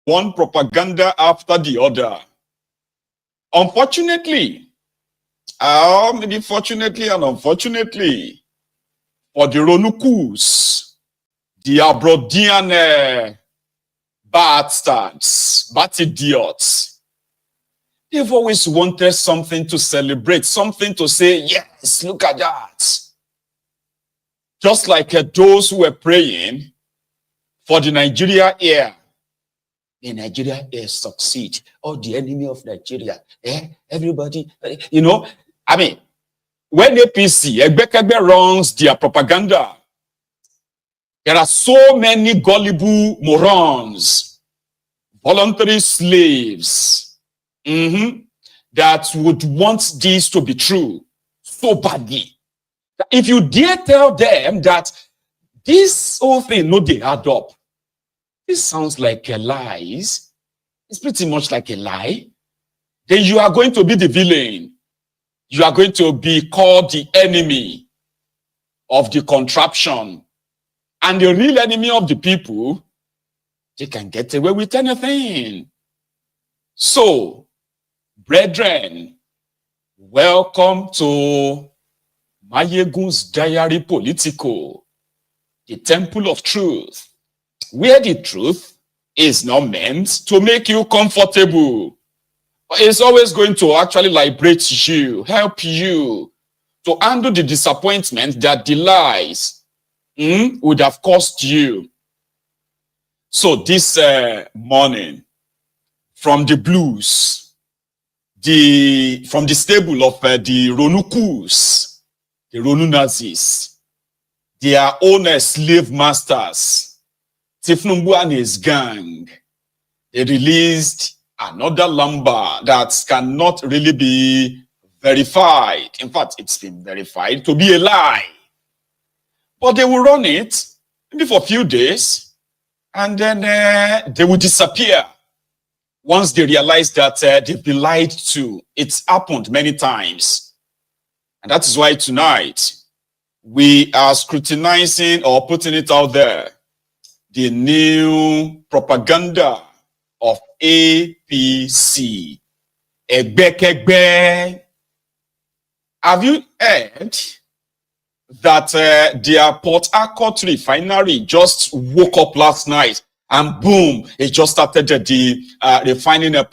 one propaganda after the other. Unfortunately, maybe fortunately and unfortunately, for the Ronukus, the Abrodian bastards, bad idiots, they've always wanted something to celebrate, something to say, yes, look at that. Just like those who were praying for the Nigeria air. The Nigeria air succeed. Oh, the enemy of Nigeria. Everybody, you know, I mean, when APC, Egbekebe runs their propaganda, there are so many gullible morons, voluntary slaves, that would want this to be true so badly. If you dare tell them that this whole thing, no, they add up. This sounds like a lie. It's pretty much like a lie. Then you are going to be the villain. You are going to be called the enemy of the contraption. And the real enemy of the people, they can get away with anything. So, brethren, welcome to MaiyegunSDiary Politico, the temple of truth, where the truth is not meant to make you comfortable. It's always going to actually liberate you, help you to handle the disappointment that the lies would have cost you. So this morning, from the blues, from the stable of the Ronukus, the Ronu Nazis, their own slave masters, Tinubu and his gang, they released another number that cannot really be verified. In fact, it's been verified to be a lie. But they will run it maybe for a few days, and then they will disappear once they realize that they've been lied to. It's happened many times. And that is why tonight we are scrutinizing or putting it out there, the new propaganda of APC. Egbekegbe. Have you heard that their Portharcourt Refinery just woke up last night and boom, it just started the refining a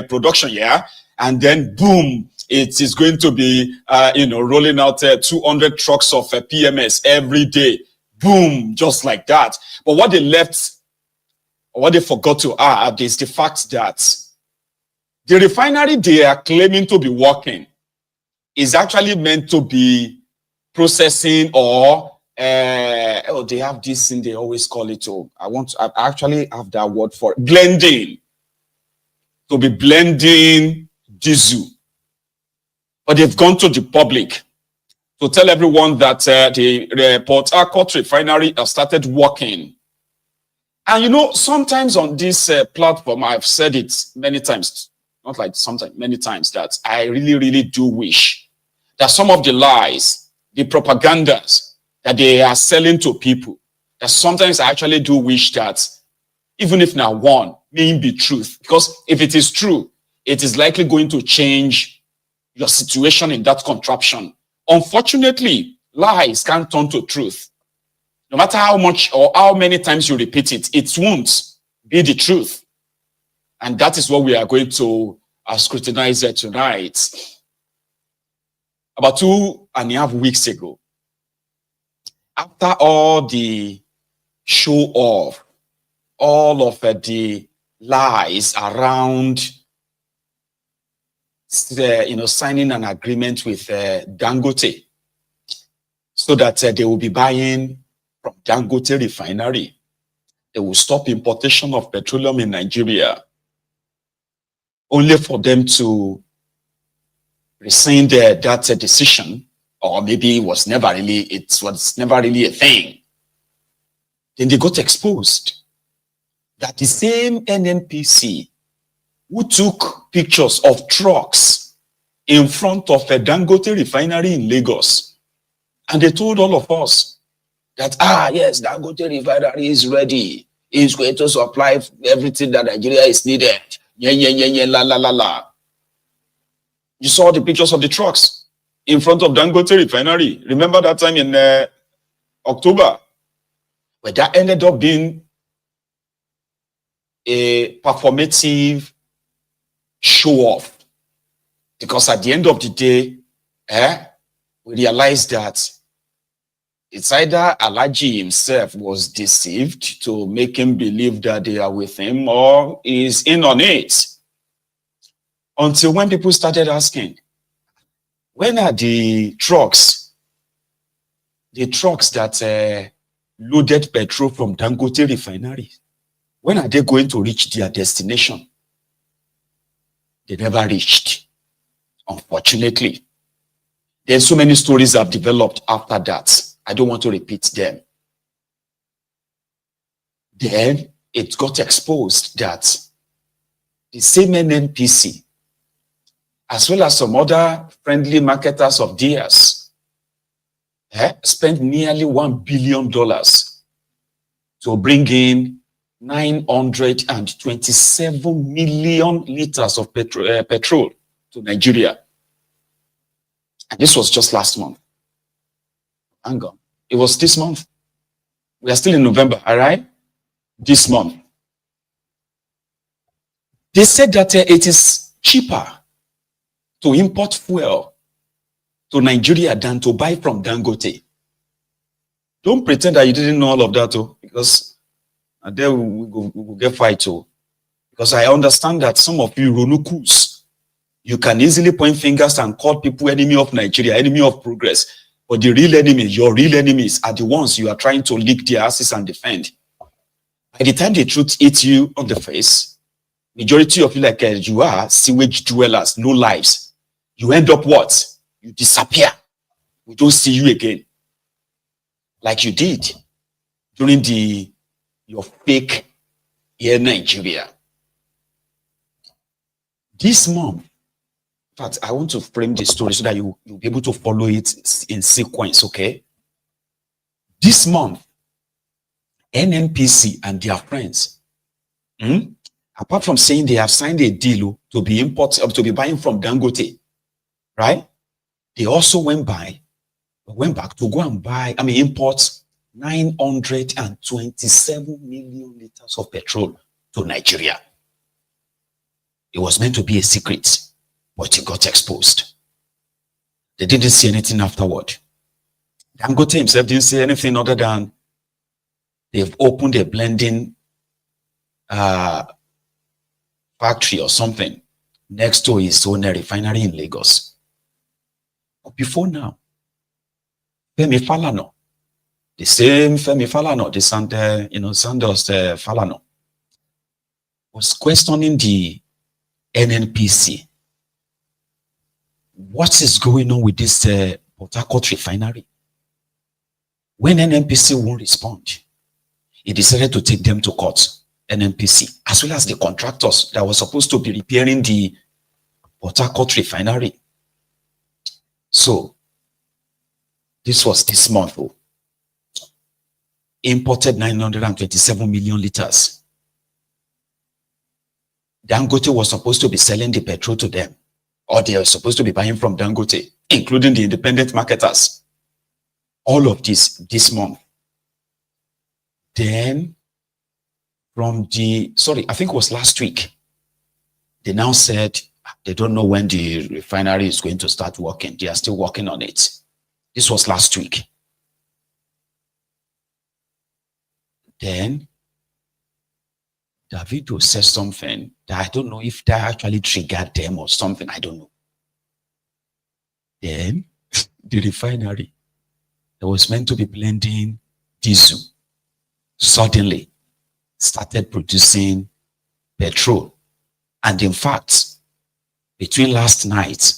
production, yeah? And then boom, it is going to be, rolling out 200 trucks of PMS every day. Boom, just like that. But what they left, or what they forgot to add is the fact that the refinery they are claiming to be working is actually meant to be processing or, they have this thing they always call it, I actually have that word for it, blending. To be blending diesel. But they've gone to the public to tell everyone that the Portharcourt Refinery has started working. And you know, sometimes on this platform, I've said it many times, not like sometimes, many times, that I really, really do wish that some of the lies, the propagandas that they are selling to people, that sometimes I actually do wish that even if now one may be truth, because if it is true, it is likely going to change your situation in that contraption. Unfortunately, lies can't turn to truth. No matter how much or how many times you repeat it, it won't be the truth. And that is what we are going to scrutinize tonight. About 2.5 weeks ago, after all the show off, all of the lies around signing an agreement with Dangote so that they will be buying from Dangote Refinery. They will stop importation of petroleum in Nigeria, only for them to rescind that decision, or maybe it was never really a thing. Then they got exposed that the same NNPC who took pictures of trucks in front of a Dangote Refinery in Lagos, and they told all of us that, yes, Dangote Refinery is ready. is going to supply everything that Nigeria is needed. Yeah, yeah, yeah, yeah, la, la, la, la. You saw the pictures of the trucks in front of Dangote Refinery. Remember that time in October? But that ended up being a performative show-off. Because at the end of the day, we realized that it's either Alhaji himself was deceived to make him believe that they are with him, or is in on it. Until when people started asking, when are the trucks that loaded petrol from Dangote Refinery, when are they going to reach their destination? They never reached, unfortunately. Then so many stories have developed after that. I don't want to repeat them. Then it got exposed that the same NNPC, as well as some other friendly marketers of theirs, spent nearly $1 billion to bring in 927 million liters of petrol to Nigeria. And this was just last month. Hang on. It was this month. We are still in November, all right? This month. They said that it is cheaper to import fuel to Nigeria than to buy from Dangote. Don't pretend that you didn't know all of that, because then we will get fight, because I understand that some of you Ronukus, you can easily point fingers and call people enemy of Nigeria, enemy of progress. But the real enemy, your real enemies, are the ones you are trying to lick their asses and defend. By the time the truth hits you on the face, majority of you, like you are sewage dwellers, no lives. You end up what? You disappear. We don't see you again. Like you did during your fake Air Nigeria. This month, in fact, I want to frame the story so that you'll be able to follow it in sequence, okay? This month, NNPC and their friends, apart from saying they have signed a deal to be buying from Dangote, right? They also went back to go and import 927 million liters of petrol to Nigeria. It was meant to be a secret, but it got exposed. They didn't say anything afterward. Dangote himself didn't say anything other than they've opened a blending factory or something next to his own refinery in Lagos. But before now, Femi Falana, the same Femi Falana, the Sandos Falana, was questioning the NNPC. What is going on with this Portharcourt refinery? When NNPC won't respond, he decided to take them to court, NNPC, as well as the contractors that were supposed to be repairing the Portharcourt refinery. So, this was this month. Imported 927 million liters. Dangote was supposed to be selling the petrol to them, or they were supposed to be buying from Dangote, including the independent marketers. All of this month. Then, I think it was last week, they now said they don't know when the refinery is going to start working. They are still working on it. This was last week. Then, Davido says something that I don't know if that actually triggered them or something. I don't know. Then, the refinery that was meant to be blending diesel suddenly started producing petrol. And in fact, between last night,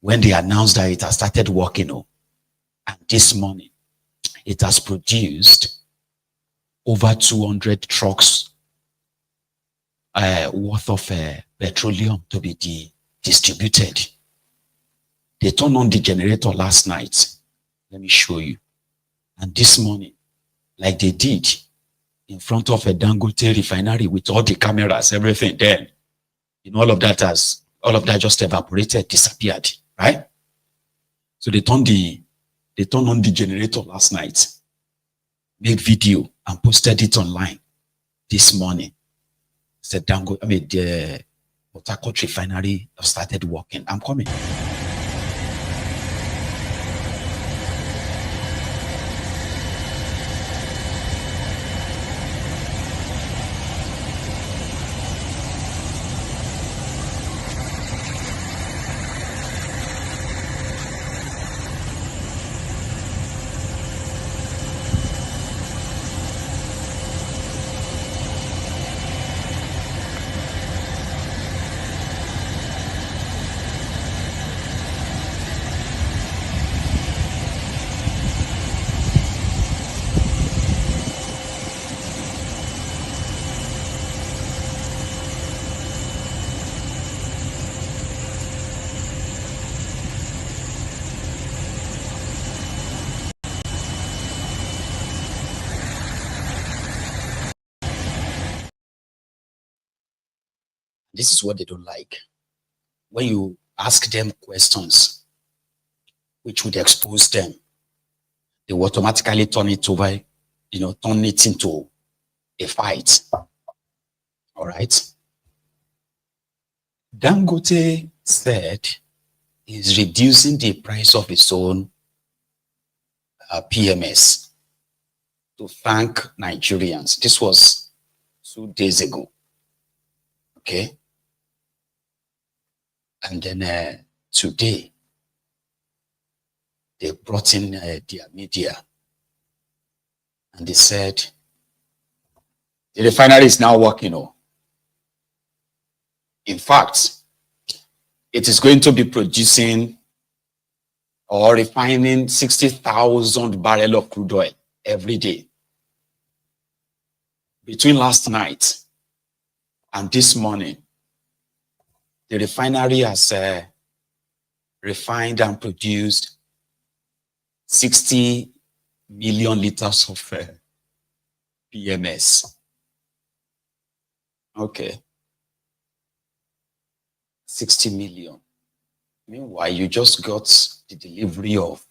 when they announced that it has started working, and this morning, it has produced over 200 trucks worth of petroleum to be distributed. They turned on the generator last night. Let me show you. And this morning, like they did in front of a Dangote refinery with all the cameras, everything. Then, all of that just evaporated, disappeared, right? So they turned on the generator last night, made video and posted it online this morning. Said the Portharcourt refinery started working. I'm coming. This is what they don't like. When you ask them questions which would expose them, they will automatically turn it into a fight. All right. Dangote said he's reducing the price of his own PMS to thank Nigerians. This was 2 days ago. Okay. And then today, they brought in their media and they said, the refinery is now working. In fact, it is going to be producing or refining 60,000 barrels of crude oil every day. Between last night and this morning, the refinery has refined and produced 60 million liters of PMS. Okay. 60 million. Meanwhile, you just got the delivery of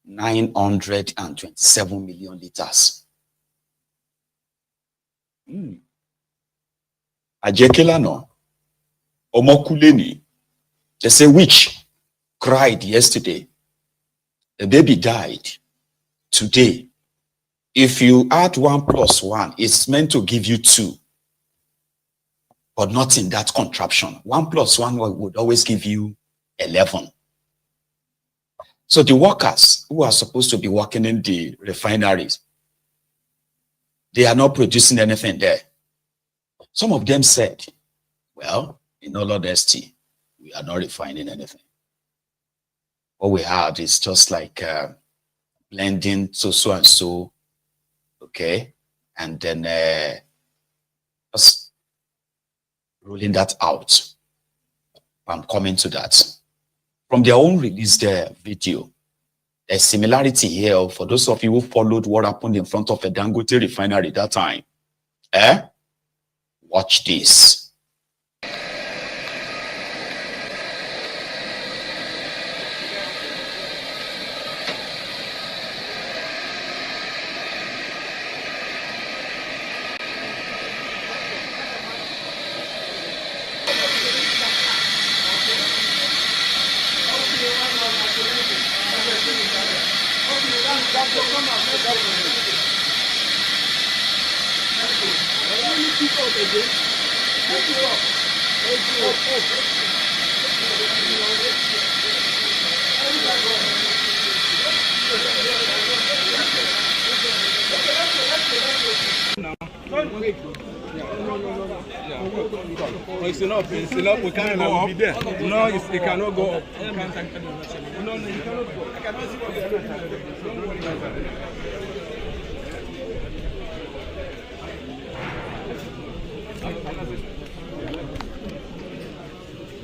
927 million liters. Ajekela no. Omokuleni. They say which cried yesterday. The baby died today. If you add 1 + 1, it's meant to give you 2. But not in that contraption. 1 + 1 would always give you 11. So the workers who are supposed to be working in the refineries, they are not producing anything there. Some of them said, well, in all honesty, we are not refining anything. What we had is just like blending so and so, okay? And then just rolling that out. I'm coming to that. From their own released video, there's similarity here for those of you who followed what happened in front of a Dangote refinery that time. Watch this. It's enough. We can't go up. No, it cannot go up. No, you cannot go. I cannot see what they are doing.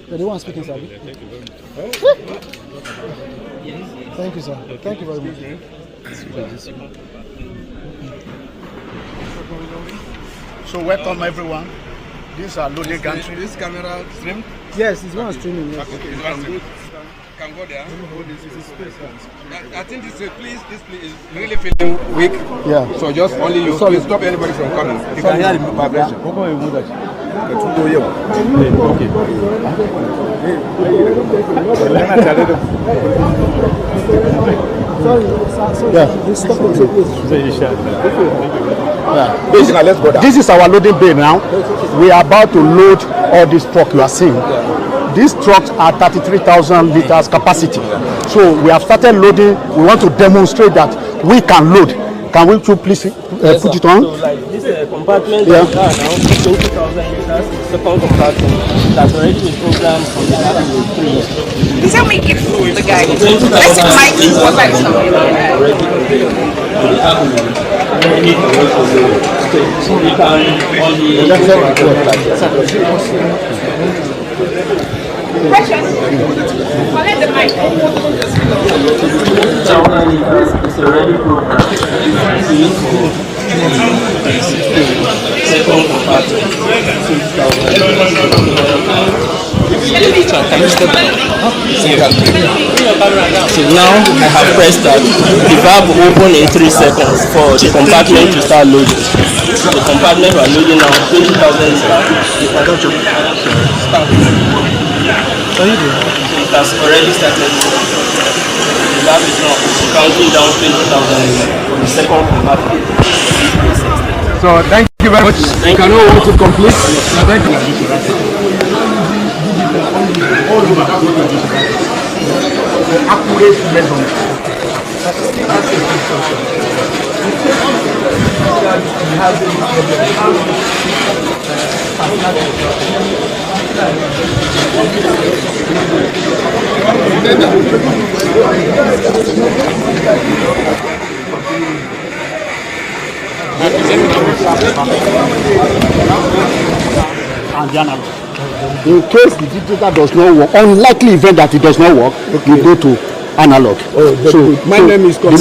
You're the one speaking, sir. Thank you very much. Thank you, sir. Thank you very much. So welcome everyone. These are loading gantry. This camera stream? Yes, it's one streaming. Yes. Okay, it's one stream. Can go there. I think this place is really feeling weak. Yeah. So just only you please stop anybody from coming. You can hear the vibration. Basically, let's go down. This is our loading bay now. We are about to load all this truck you are seeing. These trucks are 33,000 liters capacity. So we have started loading. We want to demonstrate that we can load. Can we please put it on? So like this compartment now 20,000 liters, second compartment that's already been programmed from the RP3. Please help me give the guy. Let's mic what I Precious, collect the mic. It's already programmed. Second compartment, 2,000. So now I have pressed that. The valve will open in 3 seconds for the compartment to start loading. The compartment we are loading now 20,000 liters. So it has already started. The valve is now counting down 20,000 for the second compartment. So thank you very much. Thank you. Can we want to complete? Thank you. Accurate measurement. In case the digital does not work, unlikely event that it does not work, you go to analog. My name is Tima.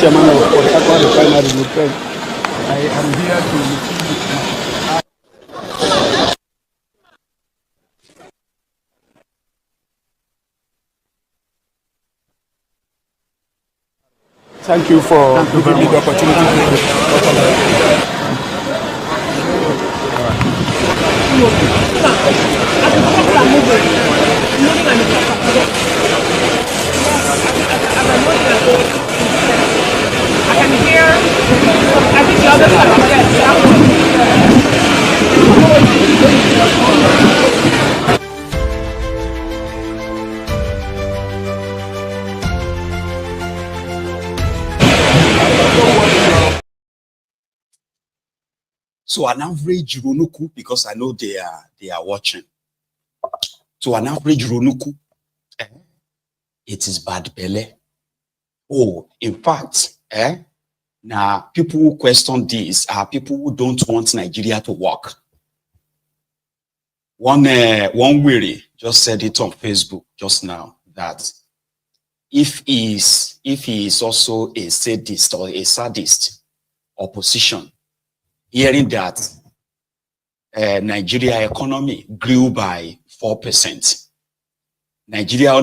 Chairman of Portharcourt Refinery. I am here to thank you for giving me the opportunity. I can hear, I think the other side. So an average Ronuku, because I know they are watching. So an average Ronuku, it is bad belly. Oh, in fact, now people who question this are people who don't want Nigeria to work. One weary just said it on Facebook just now that if he is also a sadist or a sadist opposition, hearing that Nigeria economy grew by 4%. Nigeria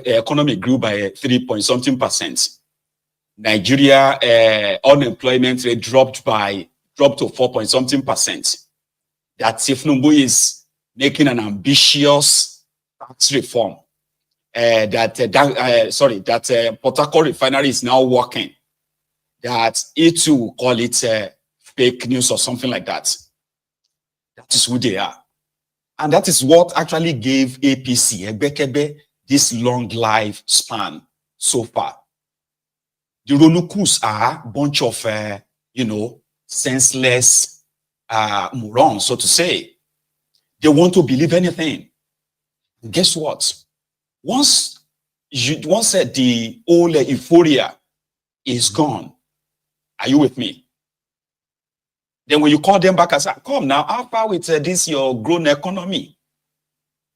economy grew by 3-point-something%. Nigeria unemployment rate dropped to 4-point-something%. That Tinubu is making an ambitious tax reform. That Portharcourt Refinery is now working. That it will call it fake news or something like that. That is who they are. And that is what actually gave APC, Egbekebe, this long life span so far. The Ronukus are a bunch of, senseless morons, so to say. They want to believe anything. And guess what? Once the old euphoria is gone, are you with me? Then when you call them back and say, come now, how far with this your grown economy?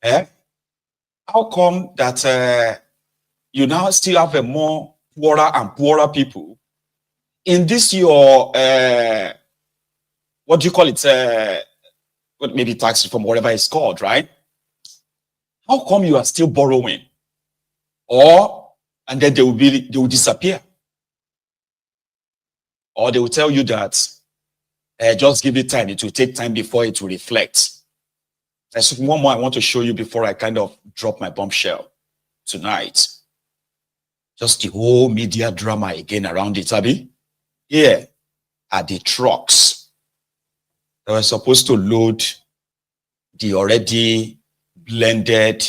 How come that you now still have a more poorer and poorer people? in this your what do you call it? Maybe tax reform, whatever it's called, right? How come you are still borrowing? And then they will disappear. Or they will tell you that just give it time. It will take time before it will reflect. There's one more I want to show you before I kind of drop my bombshell tonight. Just the whole media drama again around it, Abby. Here are the trucks that were supposed to load the already blended,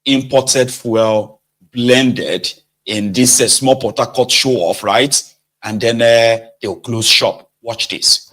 imported fuel, blended in this small Portharcourt show off, right? And then they'll close shop. Watch this.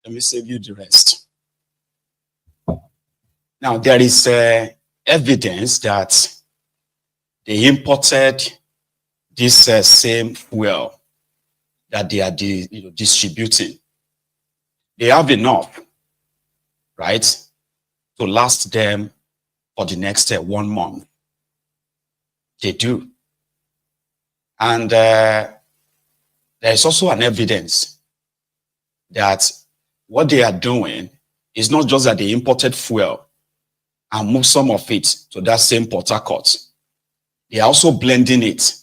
Let me save you the rest. Now, there is evidence that they imported this same fuel that they are distributing. They have enough, right, to last them for the next 1 month. They do. And there is also an evidence that what they are doing It's not just that they imported fuel and moved some of it to that same Portharcourt. They are also blending it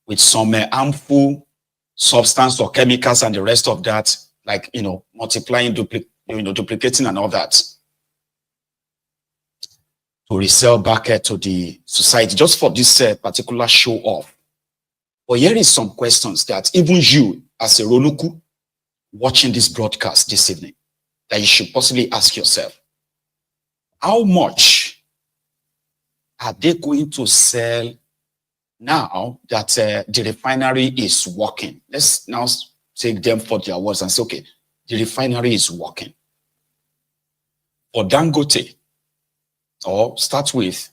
with some harmful substance or chemicals and the rest of that, like, multiplying, duplicating and all that, to resell back to the society just for this particular show off. But here is some questions that even you, as a Ronuku, watching this broadcast this evening, that you should possibly ask yourself. How much are they going to sell now that the refinery is working? Let's now take them for their words and say, okay, the refinery is working. For Dangote, or start with,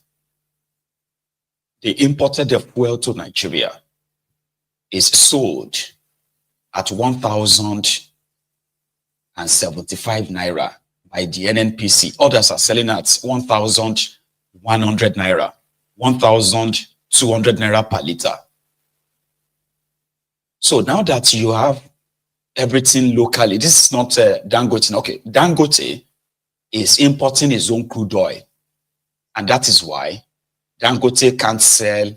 they imported the fuel to Nigeria, is sold at 1,075 naira by the NNPC. Others are selling at 1,100 naira, 1,200 naira per liter. So now that you have everything locally, this is not Dangote. Okay, Dangote is importing his own crude oil. And that is why Dangote can't sell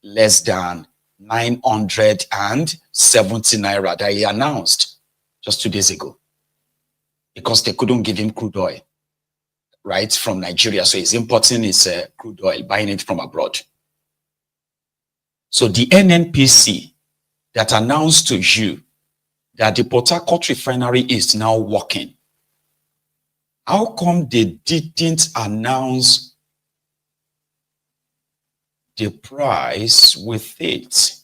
less than 970 naira that he announced just 2 days ago, because they couldn't give him crude oil, right, from Nigeria. So he's importing his crude oil, buying it from abroad. So the NNPC that announced to you that the Portharcourt refinery is now working, how come they didn't announce the price with it?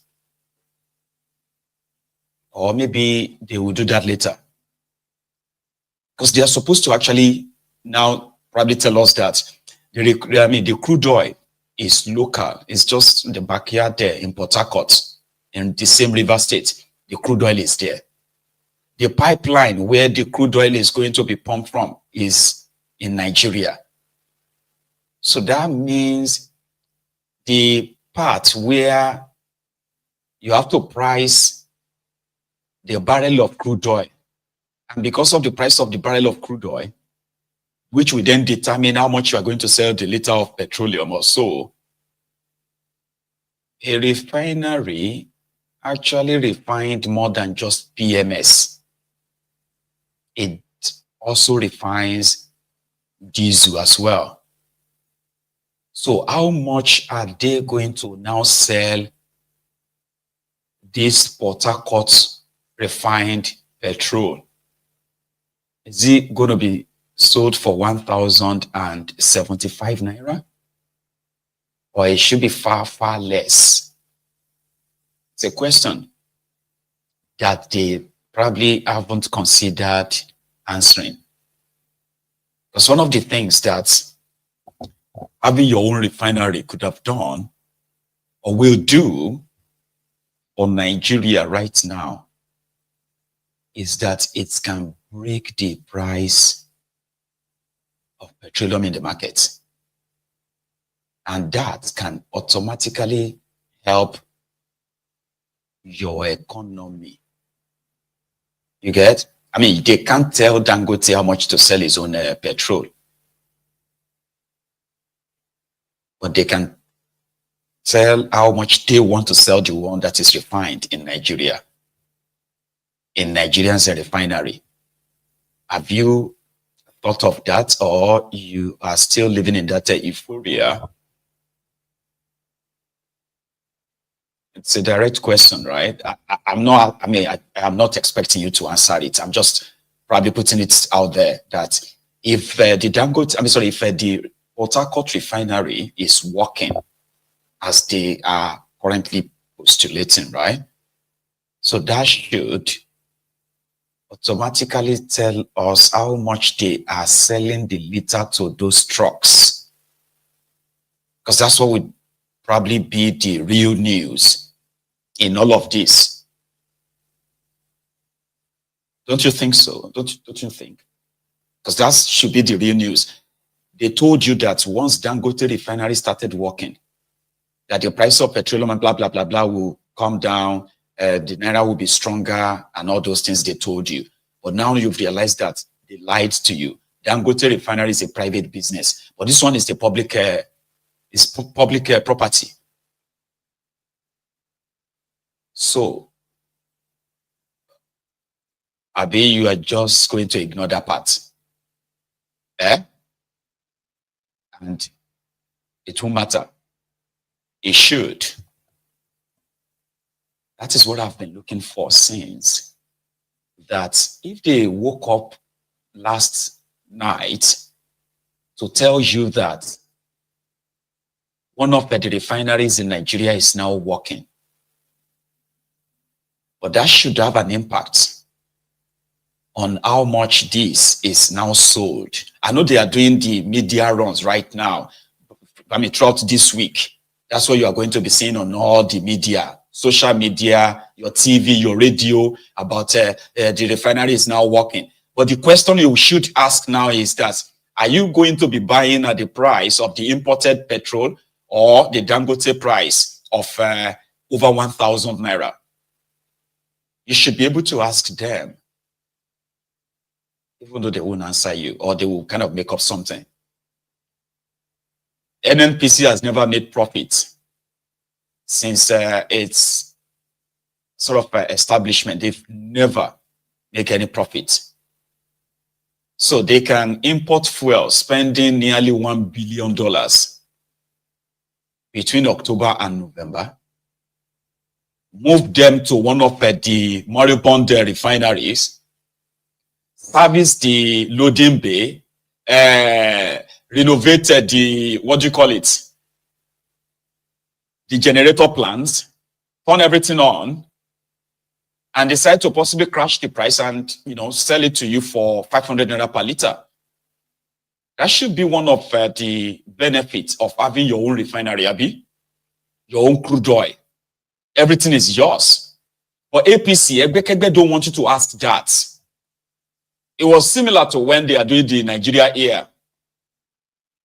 Or maybe they will do that later, because they are supposed to actually now probably tell us that the crude oil is local. It's just in the backyard there in Portharcourt, in the same river state. The crude oil is there. The pipeline where the crude oil is going to be pumped from is in Nigeria. So that means the part where you have to price the barrel of crude oil, and because of the price of the barrel of crude oil, which will then determine how much you are going to sell the liter of petroleum or so, a refinery actually refined more than just PMS. It also refines diesel as well. So how much are they going to now sell this Portharcourt refined petrol? Is it going to be sold for 1,075 naira? Or it should be far, far less? It's a question that they probably haven't considered answering. Because one of the things that having your own refinery could have done or will do for Nigeria right now is that it can break the price of petroleum in the market. And that can automatically help your economy. You get? I mean, they can't tell Dangote how much to sell his own petrol. But they can tell how much they want to sell the one that is refined in Nigeria, in Nigerian's refinery. Have you thought of that, or you are still living in that euphoria? It's a direct question, right? I'm not expecting you to answer it. I'm just probably putting it out there that if the Portharcourt refinery is working as they are currently postulating, right? So that should automatically tell us how much they are selling the liter to those trucks. Because that's what would probably be the real news in all of this. Don't you think so? Don't you think? Because that should be the real news. They told you that once Dangote refinery started working, that the price of petroleum and blah, blah, blah, blah will come down, the naira will be stronger and all those things they told you. But now you've realized that they lied to you. Dangote Refinery is a private business, but this one is the public property. So, Abi, you are just going to ignore that part. And it won't matter. It should. That is what I've been looking for since. That if they woke up last night to tell you that one of the refineries in Nigeria is now working, but that should have an impact on how much this is now sold. I know they are doing the media runs right now. I mean, throughout this week, that's what you are going to be seeing on all the media, social media, your TV, your radio, about the refinery is now working. But the question you should ask now is that, are you going to be buying at the price of the imported petrol or the Dangote price of over 1,000 naira? You should be able to ask them, even though they won't answer you, or they will kind of make up something. NNPC has never made profit since its sort of establishment. They've never made any profit. So they can import fuel, spending nearly $1 billion between October and November, move them to one of the moribund refineries, service the loading bay, renovated the, what do you call it? The generator plants, turn everything on, and decide to possibly crash the price and, you know, sell it to you for 500 naira per liter. That should be one of the benefits of having your own refinery, Abi. Your own crude oil. Everything is yours. But APC, Egbekegbe don't want you to ask that. It was similar to when they are doing the Nigeria Air.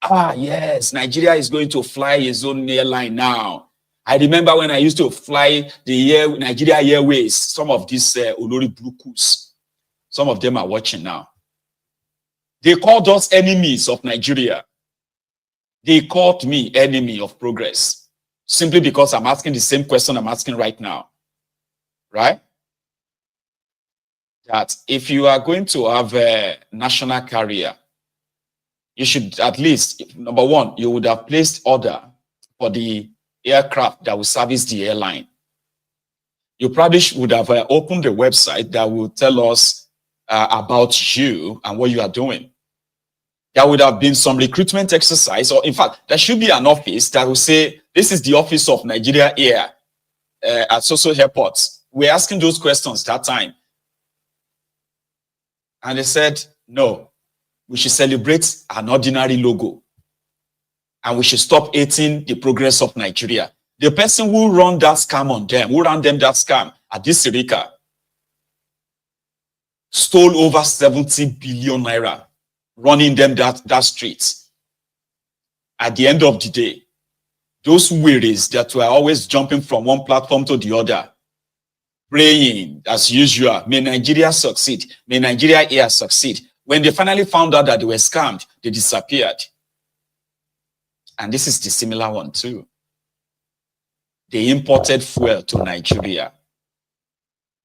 Ah, yes, Nigeria is going to fly its own airline now. I remember when I used to fly the Nigeria Airways, some of these Olori Brukus, some of them are watching now. They called us enemies of Nigeria. They called me enemy of progress, simply because I'm asking the same question I'm asking right now, right? That if you are going to have a national carrier, you should at least, number one, you would have placed order for the aircraft that will service the airline. You probably would have opened a website that will tell us about you and what you are doing. There would have been some recruitment exercise, or in fact, there should be an office that will say, this is the office of Nigeria Air at social airports. We're asking those questions that time. And they said, no, we should celebrate an ordinary logo. And we should stop hating the progress of Nigeria. The person who ran that scam on them, who ran them that scam at this Sirika, stole over 70 billion naira, running them that street. At the end of the day, those wearies that were always jumping from one platform to the other, praying as usual, may Nigeria succeed, may Nigeria Air succeed. When they finally found out that they were scammed, they disappeared. And this is the similar one too. They imported fuel to Nigeria.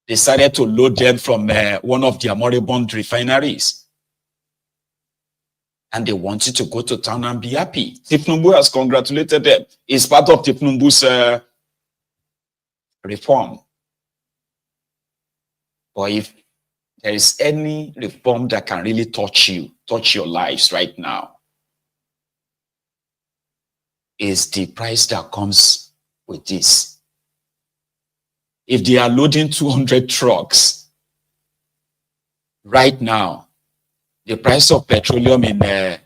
They decided to load them from one of their moribund refineries. And they wanted to go to town and be happy. Tinubu has congratulated them. It's part of Tinubu's reform. But if there is any reform that can really touch you, touch your lives right now, is the price that comes with this. If they are loading 200 trucks right now, the price of petroleum in in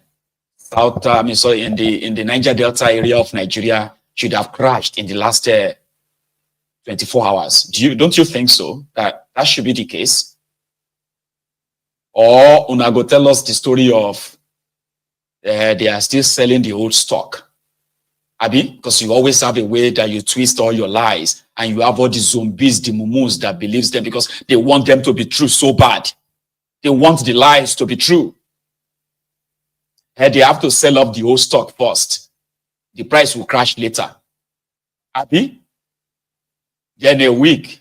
the Niger Delta area of Nigeria should have crashed in the last 24 hours. Don't you think so? That should be the case? Or Unago tell us the story of they are still selling the old stock. Abi, because you always have a way that you twist all your lies, and you have all the zombies, the mumus that believes them because they want them to be true so bad. They want the lies to be true. And they have to sell off the whole stock first. The price will crash later. Happy? Then a week,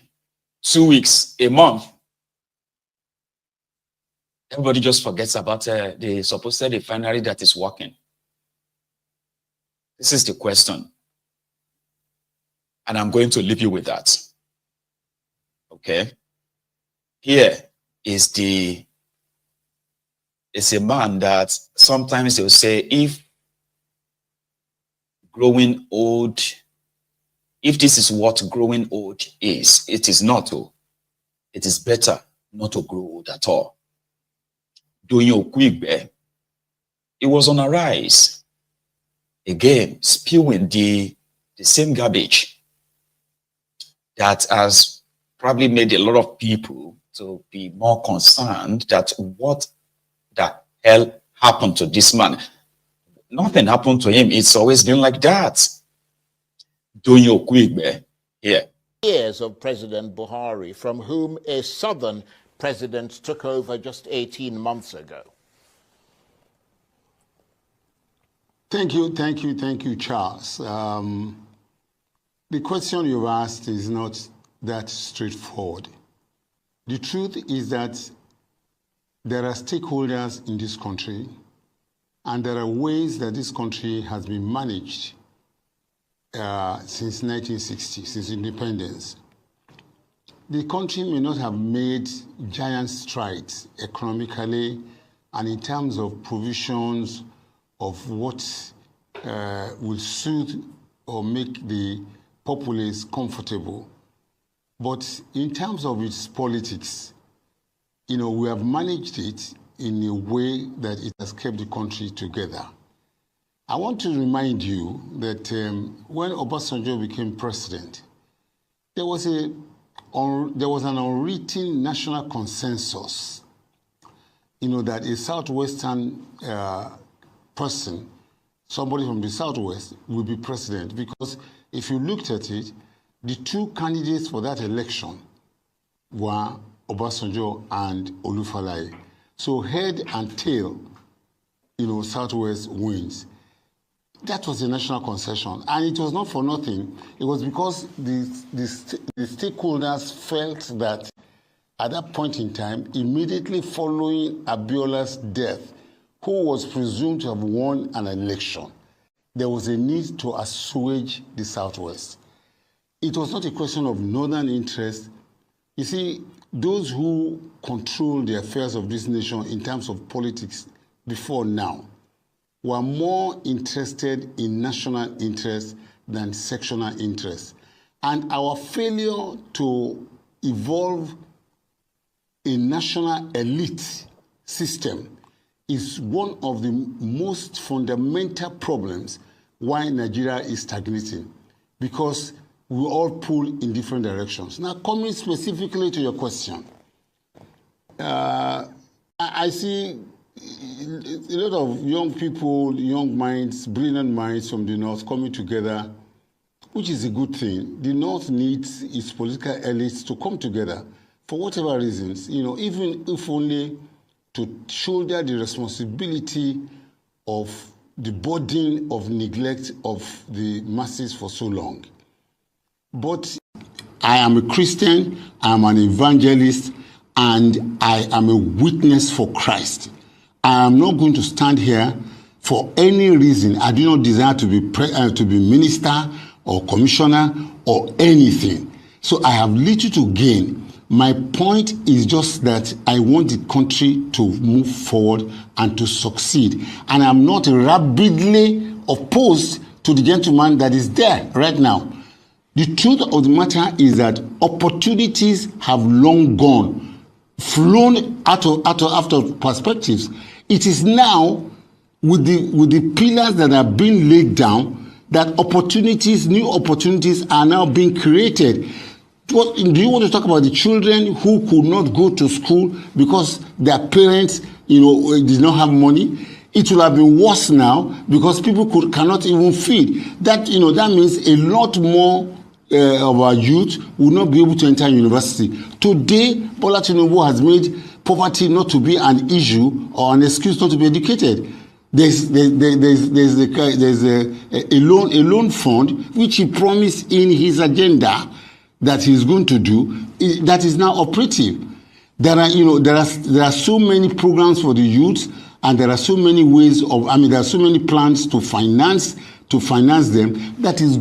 2 weeks, a month. Everybody just forgets about the supposed refinery that is working. This is the question. And I'm going to leave you with that. Okay? Here is it's a man that sometimes they'll say, if growing old, if this is what growing old is, it is not. It is better not to grow old at all. Doing your quick, it was on a rise. Again, spewing the same garbage that has probably made a lot of people to be more concerned that what the hell happened to this man. Nothing happened to him. It's always been like that. Doing your quick, here. Years of President Buhari, from whom a southern president took over just 18 months ago. Thank you, Charles. The question you've asked is not that straightforward. The truth is that there are stakeholders in this country, and there are ways that this country has been managed since 1960, since independence. The country may not have made giant strides economically and in terms of provisions of what will suit or make the populace comfortable. But in terms of its politics, we have managed it in a way that it has kept the country together. I want to remind you that when Obasanjo became president, there was an unwritten national consensus, that a Southwestern person, somebody from the Southwest, will be president. Because if you looked at it, the two candidates for that election were Obasanjo and Olufalaye. So head and tail, Southwest wins. That was a national concession, and it was not for nothing. It was because the stakeholders felt that at that point in time, immediately following Abiola's death, who was presumed to have won an election, there was a need to assuage the Southwest. It was not a question of northern interest. You see, those who control the affairs of this nation in terms of politics before now were more interested in national interest than sectional interest. And our failure to evolve a national elite system is one of the most fundamental problems why Nigeria is stagnating, because we all pull in different directions. Now, coming specifically to your question, I see a lot of young people, young minds, brilliant minds from the North coming together, which is a good thing. The North needs its political elites to come together for whatever reasons, even if only to shoulder the responsibility of the burden of neglect of the masses for so long. But I am a Christian, I am an evangelist, and I am a witness for Christ. I am not going to stand here for any reason. I do not desire to be minister or commissioner or anything. So I have little to gain. My point is just that I want the country to move forward and to succeed. And I'm not rapidly opposed to the gentleman that is there right now. The truth of the matter is that opportunities have long gone, flown out of perspectives. It is now with the pillars that are being laid down that new opportunities are now being created. Do you want to talk about the children who could not go to school because their parents, did not have money? It will have been worse now because people cannot even feed. That means a lot more of our youth will not be able to enter university. Today, Bola Tinubu has made poverty not to be an issue or an excuse not to be educated. There's a loan fund which he promised in his agenda that he's going to do, that is now operative. There are so many programs for the youth, and there are so many ways of, there are so many plans to finance them that is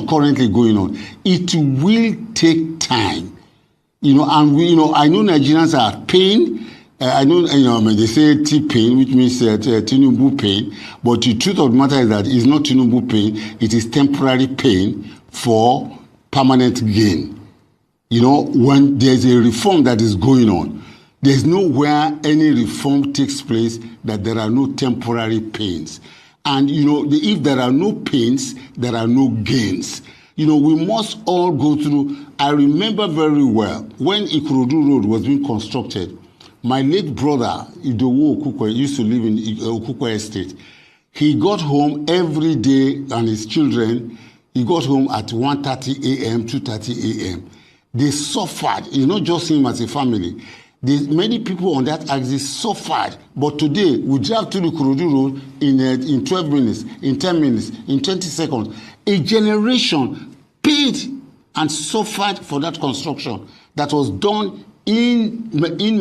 currently going on. It will take time, and I know Nigerians are pain. I know, they say T-pain, which means Tinubu pain, but the truth of the matter is that it's not Tinubu pain, it is temporary pain for permanent gain. When there's a reform that is going on, there's nowhere any reform takes place that there are no temporary pains. And, if there are no pains, there are no gains. We must all go through. I remember very well when Ikorodu Road was being constructed. My late brother, Idowu Okukwe, used to live in Okukwe Estate. He got home every day, and his children, he got home at 1:30 a.m., 2:30 a.m. They suffered. It's not just him as a family. Many people on that axis suffered. But today, we drive to the Ikorodu Road in 12 minutes, in 10 minutes, in 20 seconds. A generation paid and suffered for that construction that was done in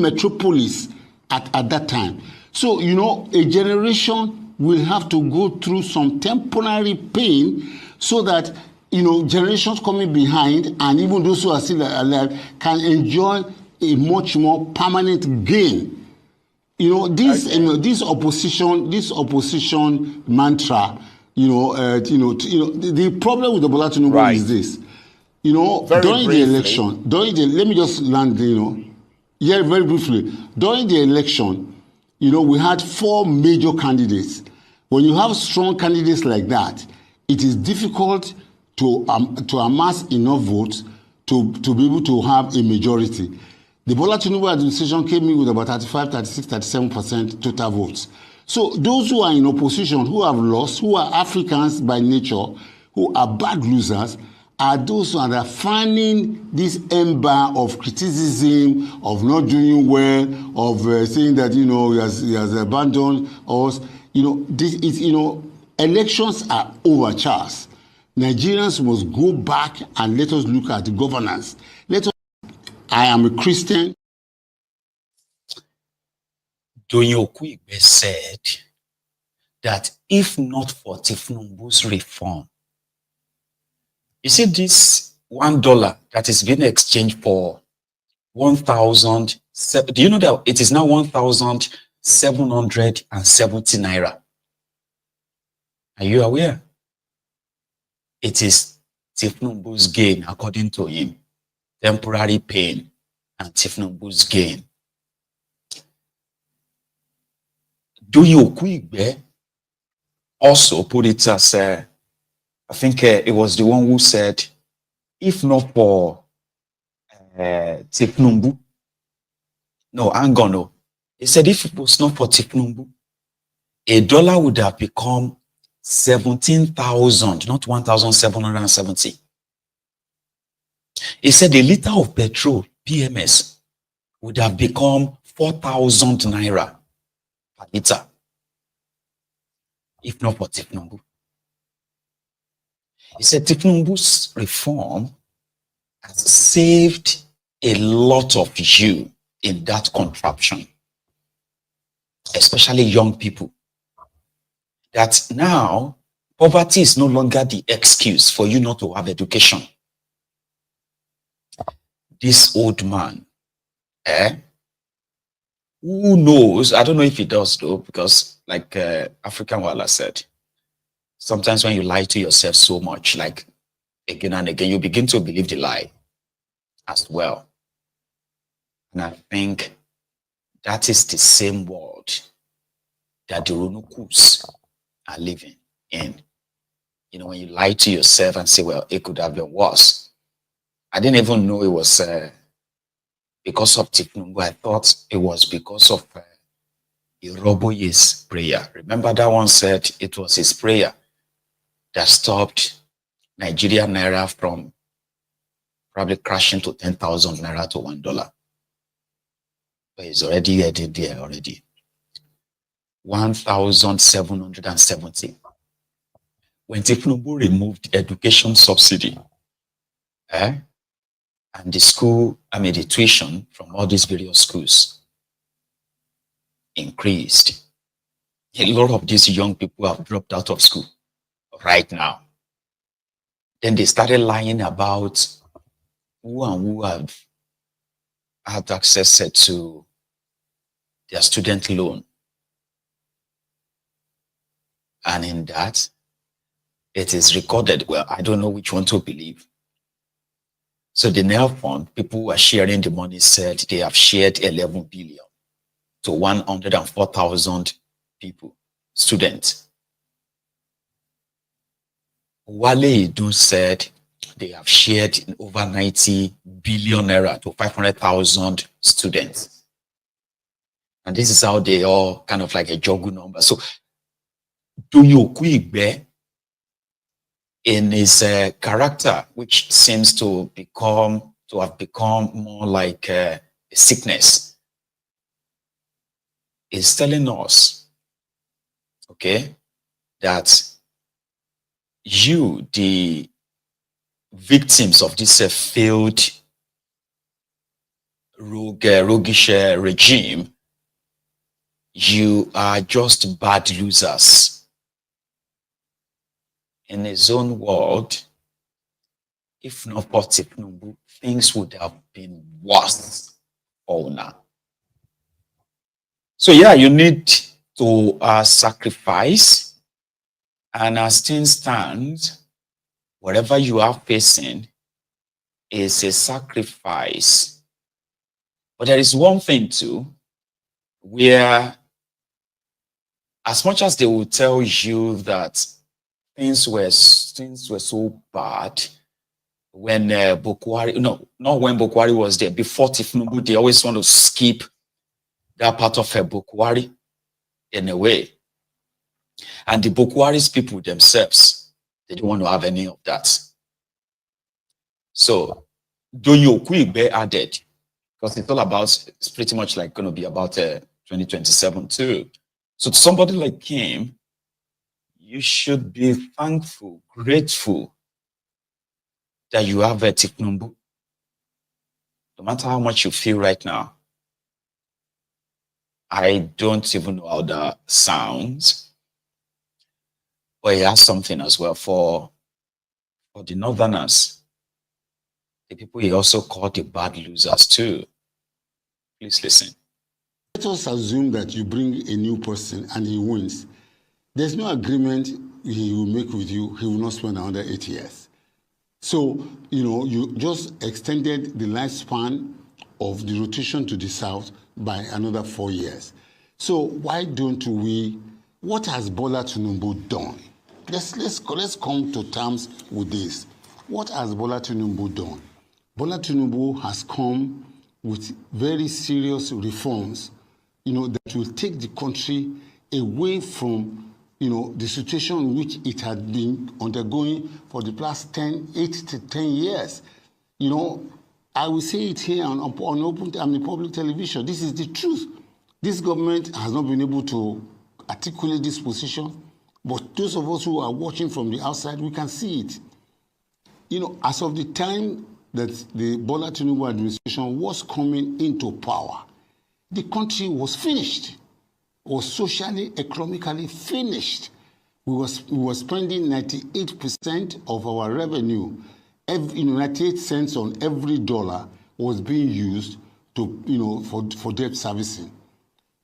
Metropolis at that time. So, a generation will have to go through some temporary pain so that, generations coming behind and even those who are still alive can enjoy a much more permanent gain. This opposition mantra, the problem with the Bola Tinubu is this. During the election, let me just land, very briefly. During the election, we had 4 major candidates. When you have strong candidates like that, it is difficult to amass enough votes to be able to have a majority. The Bola Tinubu administration came in with about 35, 36, 37% total votes. So those who are in opposition, who have lost, who are Africans by nature, who are bad losers, are those who are fanning this ember of criticism, of not doing well, of saying that he has abandoned us. Elections are over, Charles. Nigerians must go back and let us look at the governance. I am a Christian. Doyin Okuigbe said that if not for Tinubu's reform, you see this $1 that is being exchanged for 1,000. Do you know that it is now 1,770 naira? Are you aware? It is Tinubu's gain, according to him. Temporary pain and Tinubu's gain. Doyin Okuigbe also put it as, I think it was the one who said, if not for Tinubu, no, hang on, no. He said if it was not for Tinubu, $1 would have become 17,000, not 1,770. He said a liter of petrol, PMS, would have become 4,000 naira per liter, if not for Tinubu. He said Tinubu's reform has saved a lot of you in that contraption, especially young people. That now poverty is no longer the excuse for you not to have education. This old man, who knows? I don't know if he does though, because like African Wala said, sometimes when you lie to yourself so much, like again and again, you begin to believe the lie as well. And I think that is the same world that the Ronukus are living in. When you lie to yourself and say, well, it could have been worse. I didn't even know it was because of Tinubu. I thought it was because of Iroboye's prayer. Remember that one said it was his prayer that stopped Nigerian naira from probably crashing to 10,000 naira to $1. But it's already headed there already. 1,770. When Tinubu removed education subsidy, and the the tuition from all these various schools increased, a lot of these young people have dropped out of school right now. Then they started lying about who have had access to their student loan. And in that, it is recorded. Well, I don't know which one to believe. So the NEL fund, people who are sharing the money said they have shared 11 billion to 104,000 people, students. Wale Idun said they have shared over 90 billion naira to 500,000 students. And this is how they all kind of like a juggle number. So, Doyo in his character, which seems to have become more like a sickness, is telling us, okay, that you, the victims of this failed roguish regime, you are just bad losers. In his own world, if not for Tinubu, things would have been worse for now. So yeah, you need to sacrifice, and as things stand, whatever you are facing is a sacrifice. But there is one thing too, where as much as they will tell you that things were so bad when Bokwari, no, not when Bokwari was there, before Tinubu, they always want to skip that part of Bokwari in a way. And the Bokwari's people themselves, they don't want to have any of that. So, Doyo Kuigbe added, because it's all about, it's pretty much like going to be about 2027 too. So to somebody like him, you should be thankful, grateful that you have a Tinubu. No matter how much you feel right now, I don't even know how that sounds, but it has something as well for the Northerners, the people he also called the bad losers too. Please listen. Let us assume that you bring a new person and he wins. There's no agreement he will make with you. He will not spend another 8 years. So, you just extended the lifespan of the rotation to the south by another 4 years. So why don't we, what has Bola Tinubu done? Let's come to terms with this. What has Bola Tinubu done? Bola Tinubu has come with very serious reforms, that will take the country away from the situation in which it had been undergoing for the past 8 to 10 years. I will say it here on the public television. This is the truth. This government has not been able to articulate this position, but those of us who are watching from the outside, we can see it. As of the time that the Bola Tinubu administration was coming into power, the country was finished. Was socially, economically finished. We were spending 98% of our revenue, 98 cents on every dollar was being used to, for debt servicing.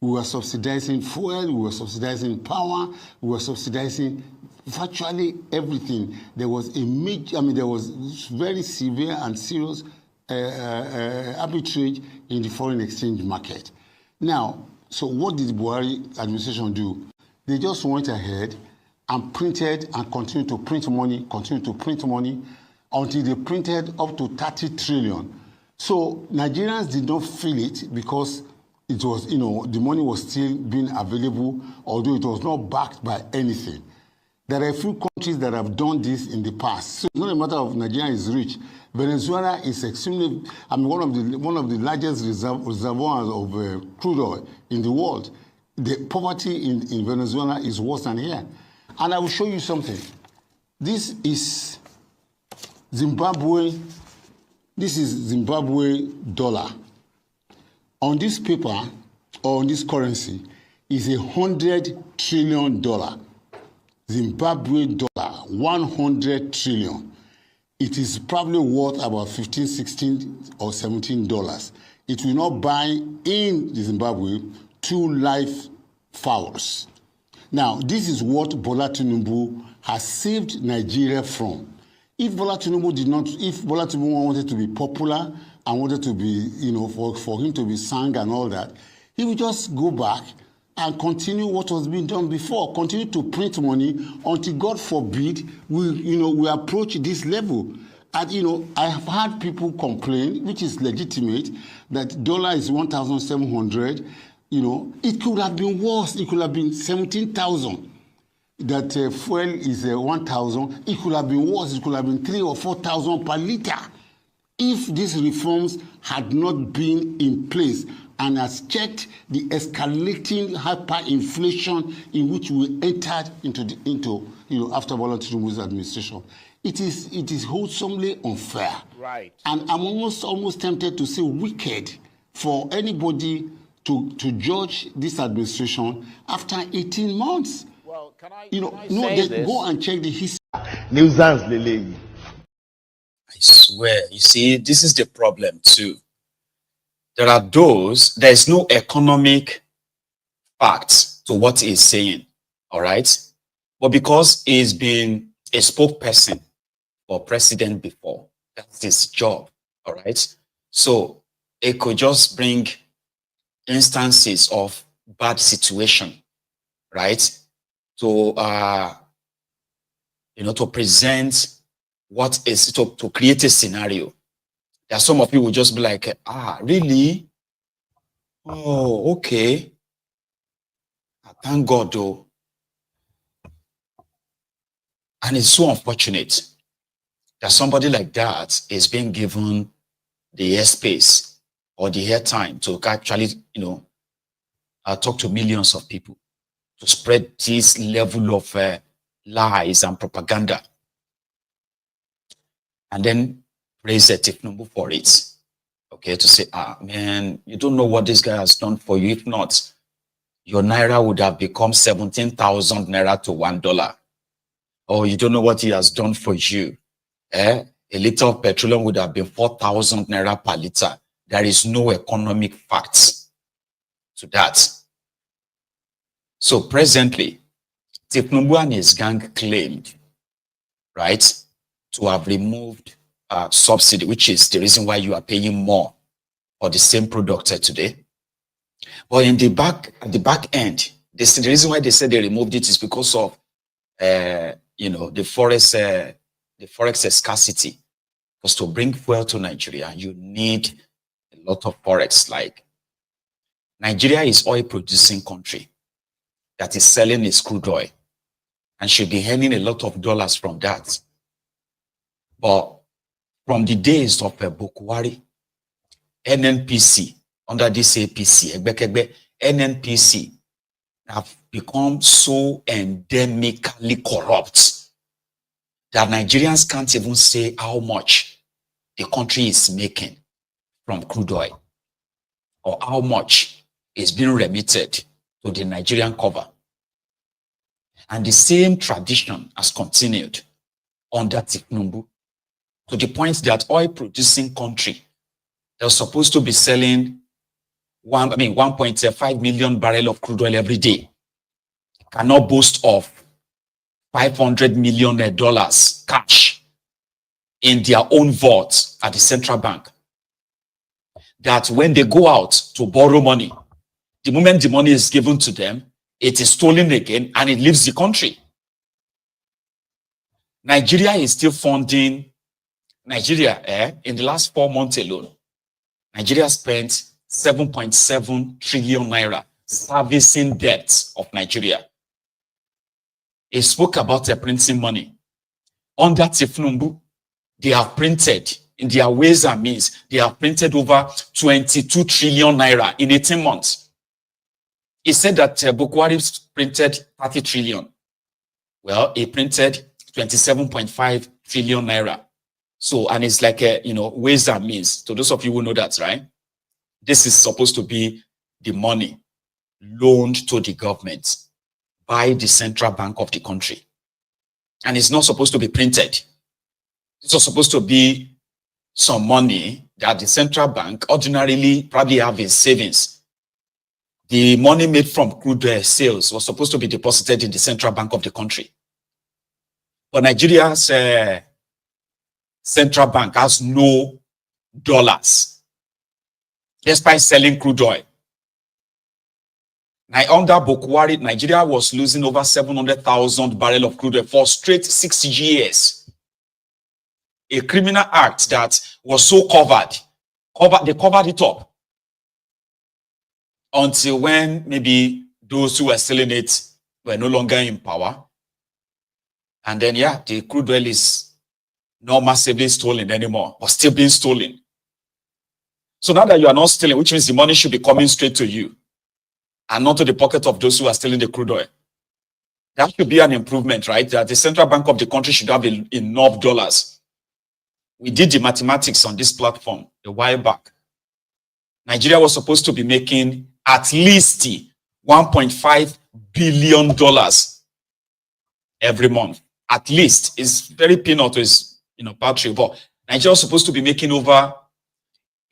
We were subsidizing fuel, we were subsidizing power, we were subsidizing virtually everything. There was there was very severe and serious arbitrage in the foreign exchange market. Now, so what did the Buhari administration do? They just went ahead and printed and continued to print money until they printed up to 30 trillion. So Nigerians did not feel it because it was, the money was still being available, although it was not backed by anything. There are a few countries that have done this in the past. So it's not a matter of Nigeria is rich. Venezuela is extremely, one of the largest reservoirs of crude oil in the world. the poverty in Venezuela is worse than here. And I will show you something. This is Zimbabwe. This is Zimbabwe dollar. On this paper, or on this currency, is $100 trillion. Zimbabwe dollar, 100 trillion. It is probably worth about 15, 16, or $17. It will not buy in Zimbabwe 2 live fowls. Now, this is what Bola Tinubu has saved Nigeria from. If Bola Tinubu wanted to be popular and wanted to be, for him to be sang and all that, he would just go back and continue what was being done before, continue to print money until, God forbid, we approach this level. And, I have had people complain, which is legitimate, that dollar is 1,700. It could have been worse. It could have been 17,000. That fuel is 1,000. It could have been worse. It could have been 3,000 or 4,000 per liter if these reforms had not been in place and has checked the escalating hyperinflation in which we entered into after Bola Tinubu's administration. It is wholesomely unfair. Right. And I'm almost tempted to say wicked for anybody to judge this administration after 18 months. Well, can I go and check the history. I swear, you see, this is the problem too. There's no economic facts to what he's saying, all right? But because he's been a spokesperson for president before, that's his job, all right? So it could just bring instances of bad situation, right? To, to present what is, to create a scenario. That some of you will just be like, really? Oh, okay. Thank God, though. And it's so unfortunate that somebody like that is being given the airspace or the airtime to actually, talk to millions of people, to spread this level of lies and propaganda. And then praise Tinubu for it. Okay, to say, man, you don't know what this guy has done for you. If not, your naira would have become 17,000 naira to $1. Or you don't know what he has done for you. A liter of petroleum would have been 4,000 naira per liter. There is no economic facts to that. So presently, Tinubu and his gang claimed, right, to have removed subsidy, which is the reason why you are paying more for the same product today. But at the back end, the reason why they said they removed it is because of the forex scarcity. Because to bring fuel to Nigeria, you need a lot of forex. Like Nigeria is oil producing country that is selling its crude oil and should be earning a lot of dollars from that. But from the days of Bukwari, NNPC, under this APC, NNPC have become so endemically corrupt that Nigerians can't even say how much the country is making from crude oil or how much is being remitted to the Nigerian cover. And the same tradition has continued under Tinubu, to the point that oil-producing country that was supposed to be selling 1.5 million barrels of crude oil every day cannot boast of $500 million cash in their own vaults at the central bank. That when they go out to borrow money, the moment the money is given to them, it is stolen again and it leaves the country. Nigeria is still funding. Nigeria, in the last 4 months alone, Nigeria spent 7.7 trillion naira servicing debts of Nigeria. He spoke about printing money. Under Tinubu, they have printed, in their ways and means, they have printed over 22 trillion naira in 18 months. He said that Bukwari printed 30 trillion. Well, he printed 27.5 trillion naira. So, and it's like, ways and means. So those of you who know that, right? This is supposed to be the money loaned to the government by the central bank of the country. And it's not supposed to be printed. It's not supposed to be some money that the central bank ordinarily probably have in savings. The money made from crude sales was supposed to be deposited in the central bank of the country. But Nigeria's central bank has no dollars, despite selling crude oil. Now, under Bukwari, Nigeria was losing over 700,000 barrels of crude oil for straight 6 years. A criminal act that was so covered, they covered it up. Until when maybe those who were selling it were no longer in power. And then, yeah, the crude oil is not massively stolen anymore, but still being stolen. So now that you are not stealing, which means the money should be coming straight to you and not to the pocket of those who are stealing the crude oil. That should be an improvement, right? That the central bank of the country should have enough dollars. We did the mathematics on this platform a while back. Nigeria was supposed to be making at least $1.5 billion every month. At least. It's very peanut, is paltry, but Nigeria was supposed to be making over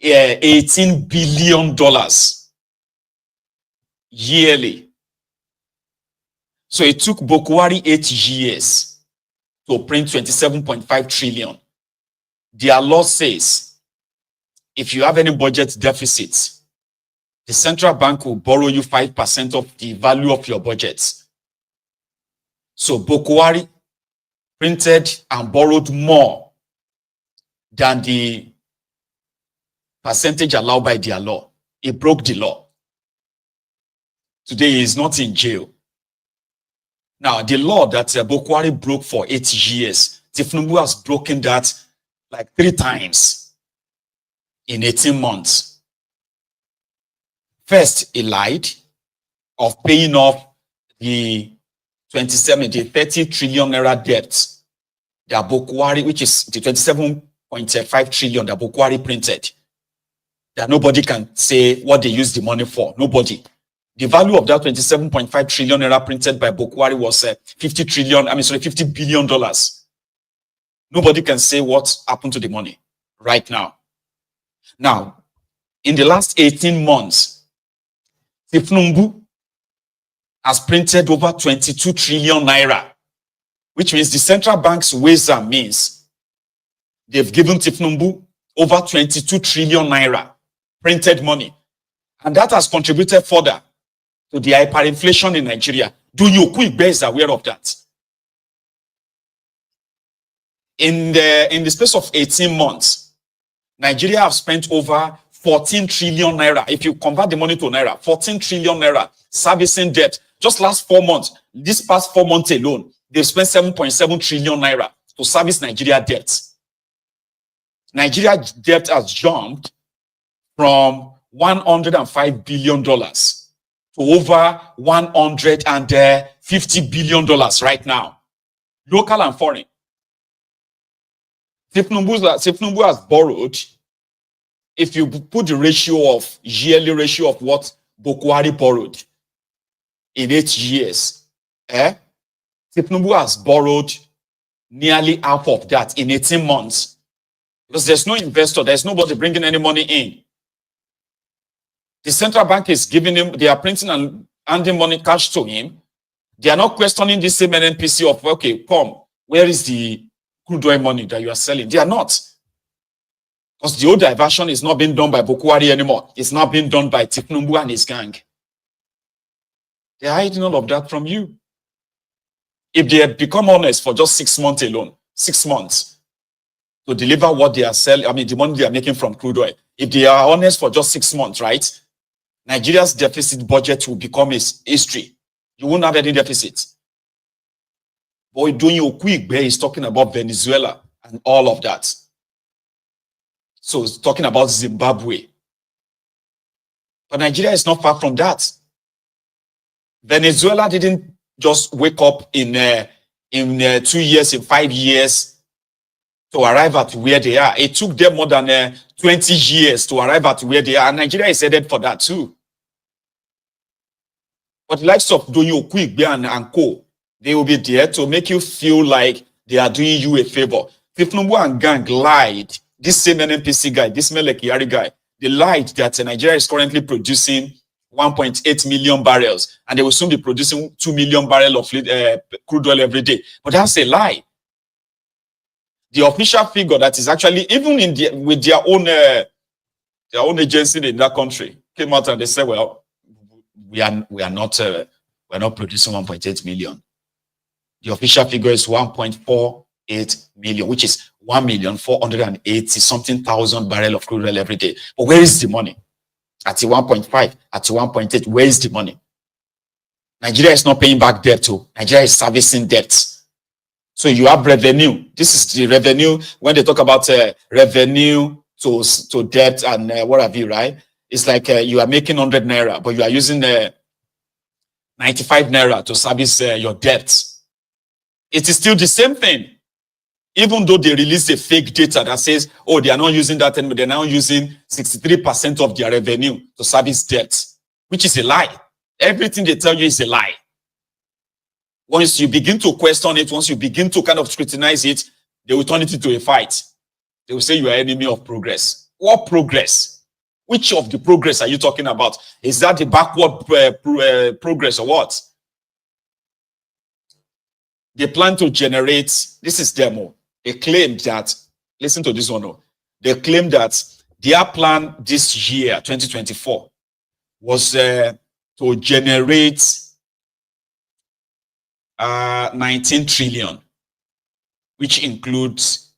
$18 billion yearly. So it took Bukwari 8 years to print 27.5 trillion. Their law says, if you have any budget deficits, the central bank will borrow you 5% of the value of your budget. So Bukwari printed and borrowed more than the percentage allowed by their law. He broke the law. Today he is not in jail. Now, the law that Bukwari broke for 8 years, Tinubu has broken that like 3 times in 18 months. First, he lied of paying off the 30 trillion naira debt that Bukwari, which is the 27.5 trillion that Bukwari printed, that nobody can say what they used the money for. Nobody. The value of that 27.5 trillion naira printed by Bukwari was $50 billion. Nobody can say what happened to the money right now. Now, in the last 18 months, Tinubu has printed over 22 trillion naira, which means the central bank's ways and means, they've given Tinubu over 22 trillion naira printed money. And that has contributed further to the hyperinflation in Nigeria. Do you quick is aware of that? In the space of 18 months, Nigeria have spent over 14 trillion naira. If you convert the money to naira, 14 trillion naira servicing debt. Just last 4 months, this past 4 months alone, they've spent 7.7 trillion naira to service Nigeria debt. Nigeria debt has jumped from $105 billion to over $150 billion right now, local and foreign. Tinubu has borrowed, if you put the yearly ratio of what Bukwari borrowed in 8 years, Tinubu has borrowed nearly half of that in 18 months. Because there's no investor, there's nobody bringing any money in. The central bank is giving him, they are printing and handing money cash to him. They are not questioning this same NNPC of, okay, come, where is the crude oil money that you are selling? They are not. Because the old diversion is not being done by Bukwari anymore. It's not being done by Tinubu and his gang. They are hiding all of that from you. If they had become honest for just 6 months alone, 6 months, to deliver what they are selling, the money they are making from crude oil, if they are honest for just 6 months, right, Nigeria's deficit budget will become history. You won't have any deficit. Boy, doing your quick bear is talking about Venezuela and all of that. So it's talking about Zimbabwe. But Nigeria is not far from that. Venezuela didn't just wake up in 2 years, in 5 years to arrive at where they are. It took them more than 20 years to arrive at where they are. And Nigeria is headed for that too. But the likes of Doyo Kwigbe and Co, they will be there to make you feel like they are doing you a favor. Tinubu and gang lied. This same NNPC guy, this Malta guy, they lied that Nigeria is currently producing 1.8 million barrels, and they will soon be producing 2 million barrels of crude oil every day. But that's a lie. The official figure that is actually, even in with their own agency in that country, came out and they said, well, we are not producing 1.8 million. The official figure is 1.48 million, which is 1,480 something thousand barrels of crude oil every day. But where is the money? At the 1.5, at the 1.8, where is the money? Nigeria is not paying back debt too. Nigeria is servicing debts. So you have revenue. This is the revenue. When they talk about revenue to debt and what have you, right? It's like you are making 100 naira, but you are using 95 naira to service your debts. It is still the same thing. Even though they release a fake data that says, oh, they are not using that anymore, they're now using 63% of their revenue to service debt, which is a lie. Everything they tell you is a lie. Once you begin to question it, once you begin to kind of scrutinize it, they will turn it into a fight. They will say you are enemy of progress. What progress? Which of the progress are you talking about? Is that the backward progress or what? They plan to generate, this is demo. They claim that, listen to this one. They claim that their plan this year, 2024, was to generate 19 trillion, which includes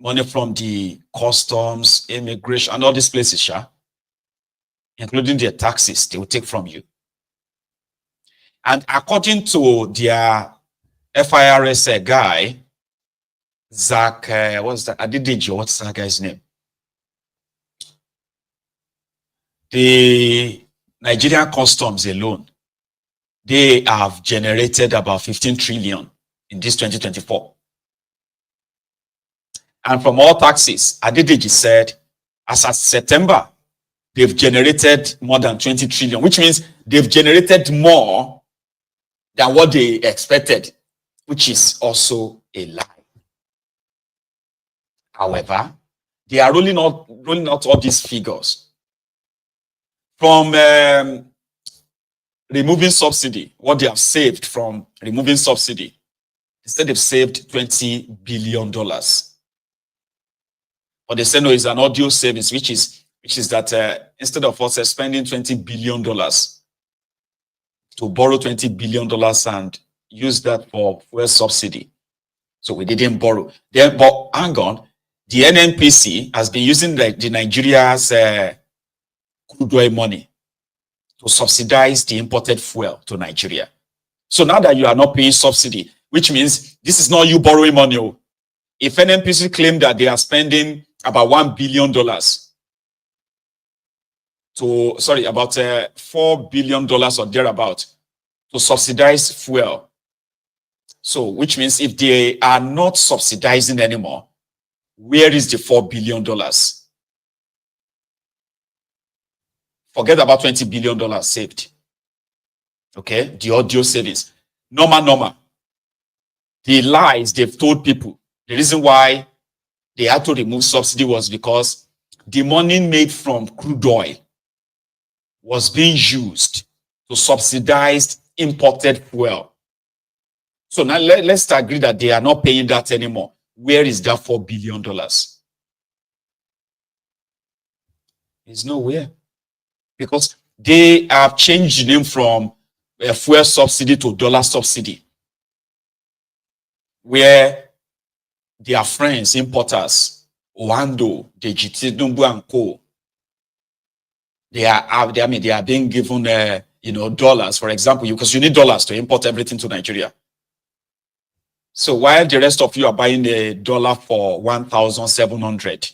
money from the customs, immigration, and all these places, including their taxes they will take from you. And according to their FIRS guy, Zach, what's that? Adidiji, what's that guy's name? The Nigerian customs alone, they have generated about 15 trillion in this 2024. And from all taxes, Adidiji said, as of September, they've generated more than 20 trillion, which means they've generated more than what they expected, which is also a lie. However, they are rolling out all these figures from removing subsidy, what they have saved from removing subsidy. Instead, they've saved $20 billion. But they say no, it's an audio savings, which is that instead of us spending $20 billion to borrow $20 billion and use that for fuel subsidy. So we didn't borrow. Then, but hang on, the NNPC has been using the Nigeria's crude oil money to subsidize the imported fuel to Nigeria. So now that you are not paying subsidy, which means this is not you borrowing money. If NNPC claim that they are spending about $1 billion about $4 billion or thereabout to subsidize fuel. So, which means if they are not subsidizing anymore, where is the $4 billion? Forget about $20 billion saved. Okay, the audio savings. Normal. The lies they've told people. The reason why they had to remove subsidy was because the money made from crude oil was being used to subsidize imported fuel. So now let's agree that they are not paying that anymore. Where is that $4 billion? It's nowhere. Because they have changed the name from fuel subsidy to dollar subsidy, where their friends, importers, Oando, Tinubu and Co, they are being given dollars, for example, because you need dollars to import everything to Nigeria. So while the rest of you are buying a dollar for 1,700,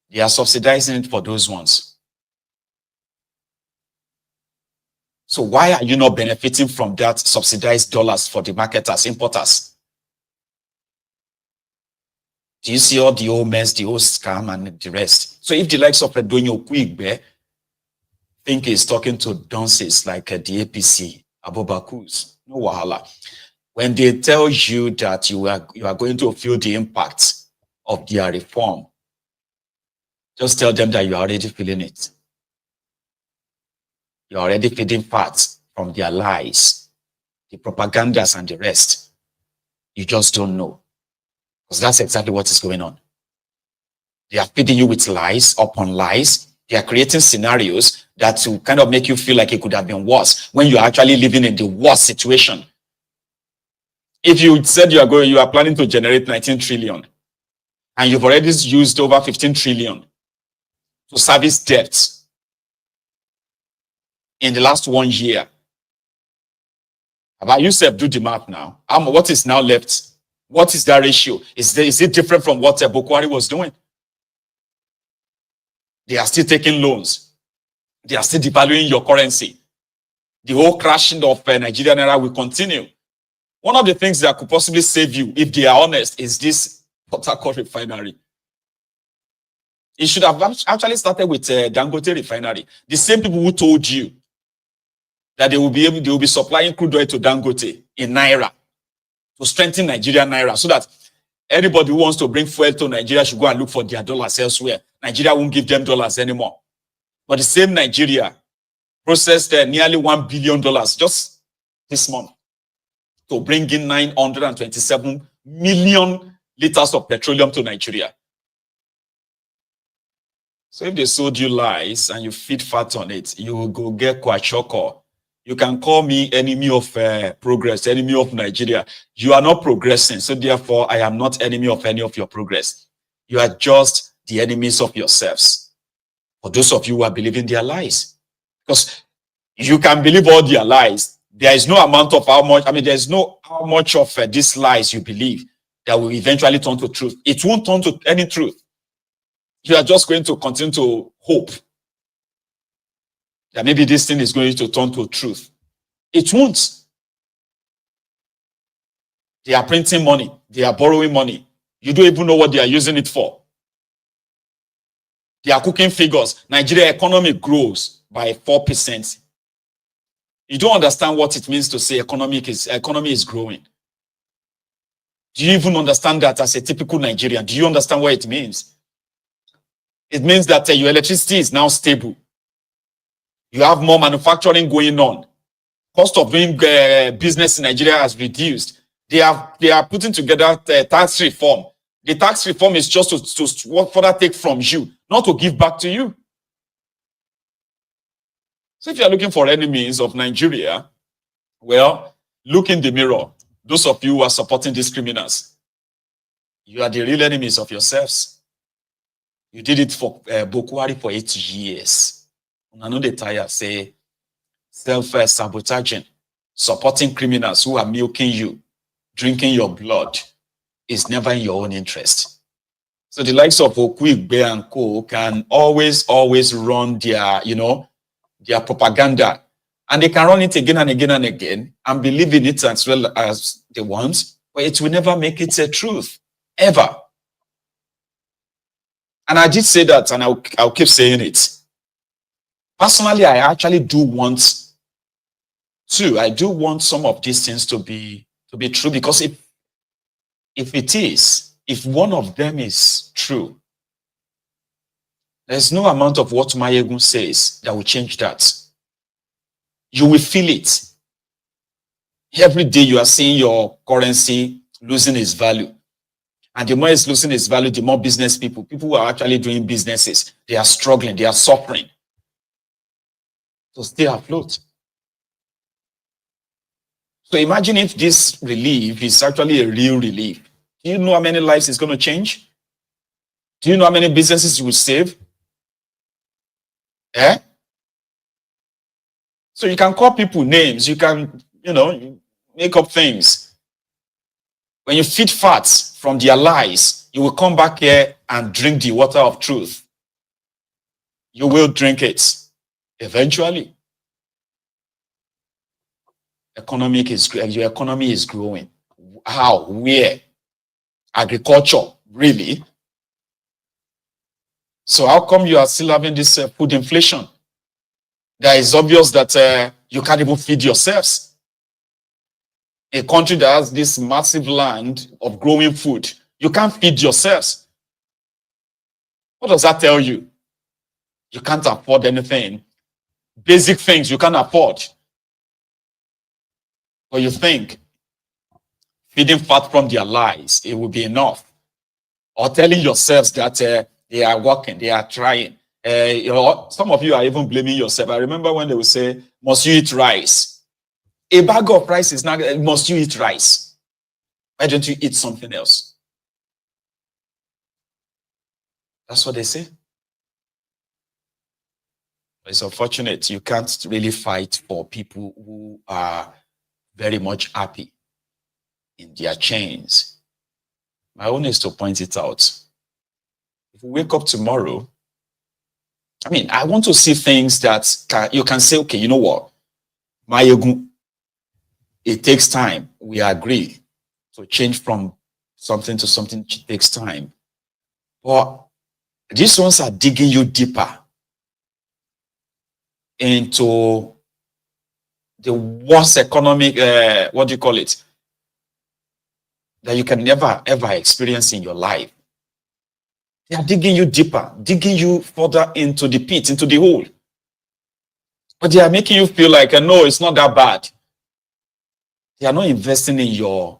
they are subsidizing it for those ones. So why are you not benefiting from that subsidized dollars for the marketers, importers? Do you see all the old mess, the old scam and the rest? So if the likes of Edonyo Kwigbe think he's talking to dunces like the APC, Abubakus, no wahala. When they tell you that you are going to feel the impact of their reform, just tell them that you are already feeling it. You're already feeding fat from their lies, the propagandas and the rest. You just don't know. Because that's exactly what is going on. They are feeding you with lies upon lies. They are creating scenarios that will kind of make you feel like it could have been worse when you're actually living in the worst situation. If you said you are planning to generate 19 trillion and you've already used over 15 trillion to service debt in the last 1 year, about yourself, do the math now. What is now left? What is that ratio? Is it different from what Bukwari was doing? They are still taking loans. They are still devaluing your currency. The whole crashing of Nigerian naira will continue. One of the things that could possibly save you, if they are honest, is this Portharcourt refinery. It should have actually started with Dangote refinery. The same people who told you that they will be supplying crude oil to Dangote in naira to strengthen Nigerian naira, so that anybody who wants to bring fuel to Nigeria should go and look for their dollars elsewhere. Nigeria won't give them dollars anymore. But the same Nigeria processed nearly $1 billion just this month to bring in 927 million liters of petroleum to Nigeria. So if they sold you lies and you feed fat on it, you will go get kwachoko. You can call me enemy of progress, enemy of Nigeria. You are not progressing, so therefore I am not enemy of any of your progress. You are just the enemies of yourselves. For those of you who are believing their lies. Because you can believe all their lies. There is no amount of how much of these lies you believe that will eventually turn to truth. It won't turn to any truth. You are just going to continue to hope that maybe this thing is going to turn to truth. It won't. They are printing money. They are borrowing money. You don't even know what they are using it for. They are cooking figures. Nigeria economy grows by 4%. You don't understand what it means to say economy is growing. Do you even understand that as a typical Nigerian? Do you understand what it means? It means that your electricity is now stable. You have more manufacturing going on. Cost of doing business in Nigeria has reduced. They are putting together tax reform. The tax reform is just to further take from you, not to give back to you. So if you are looking for enemies of Nigeria, well, look in the mirror. Those of you who are supporting these criminals, you are the real enemies of yourselves. You did it for Bukwari for 8 years. I know the tire say self-sabotaging, supporting criminals who are milking you, drinking your blood is never in your own interest. So the likes of Okwigbe and Co can always run their propaganda, and they can run it again and again and again and believe in it as well as they want, but it will never make it a truth, ever. And I did say that, and I'll keep saying it. Personally, I actually do want some of these things to be true, because if one of them is true, there's no amount of what Maiyegun says that will change that. You will feel it. Every day you are seeing your currency losing its value. And the more it's losing its value, the more business people who are actually doing businesses, they are struggling, they are suffering to stay afloat. So imagine if this relief is actually a real relief. Do you know how many lives it's going to change? Do you know how many businesses you will save? So you can call people names, you can, make up things. When you feed fats from their lies, you will come back here and drink the water of truth. You will drink it eventually. your economy is growing. How? Where? Agriculture, really? So how come you are still having this food inflation? That is obvious that you can't even feed yourselves. A country that has this massive land of growing food, you can't feed yourselves. What does that tell you? You can't afford anything. Basic things you can't afford. But you think feeding fat from their lies, it will be enough. Or telling yourselves that they are working, they are trying. Some of you are even blaming yourself. I remember when they would say, must you eat rice? A bag of rice is not, must you eat rice? Why don't you eat something else? That's what they say. It's unfortunate. You can't really fight for people who are very much happy in their chains. My own is to point it out. If we wake up tomorrow, I want to see things that you can say, okay, you know what? Maiyegun, it takes time. We agree. So change from something to something takes time. But these ones are digging you deeper into the worst economic, what do you call it? That you can never, ever experience in your life. They are digging you deeper, digging you further into the pit, into the hole. But they are making you feel like, no, it's not that bad. They are not investing in your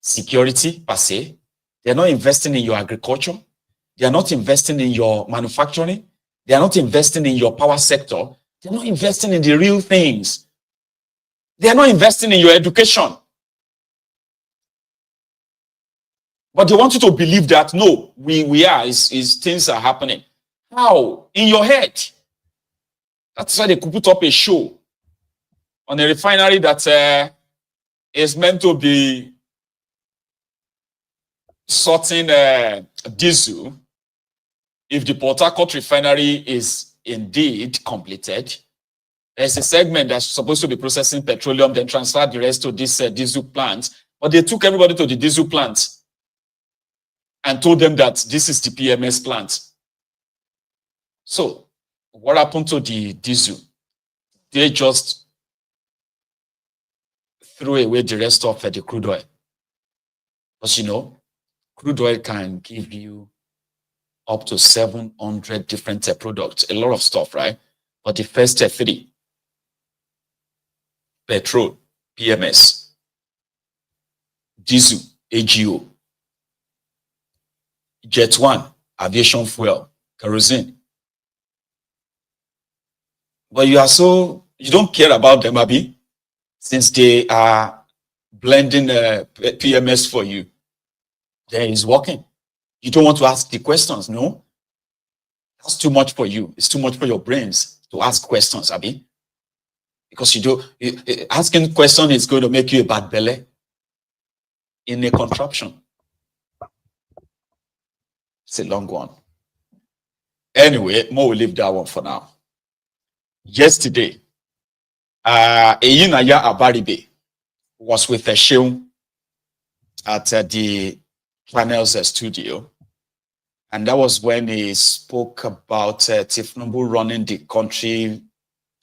security, per se. They are not investing in your agriculture. They are not investing in your manufacturing. They are not investing in your power sector. They are not investing in the real things. They are not investing in your education. But they want you to believe that, no, we are, things are happening. How? In your head. That's why they could put up a show on a refinery that is meant to be sorting diesel. If the Portharcourt refinery is indeed completed, there's a segment that's supposed to be processing petroleum, then transfer the rest to this diesel plant. But they took everybody to the diesel plant and told them that this is the PMS plant. So, what happened to the diesel? They just threw away the rest of the crude oil. But crude oil can give you up to 700 different products, a lot of stuff, right? But the first three, petrol, PMS, diesel, AGO, Jet 1, aviation fuel, kerosene. But you don't care about them, Abi, since they are blending PMS for you. Then it's working. You don't want to ask the questions, no? That's too much for you. It's too much for your brains to ask questions, Abi. Because asking questions is going to make you a bad belly in a contraption. It's a long one. Anyway, Mo will leave that one for now. Yesterday, Eyinaya Abaribe was with Sheung at the Channels studio. And that was when he spoke about Tinubu running the country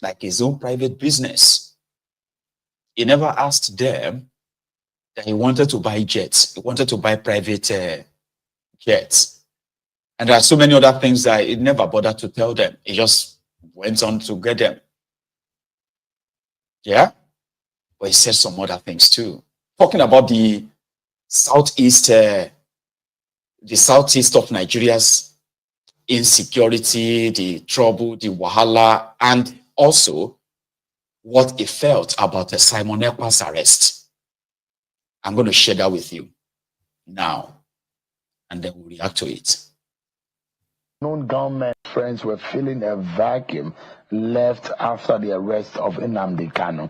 like his own private business. He never asked them that he wanted to buy jets. He wanted to buy private jets. And there are so many other things that he never bothered to tell them. He just went on to get them. Yeah? But he said some other things too. Talking about the southeast of Nigeria's insecurity, the trouble, the wahala, and also what he felt about Simon Ekpa's arrest. I'm going to share that with you now, and then we'll react to it. Known government friends were feeling a vacuum left after the arrest of Nnamdi Kanu.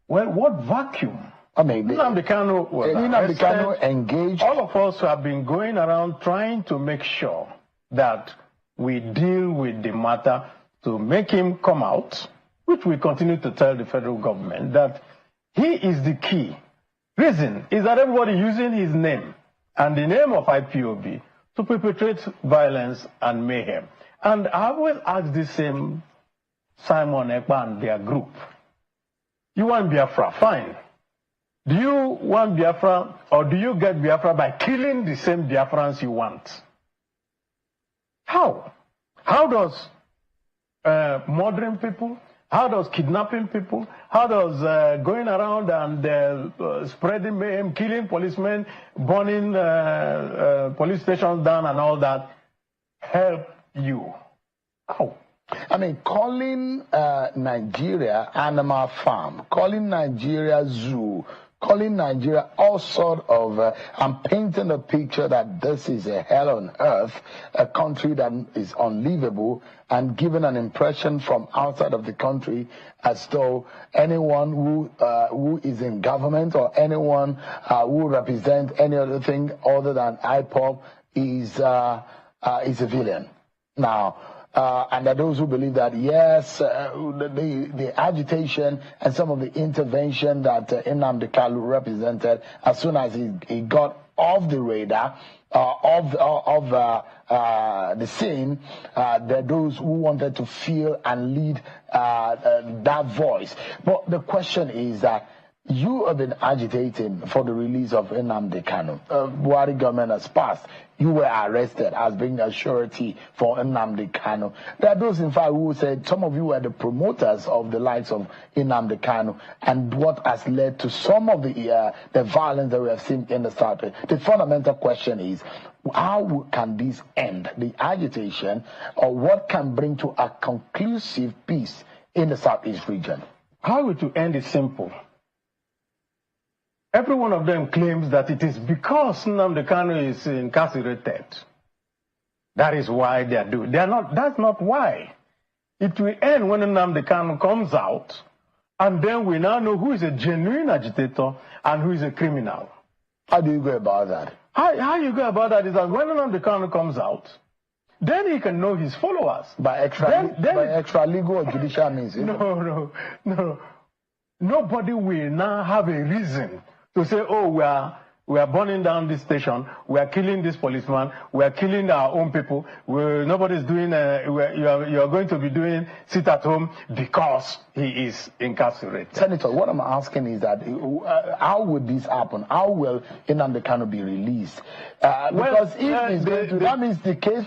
Well, what vacuum? I mean, Nnamdi Kanu was Nnamdi Kanu engaged. All of us have been going around trying to make sure that we deal with the matter to make him come out which we continue to tell the federal government that he is the key. Reason is that everybody using his name and the name of IPOB to perpetrate violence and mayhem. And I always ask the same Simon Ekpa and their group. You want Biafra? Fine. Do you want Biafra, or do you get Biafra by killing the same Biafrans you want? How? How does murdering people, how does kidnapping people, how does going around and spreading mayhem, killing policemen, burning police stations down and all that help you? How? I mean, calling Nigeria animal farm, calling Nigeria zoo, calling Nigeria all sort of, and painting a picture that this is a hell on earth, a country that is unlivable, and giving an impression from outside of the country as though anyone who is in government or anyone who represents any other thing other than IPOB is a villain. Now, and there are those who believe that, yes, the agitation and some of the intervention that Nnamdi Kanu represented, as soon as he got off the radar, of the scene, there are those who wanted to feel and lead that voice. But the question is that you have been agitating for the release of Nnamdi Kanu. Buhari government has passed. You were arrested as being a surety for Nnamdi Kanu. There are those, in fact, who said some of you were the promoters of the likes of Nnamdi Kanu, and what has led to some of the violence that we have seen in the South. The fundamental question is, how can this end, the agitation, or what can bring to a conclusive peace in the Southeast region? How it will end is simple. Every one of them claims that it is because Nnamdi Kanu is incarcerated. That is why they are doing. They are not. That's not why. It will end when Nnamdi Kanu comes out, and then we now know who is a genuine agitator and who is a criminal. How do you go about that? How you go about that is that when Nnamdi Kanu comes out, then he can know his followers. By extra legal or judicial means. No. Nobody will now have a reason to say, oh, we are burning down this station, we are killing this policeman, we are killing our own people, nobody's doing, you are going to be doing sit at home because he is incarcerated. Senator, what I'm asking is that, how would this happen? How will Nnamdi Kanu be released? Because if he's going to, that means the case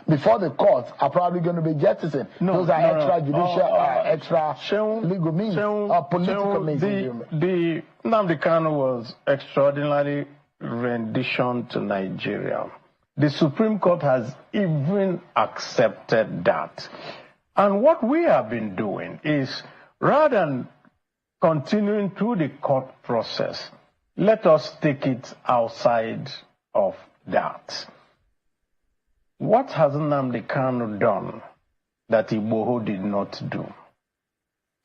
before the courts are probably going to be jettisoned. Those are extrajudicial, extra legal means, political means. The Nnamdi Kanu was extraordinarily rendition to Nigeria. The Supreme Court has even accepted that. And what we have been doing is, rather than continuing through the court process, let us take it outside of that. What has Nnamdi Kanu done that Igboho did not do?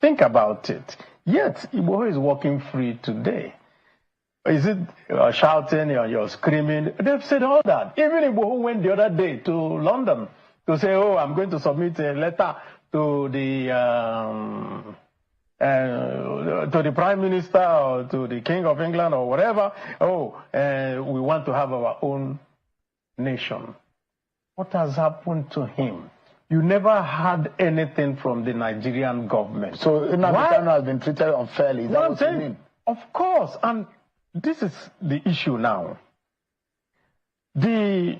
Think about it. Yet, Igboho is walking free today. Is it shouting or you're screaming? They've said all that. Even Igboho went the other day to London to say, oh, I'm going to submit a letter to the Prime Minister or to the King of England or whatever. Oh, we want to have our own nation. What has happened to him? You never had anything from the Nigerian government. So Nnamdi Kanu has been treated unfairly. Is that what you mean? Of course, and this is the issue now. The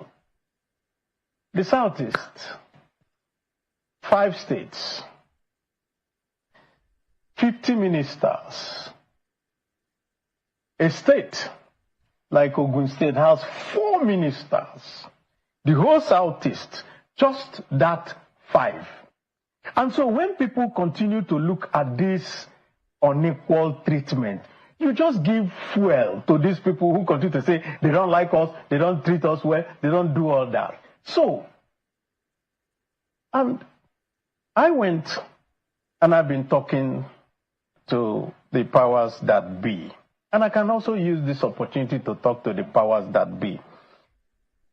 Southeast, 5 states, 50 ministers. A state like Ogun State has 4 ministers. The whole Southeast, just that 5. And so when people continue to look at this unequal treatment, you just give fuel to these people who continue to say they don't like us, they don't treat us well, they don't do all that. So, and I went and I've been talking to the powers that be. And I can also use this opportunity to talk to the powers that be.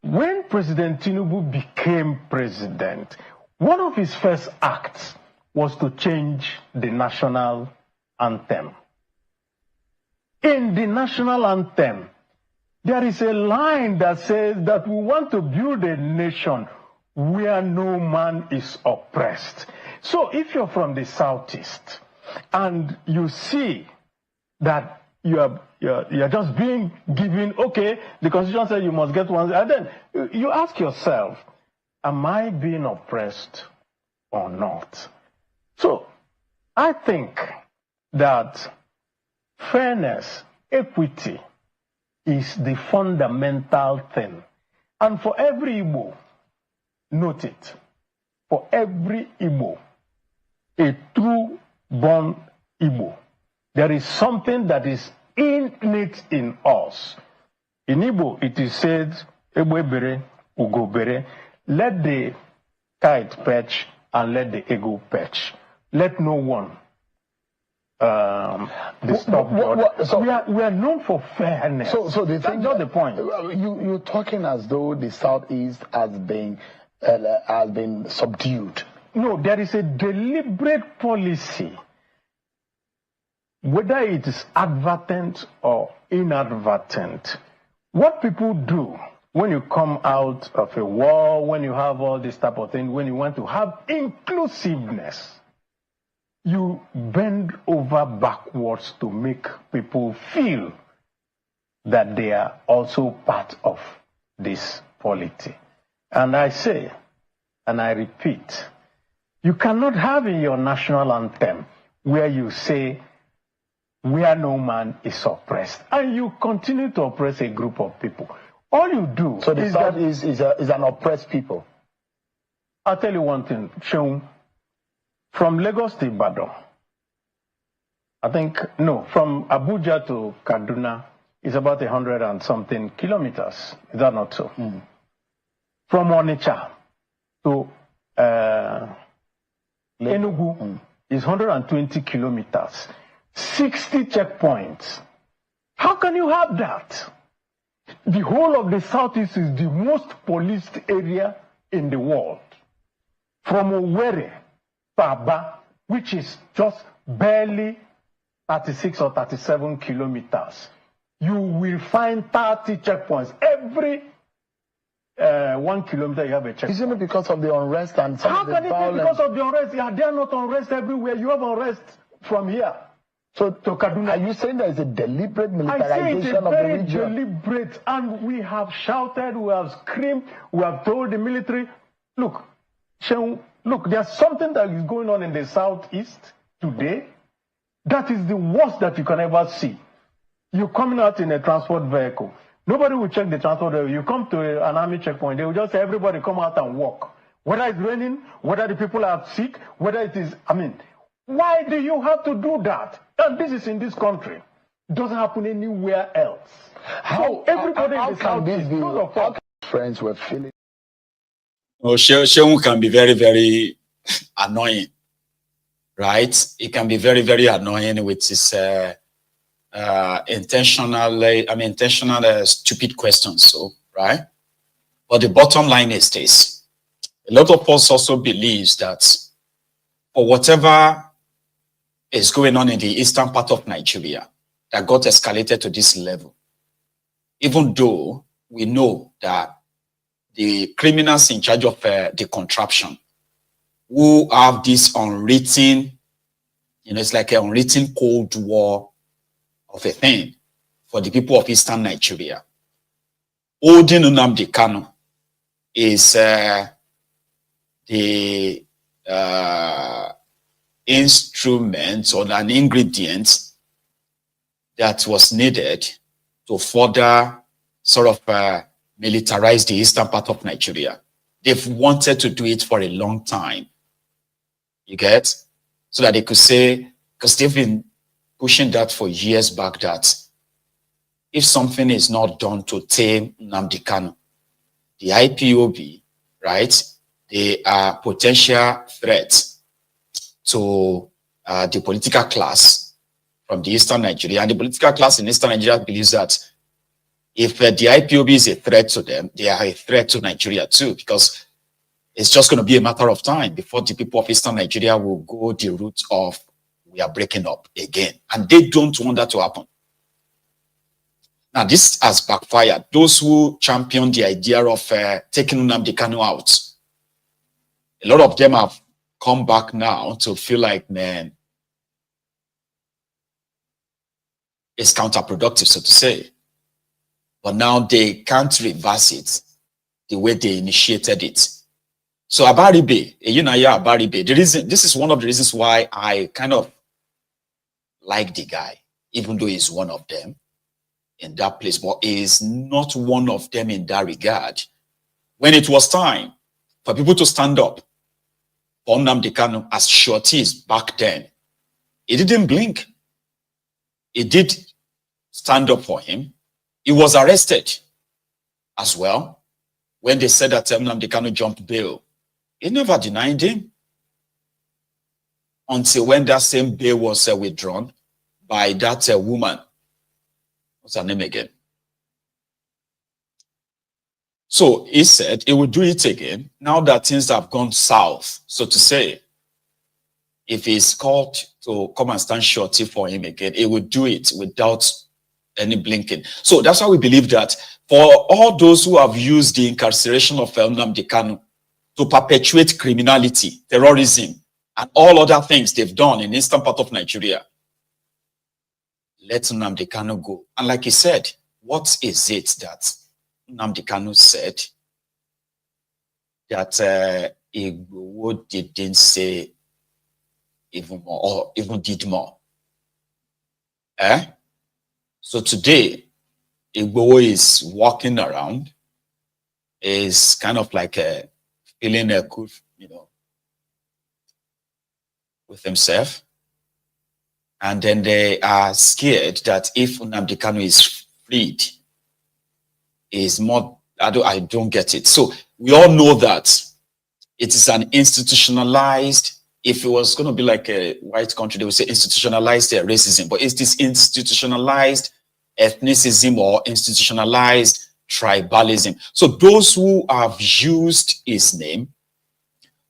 When President Tinubu became president, one of his first acts was to change the national anthem. In the national anthem, there is a line that says that we want to build a nation where no man is oppressed. So if you're from the Southeast and you see that you're just being given, okay, the Constitution says you must get one, and then you ask yourself, am I being oppressed or not? So I think that fairness, equity is the fundamental thing. And for every Igbo, note it, for every Igbo, a true born Igbo, there is something that is innate in us. In Igbo, it is said, Egbe bere, ugo bere, let the kite perch and let the eagle perch. Let no one disturb the other. So we are known for fairness. So the thing, that's not the point. You're talking as though the Southeast has been subdued. No, there is a deliberate policy, whether it is advertent or inadvertent. What people do when you come out of a war, when you have all this type of thing, when you want to have inclusiveness, you bend over backwards to make people feel that they are also part of this polity. And I say, and I repeat, you cannot have in your national anthem where you say, where no man is oppressed, and you continue to oppress a group of people. All you do so the is South that is an oppressed people. I'll tell you one thing, Seun, from Lagos to Ibadan, from Abuja to Kaduna is about 100 and something kilometers. Is that not so? Mm. From Onitsha to Enugu is 120 kilometers. 60 checkpoints. How can you have that? The whole of the Southeast is the most policed area in the world. From Owerri to Aba, which is just barely 36 or 37 kilometers, you will find 30 checkpoints. Every 1 kilometer you have a checkpoint. Isn't it because of the unrest and some How of the can violence? it be because of the unrest? Are there not unrest everywhere? You have unrest from here. So to Kaduna. Are you saying there is a deliberate I say it's militarization a of the very region? deliberate, and we have shouted, we have screamed, we have told the military, look, there's something that is going on in the Southeast today that is the worst that you can ever see. You're coming out in a transport vehicle. Nobody will check the transport vehicle. You come to an army checkpoint, they will just say, everybody come out and walk. Whether it's raining, whether the people are sick, whether it is, why do you have to do that? And this is in this country. It doesn't happen anywhere else. So everybody in the South friends were feeling. Oh, Sheung can be very, very annoying, right? It can be very, very annoying with his intentional stupid questions. So, right? But the bottom line is this: a lot of us also believes that for whatever is going on in the eastern part of Nigeria that got escalated to this level, even though we know that the criminals in charge of the contraption who have this unwritten, it's like an unwritten Cold War of a thing for the people of eastern Nigeria. Holding Nnamdi Kanu is the instrument or an ingredient that was needed to further sort of militarize the eastern part of Nigeria. They've wanted to do it for a long time. You get? So that they could say, because they've been pushing that for years back, that if something is not done to tame Nnamdi Kanu, the IPOB, right, they are potential threats to the political class from the eastern Nigeria. And the political class in eastern Nigeria believes that if the IPOB is a threat to them, they are a threat to Nigeria too, because It's just going to be a matter of time before the people of Eastern Nigeria will go the route of we are breaking up again. And they don't want that to happen. Now, this has backfired. Those who champion the idea of taking Nnamdi Kanu out, a lot of them have come back now to feel like, man, it's counterproductive, so to say. But now they can't reverse it the way they initiated it. So Abaribe, Abaribe, this is one of the reasons why I kind of like the guy, even though he's one of them in that place, but he is not one of them in that regard. When it was time for people to stand up for Nnamdi Kanu as shorties back then, he didn't blink. He did stand up for him. He was arrested as well when they said that Nnamdi Kanu jumped bail. He never denied him until when that same bail was withdrawn by that woman. What's her name again? So he said he would do it again now that things have gone south, so to say. If he's called to come and stand shorty for him again, he would do it without any blinking. So that's why we believe that for all those who have used the incarceration of Nnamdi Kanu to perpetuate criminality, terrorism, and all other things they've done in the eastern part of Nigeria, let Nnamdi Kanu go. And like he said, what is it that Nnamdi Kanu said that Igboho didn't say even more, or even did more? So today, Igboho is walking around, is kind of like feeling good, with himself. And then they are scared that if Nnamdi Kanu is freed, is more, I don't get it. So we all know that it is an institutionalized, if it was going to be like a white country, they would say institutionalized racism, but it's this institutionalized ethnicism or institutionalized tribalism. So those who have used his name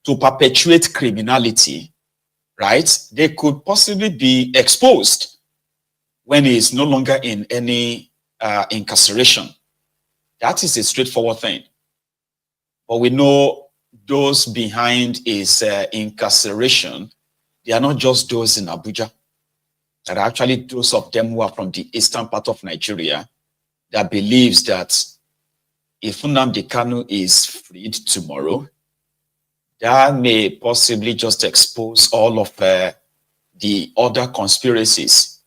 to perpetuate criminality, right, they could possibly be exposed when he is no longer in any incarceration. That is a straightforward thing. But we know those behind his incarceration, they are not just those in Abuja. There are actually those of them who are from the eastern part of Nigeria that believes that if Nnamdi Kanu is freed tomorrow, that may possibly just expose all of the other conspiracies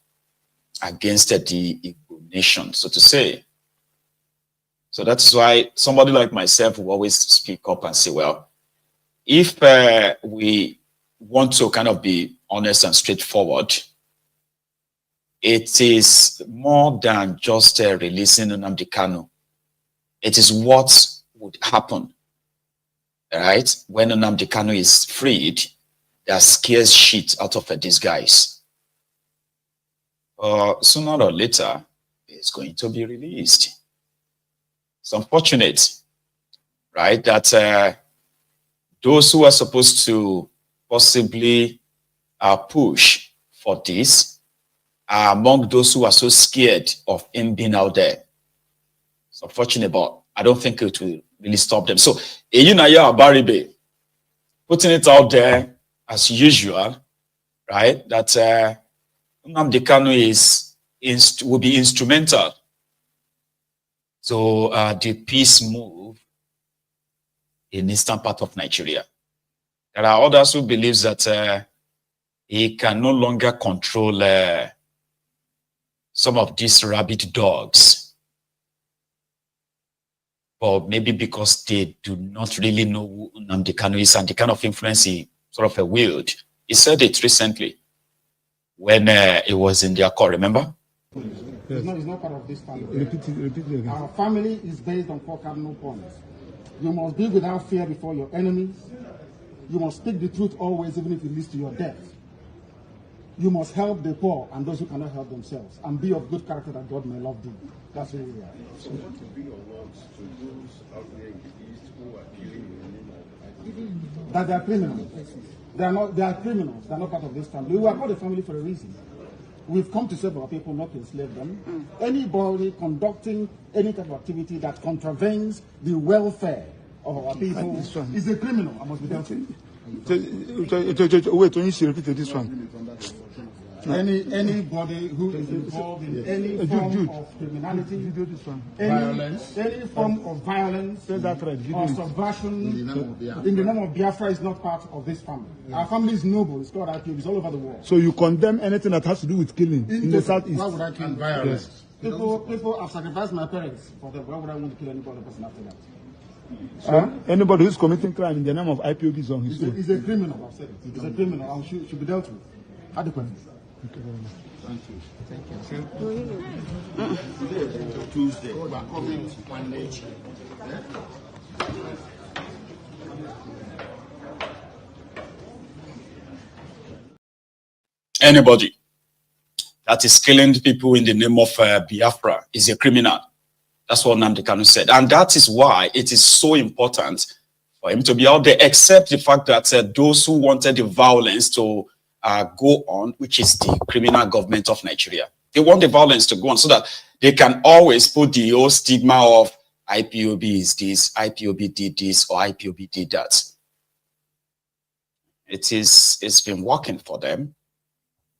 against the Igbo nation, so to say. So that's why somebody like myself will always speak up and say, well, if we want to kind of be honest and straightforward, it is more than just releasing Nnamdi Kanu. It is what would happen, right, when Nnamdi Kanu is freed, that scares shit out of these guys. Sooner or later, it's going to be released. It's unfortunate, right, that those who are supposed to possibly push for this are among those who are so scared of him being out there. It's unfortunate, but I don't think it will really stop them. So, Eyinaya Abaribe, putting it out there as usual, right, that Nnamdi Kanu will be instrumental to the peace move in eastern part of Nigeria. There are others who believe that he can no longer control some of these rabid dogs, but maybe because they do not really know who Nnamdi Kanu is and the kind of influence he sort of wield. He said it recently when he was in their court, remember? It's not part of this family. Repeat it again. Our family is based on 4 cardinal points. You must be without fear before your enemies. You must speak the truth always, even if it leads to your death. You must help the poor and those who cannot help themselves, and be of good character that God may love thee. That's who we are. So what to be your words to those out there in the East who are killing in the name of that they are criminals. They are criminals. They are not part of this family. We are called a family for a reason. We've come to save our people, not to enslave them. Anybody conducting any type of activity that contravenes the welfare of our people is a criminal and must be dealt with. Wait, when you see repeat this one. Anybody who is involved in any form of criminality, any form of violence or subversion in the name of Biafra is not part of this family. Our family is noble. It's called IPOB. It's all over the world. So you condemn anything that has to do with killing in the southeast? Why would I kill violence? People have sacrificed my parents for them. Why would I want to kill any other person after that? So anybody who's committing crime in the name of IPOB is on his own. He's a criminal. I've said it. He's a criminal and should be dealt with adequately. Thank you very much. Thank you. Tuesday, we're coming one day. Anybody that is killing people in the name of Biafra is a criminal. That's what Nnamdi Kanu said. And that is why it is so important for him to be out there, except the fact that those who wanted the violence to go on, which is the criminal government of Nigeria. They want the violence to go on so that they can always put the whole stigma of IPOB is this, IPOB did this, or IPOB did that. It's been working for them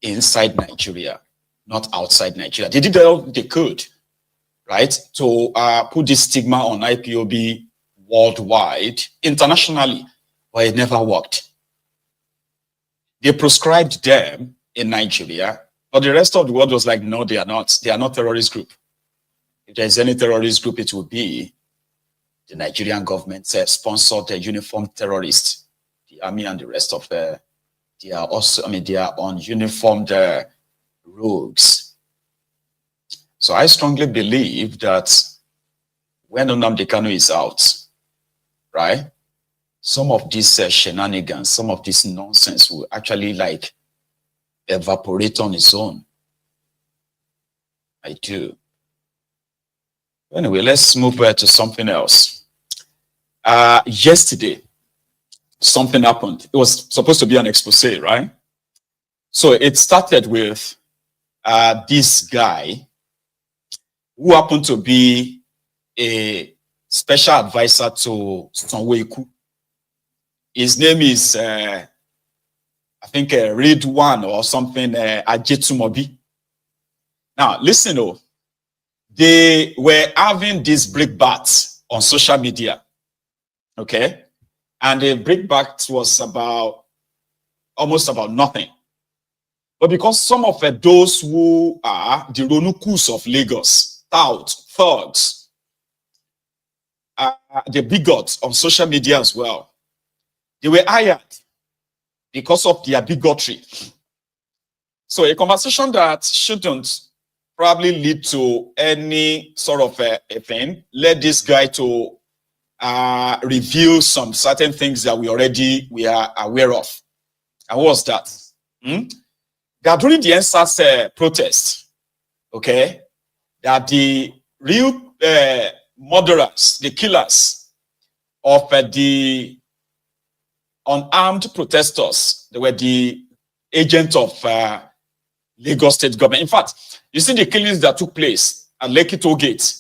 inside Nigeria, not outside Nigeria. They did all they could, right, to put this stigma on IPOB worldwide, internationally, but it never worked. They proscribed them in Nigeria, but the rest of the world was like, no, they are not. They are not a terrorist group. If there's any terrorist group, it will be the Nigerian government sponsored the uniformed terrorists, the army and the rest of the. They are also, they are on uniformed rogues. So I strongly believe that when Nnamdi Kanu is out, right, some of these shenanigans, some of this nonsense will actually like evaporate on its own. I do. Anyway, let's move to something else. Yesterday, something happened. It was supposed to be an expose, right? So it started with this guy who happened to be a special advisor to Sanwo-Iku. His name is, I think, Ridwan or something, Ajetumobi. Now, listen, they were having this brickbat on social media, okay? And the brickbat was almost about nothing. But because some of those who are the Ronukus of Lagos, thugs, the bigots on social media as well, they were hired because of their bigotry. So a conversation that shouldn't probably lead to any sort of a thing led this guy to reveal some certain things that we are aware of. And what was that? That during the NSAS protest, okay, that the real murderers, the killers of the unarmed protesters, they were the agents of Lagos state government. In fact, you see the killings that took place at Lekki Toll Gate,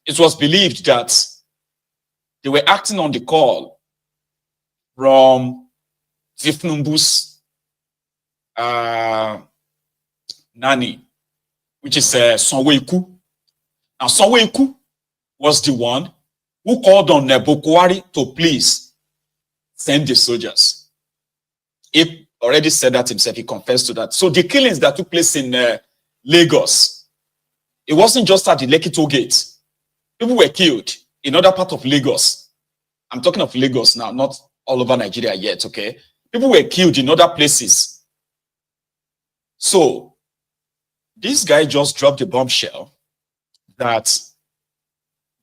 it was believed that they were acting on the call from Tinubu's nanny, which is Sanwo-Iku. Now, Sanwo-Iku was the one who called on Boko Haram to please send the soldiers. He already said that himself. He confessed to that. So the killings that took place in Lagos, it wasn't just at the Lekki Toll Gate. People were killed in other parts of Lagos. I'm talking of Lagos now, not all over Nigeria yet, okay? People were killed in other places. So this guy just dropped a bombshell that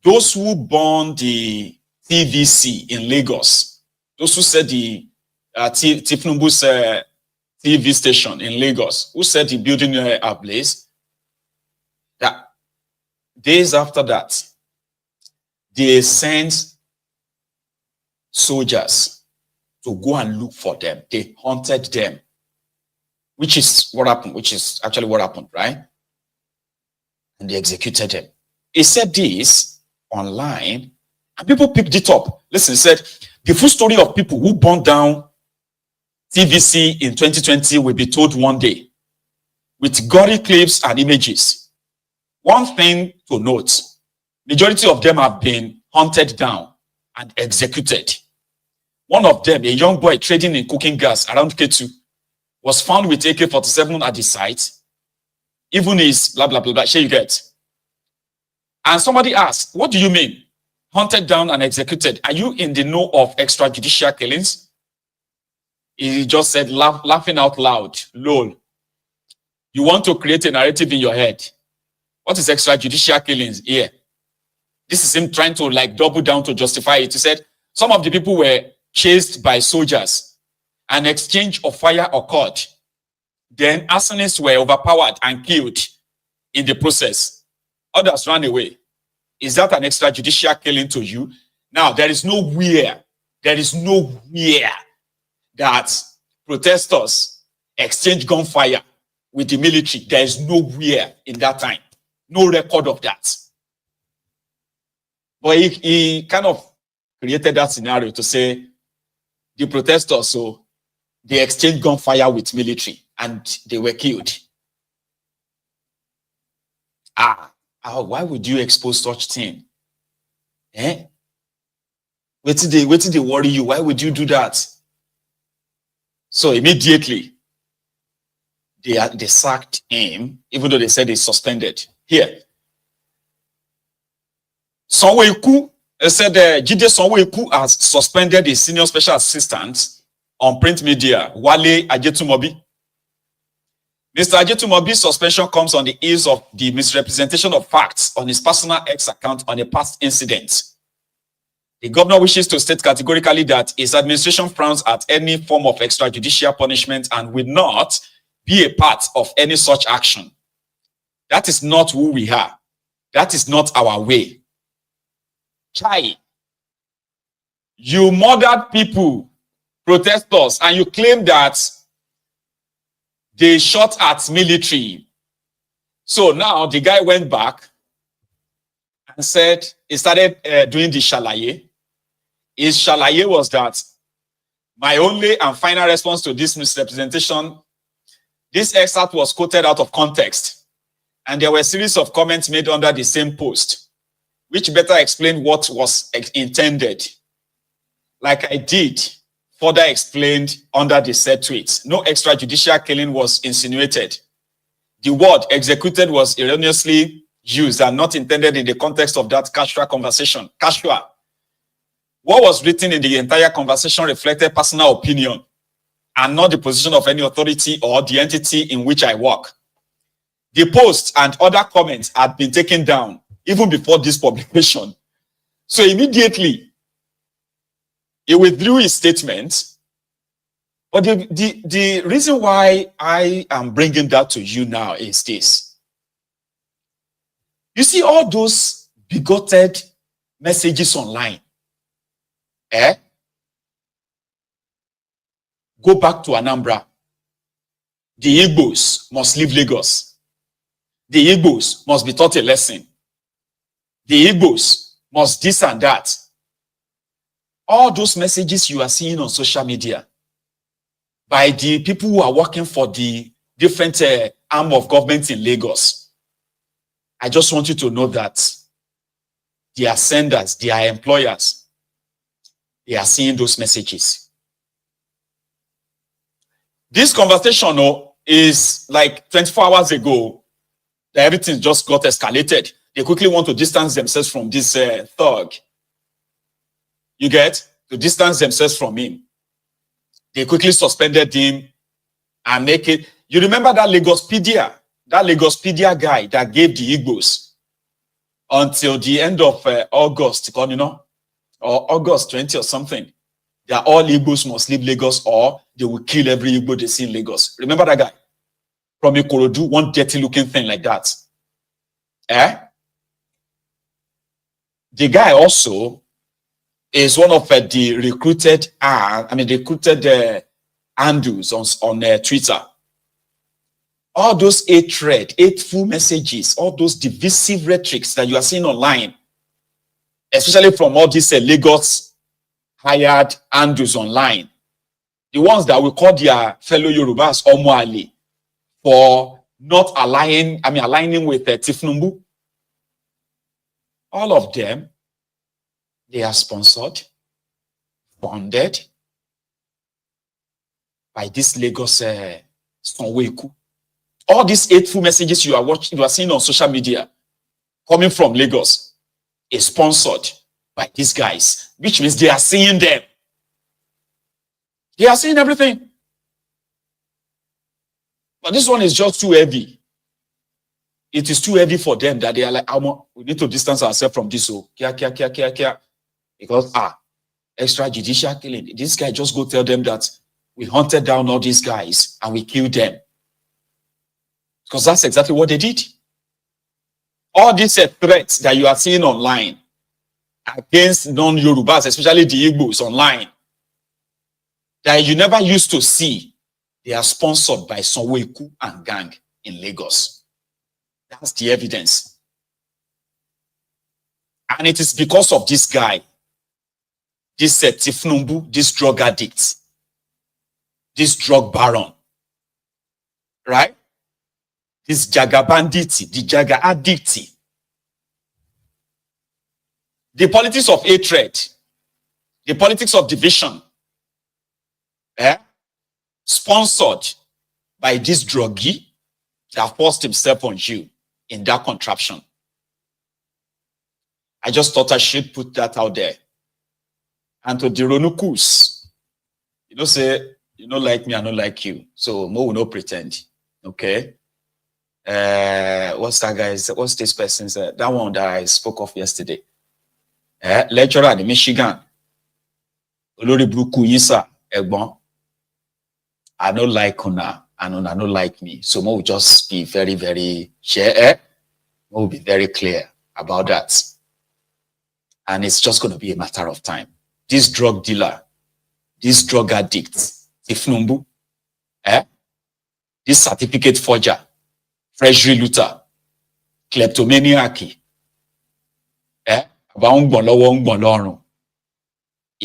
those who burned the TVC in Lagos, those who said the Tinubu's TV station in Lagos, who set the building ablaze, that days after that, they sent soldiers to go and look for them. They hunted them, which is what happened, which is actually what happened, right? And they executed them. He said this online, and people picked it up. Listen, he said, the full story of people who burned down TVC in 2020 will be told one day, with gory clips and images. One thing to note, majority of them have been hunted down and executed. One of them, a young boy trading in cooking gas around K2, was found with AK-47 at the site. Even his blah, blah, blah, blah, share you get. And somebody asked, what do you mean? Hunted down and executed. Are you in the know of extrajudicial killings? He just said, laughing out loud, lol. You want to create a narrative in your head. What is extrajudicial killings here? This is him trying to like double down to justify it. He said, some of the people were chased by soldiers. An exchange of fire occurred. Then arsonists were overpowered and killed in the process. Others ran away. Is that an extrajudicial killing to you? Now, there is nowhere that protesters exchange gunfire with the military. There is nowhere in that time. No record of that. But he kind of created that scenario to say the protesters, so they exchanged gunfire with military and they were killed. Why would you expose such thing? Wait till they worry you. Why would you do that? So immediately, they sacked him, even though they said he's suspended. Here. Sanwo-Iku said Jide Sanwo-Iku has suspended his senior special assistant on print media, Wale Ajetumobi. Mr. Ajetumobi's suspension comes on the heels of the misrepresentation of facts on his personal X account on a past incident. The governor wishes to state categorically that his administration frowns at any form of extrajudicial punishment and will not be a part of any such action. That is not who we are. That is not our way. Chai, you murdered people, protesters, and you claim that they shot at military. So now the guy went back and said he started doing the shalaye. His shalaye was that my only and final response to this misrepresentation, this excerpt was quoted out of context, and there were a series of comments made under the same post, which better explained what was intended. Like I did, further explained under the said tweet. No extrajudicial killing was insinuated. The word executed was erroneously used and not intended in the context of that casual conversation. Casual. What was written in the entire conversation reflected personal opinion and not the position of any authority or the entity in which I work. The post and other comments had been taken down even before this publication. So immediately, he withdrew his statement. But the reason why I am bringing that to you now is this. You see all those bigoted messages online. Go back to Anambra. The Igbos must leave Lagos. The Igbos must be taught a lesson. The Igbos must this and that. All those messages you are seeing on social media by the people who are working for the different arm of government in Lagos. I just want you to know that they are senders, they are employers. They are seeing those messages. This conversation is like 24 hours ago. Everything just got escalated. They quickly want to distance themselves from this thug. You get? To distance themselves from him. They quickly suspended him and make it. You remember that Lagospedia guy that gave the Igbos until the end of August, you know, or August 20 or something, that all Igbos must leave Lagos or they will kill every Igbo they see in Lagos. Remember that guy? From Ikorodu, one dirty looking thing like that. The guy also is one of the recruited handles on Twitter. All those hateful messages, all those divisive rhetorics that you are seeing online, especially from all these Lagos hired handles online, the ones that will call their fellow Yorubas Omoali for not aligning with Tinubu. All of them, they are sponsored, funded by this Lagos Sonweku. All these hateful messages you are seeing on social media coming from Lagos is sponsored by these guys, which means they are seeing them. They are seeing everything. But this one is just too heavy. It is too heavy for them that they are like, we need to distance ourselves from this. Because extrajudicial killing. This guy just go tell them that we hunted down all these guys and we killed them. Because that's exactly what they did. All these threats that you are seeing online against non-Yorubas, especially the Igbos online, that you never used to see, they are sponsored by Sonweku and gang in Lagos. That's the evidence. And it is because of this guy, this Tinubu, this drug addict, this drug baron, right? This Jaga banditi, the Jaga addicti. The politics of hatred, the politics of division, sponsored by this druggie that forced himself on you in that contraption. I just thought I should put that out there. And to the Ronukus, say, you don't like me, I don't like you. So Mo will not pretend. Okay? What's that guy's? What's this person's? That one that I spoke of yesterday. Lecturer in Michigan. Olori Bruku Yisa Egbon. I don't like Una, and Una don't like me. So Mo will just be very, very Mo will be very clear about that. And it's just going to be a matter of time. This drug dealer, this drug addict, Tinubu, this certificate forger, treasury looter, kleptomaniac, he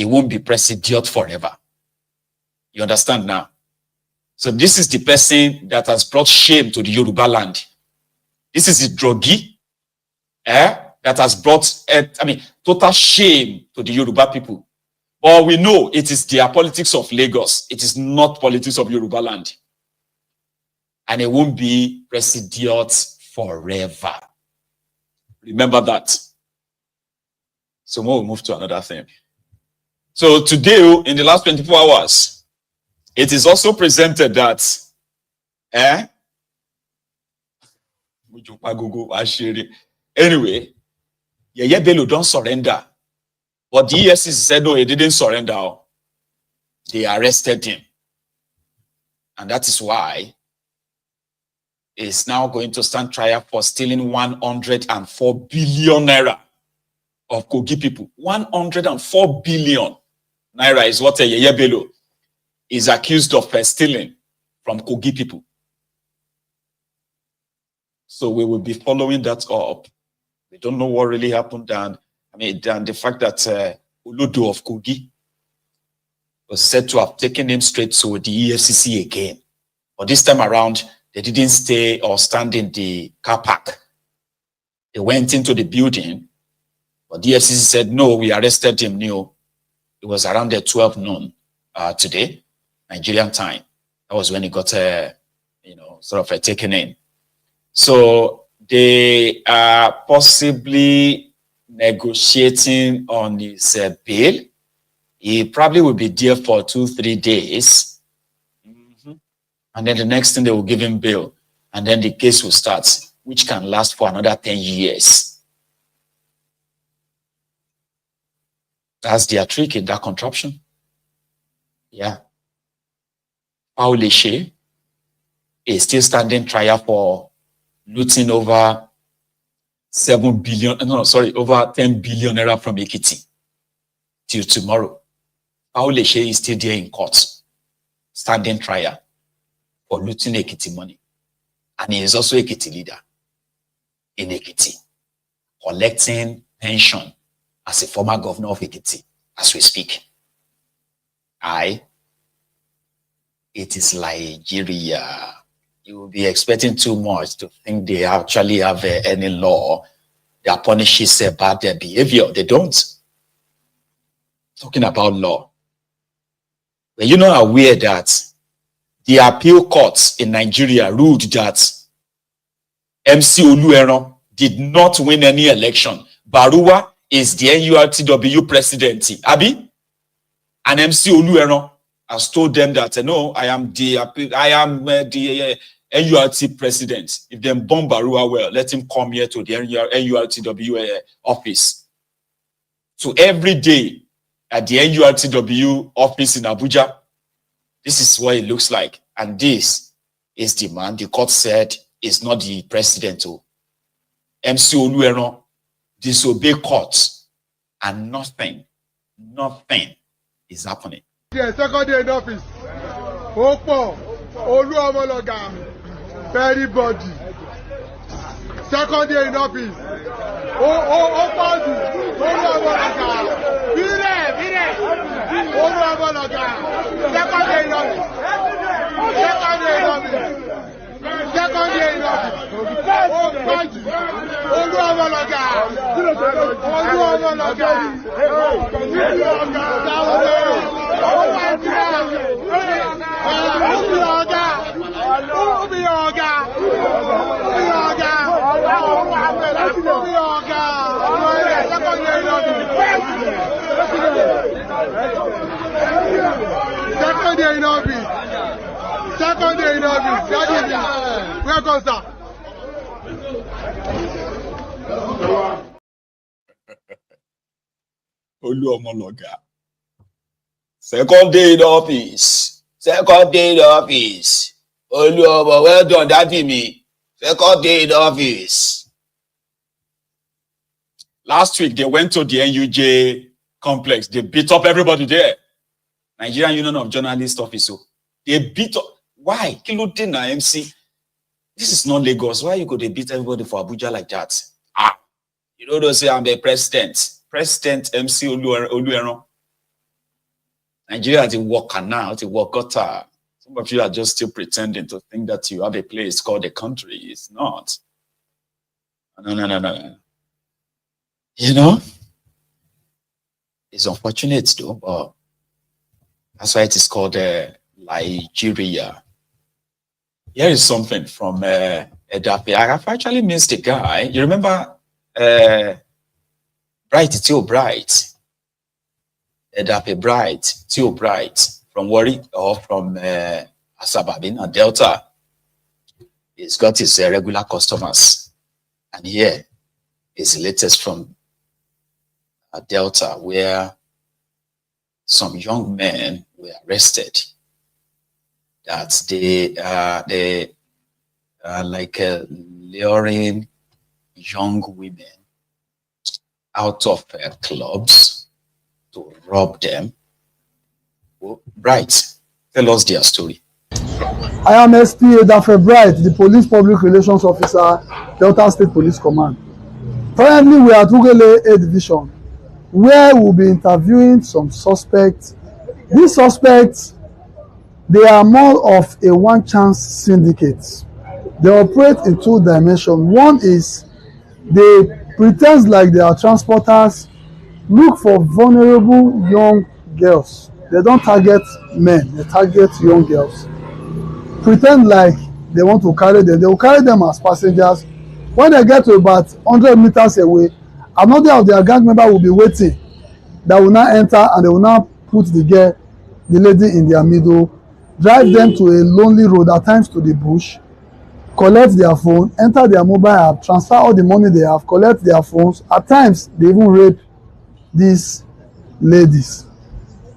won't be president forever. You understand now? So this is the person that has brought shame to the Yoruba land. This is the druggie that has brought, total shame to the Yoruba people. But we know it is their politics of Lagos. It is not politics of Yoruba land. And it won't be president forever. Remember that. So we'll move to another thing. So today, in the last 24 hours, it is also presented that anyway, Yeye Bello don't surrender. But the EFCC said no, he didn't surrender. They arrested him. And that is why is now going to stand trial for stealing 104 billion naira of Kogi people. 104 billion naira is what Yeye Bello is accused of stealing from Kogi people. So we will be following that up. We don't know what really happened, and the fact that Olodo of Kogi was said to have taken him straight to the EFCC again. But this time around, they didn't stay or stand in the car park. They went into the building, but the EFCC said, no, we arrested him new. It was around the 12 noon today, Nigerian time. That was when he got, sort of taken in. So they are possibly negotiating on his bail. He probably will be there for 2-3 days. And then the next thing, they will give him bail. And then the case will start, which can last for another 10 years. That's their trick in that contraption. Yeah. Paulishe is still standing trial for looting over 10 billion naira from Ekiti. till tomorrow. Aoleshe is still there in court, standing trial for looting Ekiti money. And he is also Ekiti leader in Ekiti, collecting pension as a former governor of Ekiti as we speak. It is Nigeria. You will be expecting too much to think they actually have any law that punishes bad behavior. They don't. Talking about law. Were you not aware that the appeal courts in Nigeria ruled that MC Olueron did not win any election? Baruwa is the NURTW president. Abi? And MC Olueron has told them that, no, I am the NURT president. If they bomb Baruwa, well, let him come here to the NURTW office. So every day at the NURTW office in Abuja, this is what it looks like. And this is the man the court said is not the president. MC Olueron disobey courts and nothing is happening. Yeah, second day in office. Opo, Oluomologa, everybody. Second day in office. Opadu, Oluomologa. Oluomologa. Second day in office. Second day in office. Second day in office. Opadu, Oluomologa. Oluomologa. Second day in office. Second day in office. Where goes that? Oluomologa. Second day in office. Second day in office. Oluomo, well done, daddy me. Second day in office. Last week, they went to the NUJ complex. They beat up everybody there. Nigerian Union of Journalists office. They beat up. Why? Kilodina MC. This is not Lagos. Why you go to beat everybody for Abuja like that? You know, they say I'm the president. President MC Olueron. Nigeria, the work canal, the work gutter. Some of you are just still pretending to think that you have a place called a country. It's not. No. You know? It's unfortunate though, but that's why it is called Nigeria. Here is something from Edafe. I have actually missed the guy. You remember Bright, Tio Bright? Edafe Bright, Tio Bright from Warri or from Asababin and Delta. He's got his regular customers. And here is the latest from Delta, where some young men were arrested. That they are like luring young women out of clubs to rob them. Well, Bright, tell us their story. I am SP Edafe Bright, the Police Public Relations Officer, Delta State Police Command. Currently, we are at Ugele A Division, where we'll be interviewing some suspects. These suspects, they are more of a one-chance syndicate. They operate in two dimensions. One is they pretend like they are transporters, look for vulnerable young girls. They don't target men, they target young girls. Pretend like they want to carry them. They will carry them as passengers. When they get to about 100 meters away, another of their gang member will be waiting. That will now enter and they will now put the lady in their middle, drive them to a lonely road, at times to the bush, collect their phone, enter their mobile app, transfer all the money they have, collect their phones. At times, they even rape these ladies.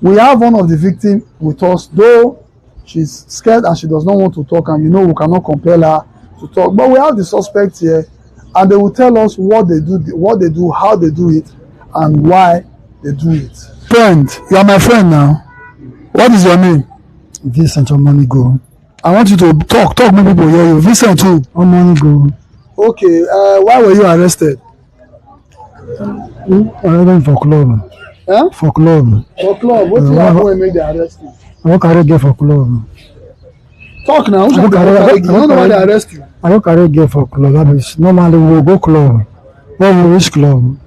We have one of the victims with us, though she's scared and she does not want to talk, and you know we cannot compel her to talk. But we have the suspect here, and they will tell us what they do, how they do it, and why they do it. Friend, you are my friend now. What is your name? Vincent Omonigo. I want you to talk, make people hear you. Vincent too. Omonigo. Okay, why were you arrested? Arrested for club. Eh? For club. For club. What happened when make the arrest you? I don't carry girl for club. Talk now. You don't know why they arrest you. I don't carry girl for club. That is normally we will go club. When we reach club,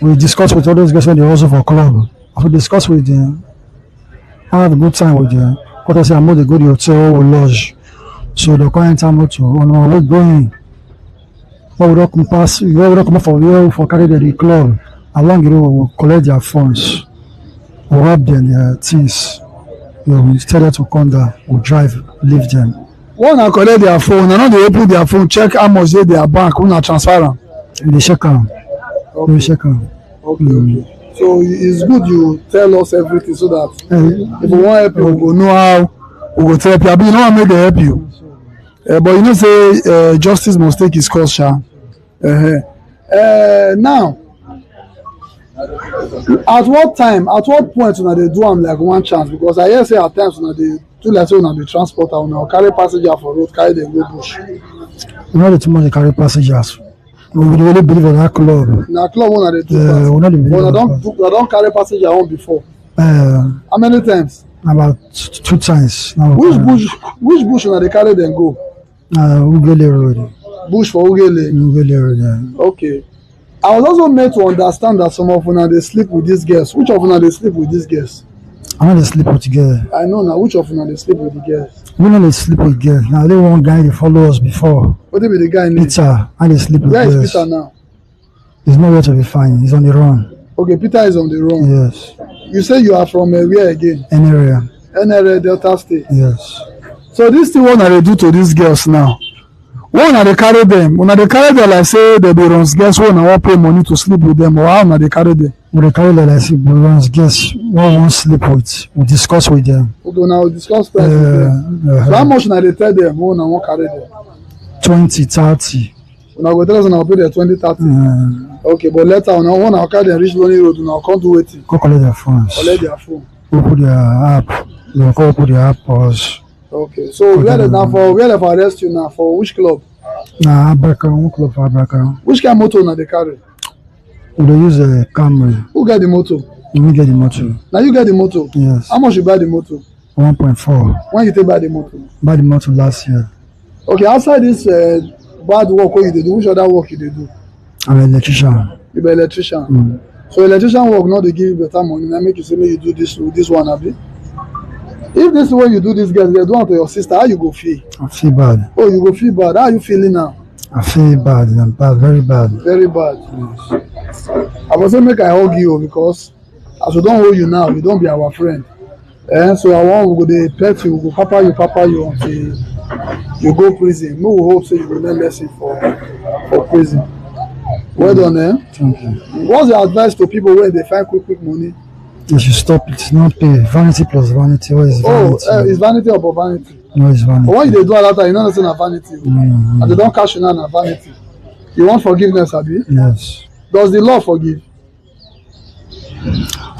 we discuss with all those guys when they also for club. We discuss with them. I have a good time with them. Because I say I'm not a good hotel or lodge. So the client time to on our way going. When we don't come pass, we don't come for here for carry the club. Along the road, we collect their phones. We rob them their things. We tell them to come down. We drive, leave them. When I collect their phone, I know they open their phone, check how much they their bank, when I transfer them. They check them. Okay. They check them. Okay. So it's good you tell us everything so that if we want help you, we go know how we go help you. I mean, you know how make they help you. But you know say justice must take its course, sha. Now, at what point una dey do am like one chance? Because I hear say at times una dey do like say una be transporter, una carry passenger for road, carry them go bush. We no dey too much dey carry passengers. We really believe in that club. Na club una dey do that. Una don carry passenger on before. How many times? About 2 times. Which bush una dey carry them go? Ugele road. Bush for Ugele. Ugele road. Yeah. Okay. I was also made to understand that some of una dey sleep with these girls. Which of una dey sleep with these girls? I no dey sleep with girls. I know now. Which of una dey sleep with the girls? We no dey sleep with girls. Now only one guy dey follow us before. What be the guy name? Peter. I dey sleep with girls. Where is Peter now? He's nowhere to be found. He's on the run. Okay, Peter is on the run. Yes. You say you are from where again? N-area, Delta State. Yes. So this thing what they do to these girls now? When they carry them? When they carry them like say they be runs girls when I want pay money to sleep with them, or how they carry them? When they carry them like say we runs girls one won't sleep with. We discuss with them. Okay, now we discuss price with them. So how much now they tell them when I want carry them? 20, 30. When I go tell us when I pay them 20, 30. Okay, but later when I carry them reach Lonely Road, now can't do it. Go collect their phones. Collect their phone. Open their app. They go open their app for us. Okay, so where they for arrest you now? For which club? Nah, Abraka, one club for Abraka. Which kind of motor now they carry? We dey use a Camry. Who get the motor? You get the motor. Now you get the motor? Yes. How much you buy the motor? 1.4. When you take buy the motor? Buy the motor last year. Okay, outside this bad work what you dey do, which other work you dey do? I'm an electrician. You be electrician? So electrician work not they give you better money, now make you say make you do this one abi? If this is when you do this, guys, they do it to your sister, how you go feel? I feel bad. Oh, you go feel bad. How are you feeling now? I feel bad. I'm bad, very bad. Very bad. Yes. I was saying make I hug you because as we don't hold you now, you don't be our friend. So I want we go dey pet you, we go papa you until you go prison. No hope so you will learn lesson for prison. Well done, eh? Thank you. What's your advice to people when they find quick money? You should stop it. It's not pay. Vanity plus vanity. What is vanity? It's vanity upon vanity. No, it's vanity. But when they do a lot, you know that's not vanity. And they don't cash in on vanity. You want forgiveness, Abi? Yes. Does the law forgive?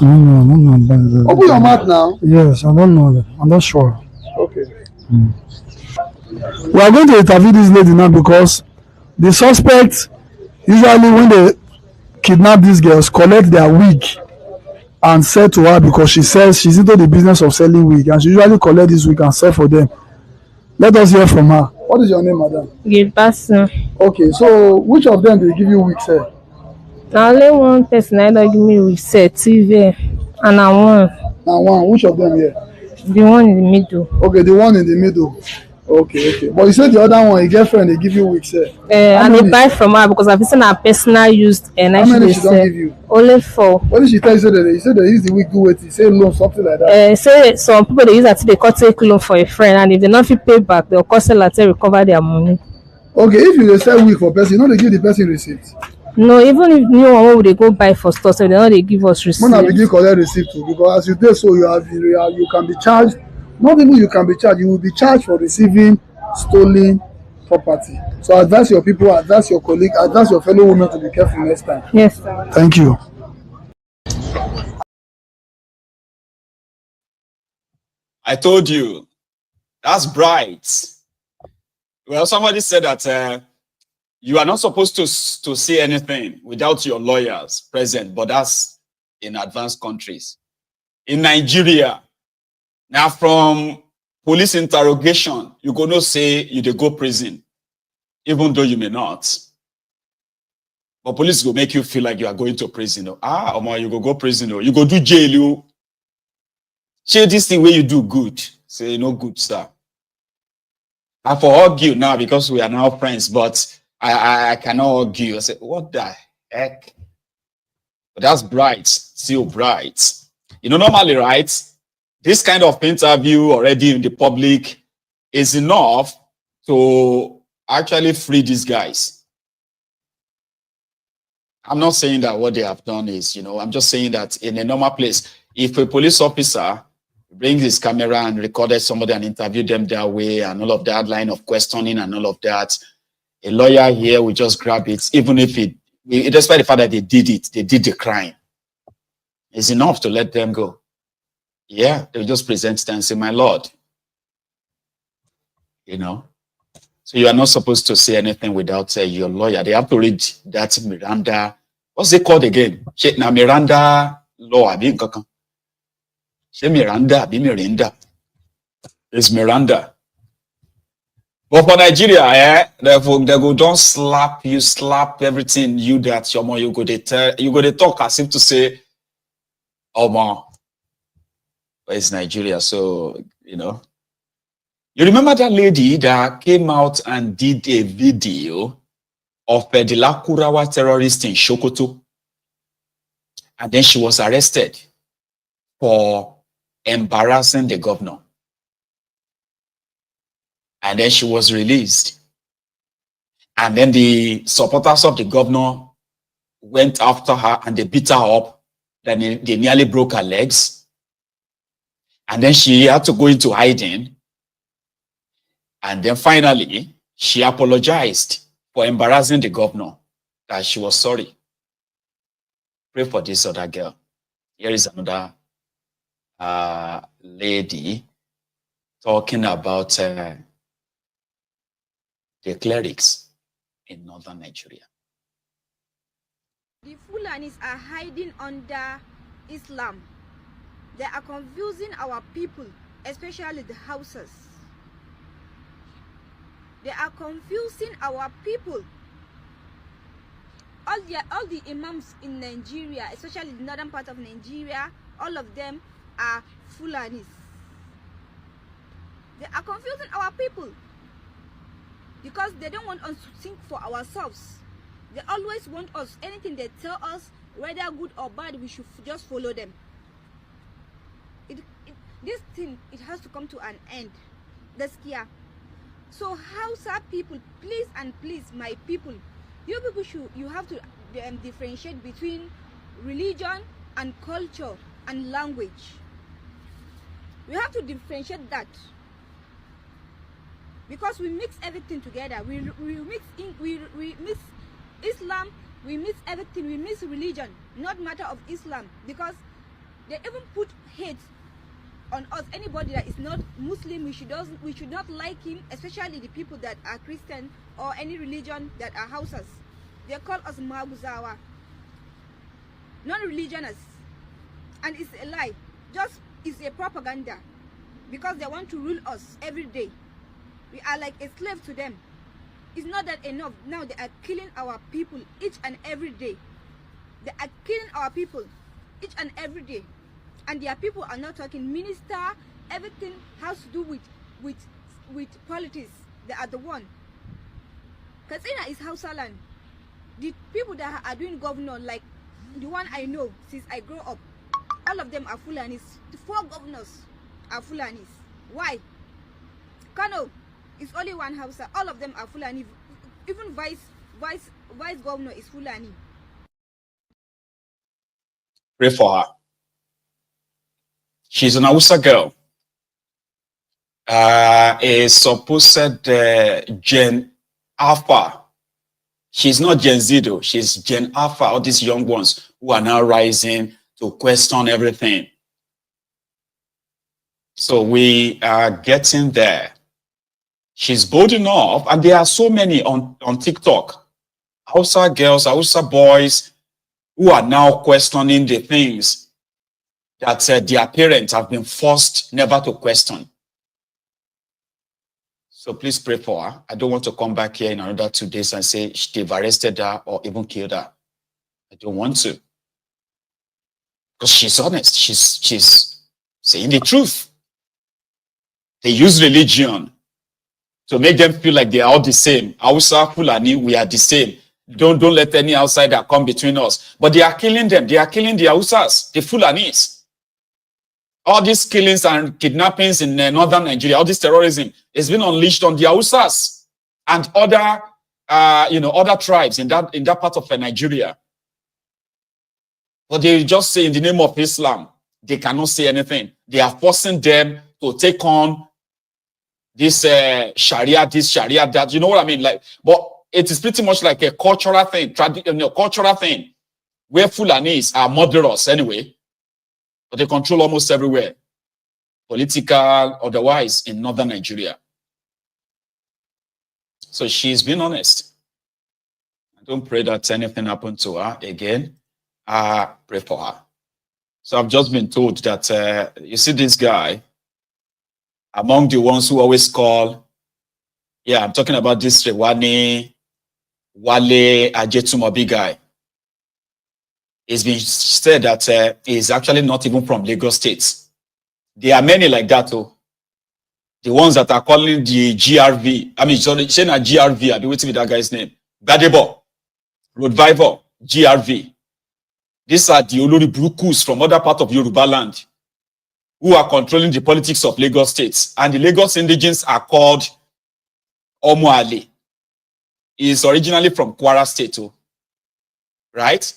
No. Open your mouth now. Yes, I don't know. I'm not sure. Okay. We are going to interview this lady now because the suspects usually when they kidnap these girls collect their wig and sell to her because she says she's into the business of selling wig and she usually collect this wig and sell for them. Let us hear from her. What is your name, madam? Gilbertson. Okay, so which of them do they give you wig sell? Now only one person I don't give me wig sell, TV, and I one. Now one. Which of them here? The one in the middle. Okay, the one in the middle. Okay. But you said the other one, your girlfriend, they give you weeks, eh? And they buy from her because I've seen her personal used and how many she don't give you? Only 4. What did she tell you? You said they use the wig do it. You say loan, something like that. Say some people they use that they cut take loan for a friend and if they not fit pay back, they'll cost them to recover their money. Okay, if you sell wig for person, you know they give the person receipt. No, even if new one would they go buy for stores, so they know they give us receipt. When I begin collect receipt too, because as you do so, you can be charged. Not even you can be charged, you will be charged for receiving stolen property. So advise your people, advise your colleague, advise your fellow women to be careful next time. Yes, sir. Thank you. I told you. That's bright. Well, somebody said that you are not supposed to say anything without your lawyers present, but that's in advanced countries. In Nigeria, now from police interrogation, you go no say you dey go prison, even though you may not. But police will make you feel like you are going to prison. Ah, Omar, you go prison. You go do jail. You say this thing where you do good. Say no good, sir. I for argue now because we are now friends, but I cannot argue. I say, what the heck? But that's bright, still bright. You know, normally, right? This kind of interview already in the public is enough to actually free these guys. I'm not saying that what they have done is, you know, I'm just saying that in a normal place, if a police officer brings his camera and recorded somebody and interviewed them that way and all of that line of questioning and all of that, a lawyer here will just grab it, even if despite the fact that they did it, they did the crime. It's enough to let them go. Yeah, they'll just present them and say, my lord. You know? So you are not supposed to say anything without your lawyer. They have to read that Miranda. What's it called again? Now Miranda law. Miranda. It's Miranda. But for Nigeria, they go don't slap you, slap everything you that you go to talk as if to say, oh man, but it's Nigeria, so you know. You remember that lady that came out and did a video of the Lakurawa terrorist in Sokoto? And then she was arrested for embarrassing the governor. And then she was released. And then the supporters of the governor went after her and they beat her up. Then they nearly broke her legs. And then she had to go into hiding. And then finally, she apologized for embarrassing the governor, that she was sorry. Pray for this other girl. Here is another lady talking about the clerics in northern Nigeria. The Fulanis are hiding under Islam. They are confusing our people, especially the houses. They are confusing our people. All the imams in Nigeria, especially the northern part of Nigeria, all of them are Fulanis. They are confusing our people because they don't want us to think for ourselves. They always want us, anything they tell us, whether good or bad, we should just follow them. This thing, it has to come to an end. That's clear. So Hausa people, please and please, my people, you people you have to differentiate between religion and culture and language. We have to differentiate that because we mix everything together. We mix Islam, we mix everything, we mix religion, not matter of Islam, because they even put hate on us. Anybody that is not Muslim, we should not like him, especially the people that are Christian or any religion that are Hausas. They call us Maguzawa, non-religionists, and it's a lie. Just it's a propaganda because they want to rule us every day. We are like a slave to them. It's not that enough. Now they are killing our people each and every day. They are killing our people each and every day. And their people are not talking. Minister, everything has to do with politics. They are the one. Katsina is Hausa land. The people that are doing governor, like the one I know since I grew up, all of them are Fulanis. The 4 governors are Fulanis. Why? Kano is only one Hausa. All of them are Fulani. Even vice governor is Fulani. Pray for her. She's an Hausa girl. A supposed Gen Alpha. She's not Gen Z though. She's Gen Alpha. All these young ones who are now rising to question everything. So we are getting there. She's bold enough, and there are so many on TikTok. Hausa girls, Hausa boys who are now questioning the things that their parents have been forced never to question. So please pray for her. I don't want to come back here in another 2 days and say they've arrested her or even killed her. I don't want to. Because she's honest. She's saying the truth. They use religion to make them feel like they are all the same. Hausa, Fulani, we are the same. Don't let any outsider come between us. But they are killing them. They are killing the Hausas, the Fulanis. All these killings and kidnappings in northern Nigeria, all this terrorism is being unleashed on the Hausas and other, other tribes in that part of Nigeria. But they just say in the name of Islam, they cannot say anything. They are forcing them to take on this Sharia, this Sharia, that. You know what I mean? Like, but it is pretty much like a cultural thing, cultural thing, where Fulanis are murderers anyway. But they control almost everywhere, political, otherwise, in northern Nigeria. So she's been honest. I don't pray that anything happened to her again. I pray for her. So I've just been told that, you see this guy, among the ones who always call, yeah, I'm talking about this Rewani, Wale Ajetumobi guy. It's been said that he's actually not even from Lagos State. There are many like that, too. The ones that are calling the GRV. I mean, saying a GRV, I'll be waiting with that guy's name. Badebo, Roadviver, GRV. These are the Olori Brukus from other part of Yoruba land who are controlling the politics of Lagos State. And the Lagos indigenes are called Omoale. He is originally from Kwara State, too. Right?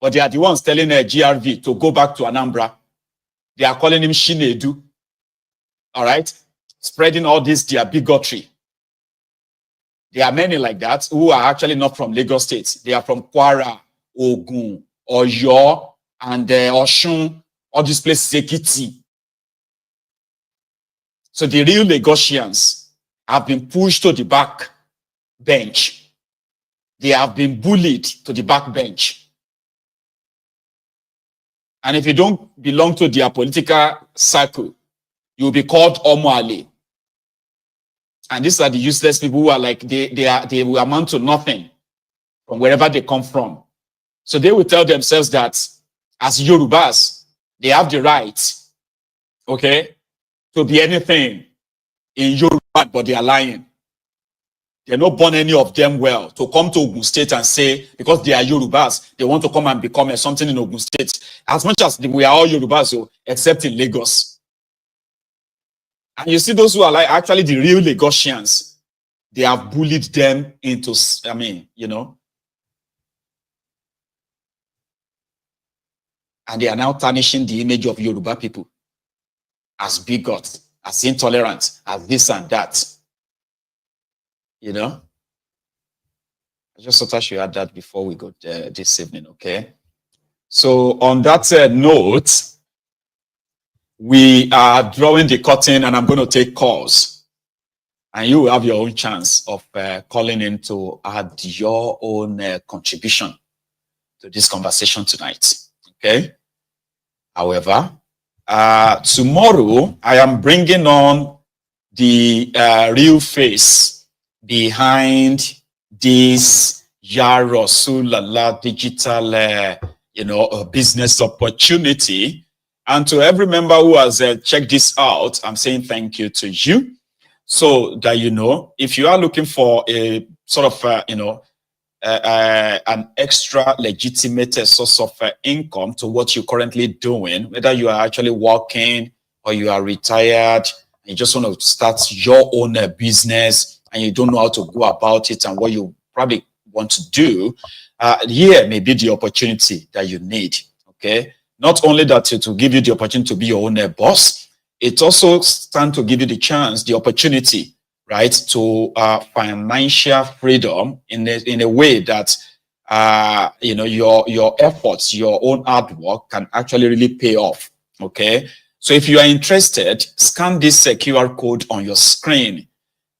But they are the ones telling GRV to go back to Anambra. They are calling him Shinedu. All right? Spreading all this, their bigotry. There are many like that who are actually not from Lagos State. They are from Kwara, Ogun, Oyo, and Oshun, all these places, Ekiti. So the real Lagosians have been pushed to the back bench. They have been bullied to the back bench. And if you don't belong to their political circle, you'll be called Omoale. And these are the useless people who are like, they will amount to nothing from wherever they come from. So they will tell themselves that as Yorubas, they have the right, okay, to be anything in Yoruba, but they are lying. They're not born any of them well to come to Ogun State and say, because they are Yorubas, they want to come and become something in Ogun State. As much as we are all Yorubas, except in Lagos. And you see those who are like actually the real Lagosians, they have bullied them into, I mean, you know. And they are now tarnishing the image of Yoruba people as bigots, as intolerant, as this and that. You know, I just thought I should add that before we go this evening, okay? So on that note, we are drawing the curtain and I'm going to take calls. And you will have your own chance of calling in to add your own contribution to this conversation tonight, okay? However, tomorrow I am bringing on the real face behind this Yarosulala digital, business opportunity. And to every member who has checked this out, I'm saying thank you to you. So that, if you are looking for a sort of, an extra legitimate source of income to what you're currently doing, whether you are actually working or you are retired, and you just want to start your own business, and you don't know how to go about it and what you probably want to do, here may be the opportunity that you need, okay? Not only that to give you the opportunity to be your own boss, it also stands to give you the chance, the opportunity, right, to financial freedom in a way that, your efforts, your own hard work can actually really pay off, okay? So if you are interested, scan this QR code on your screen.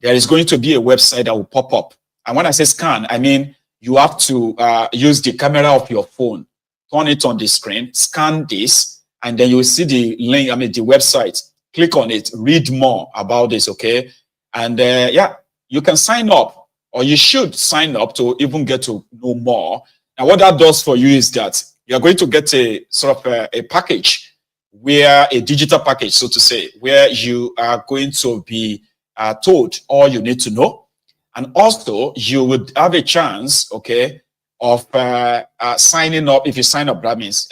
There is going to be a website that will pop up. And when I say scan, I mean you have to use the camera of your phone, turn it on the screen, scan this, and then you will see the link, the website. Click on it, read more about this, okay? And yeah, you can sign up, or you should sign up to even get to know more. And what that does for you is that you're going to get a sort of a package, where a digital package, so to say, where you are going to be told all you need to know. And also you would have a chance, okay, of signing up. If you sign up, that means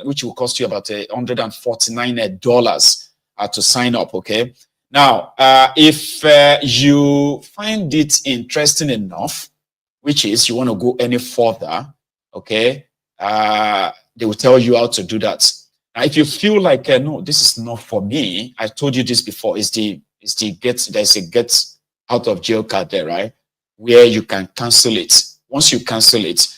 which will cost you about $149 to sign up, okay? Now, if you find it interesting enough, which is you want to go any further, okay, they will tell you how to do that. Now, if you feel like, no, this is not for me, I told you this before, there's a get out of jail card there, right? Where you can cancel it. Once you cancel it,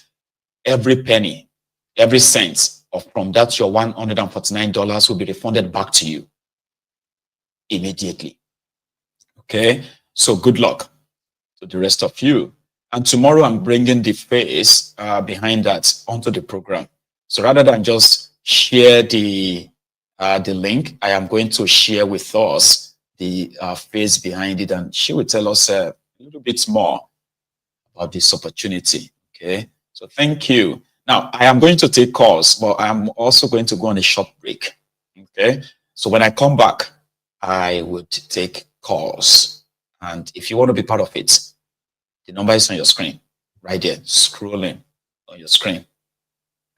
every penny, every cent from that, your $149 will be refunded back to you immediately. Okay, so good luck to the rest of you. And tomorrow I'm bringing the face behind that onto the program. So rather than just share the link, I am going to share with us the face behind it, and she will tell us a little bit more about this opportunity. Okay, so thank you. Now I am going to take calls, but I'm also going to go on a short break. Okay, so when I come back, I would take calls, and if you want to be part of it, the number is on your screen right there, scrolling on your screen,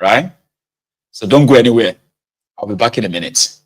right? So don't go anywhere. I'll be back in a minute.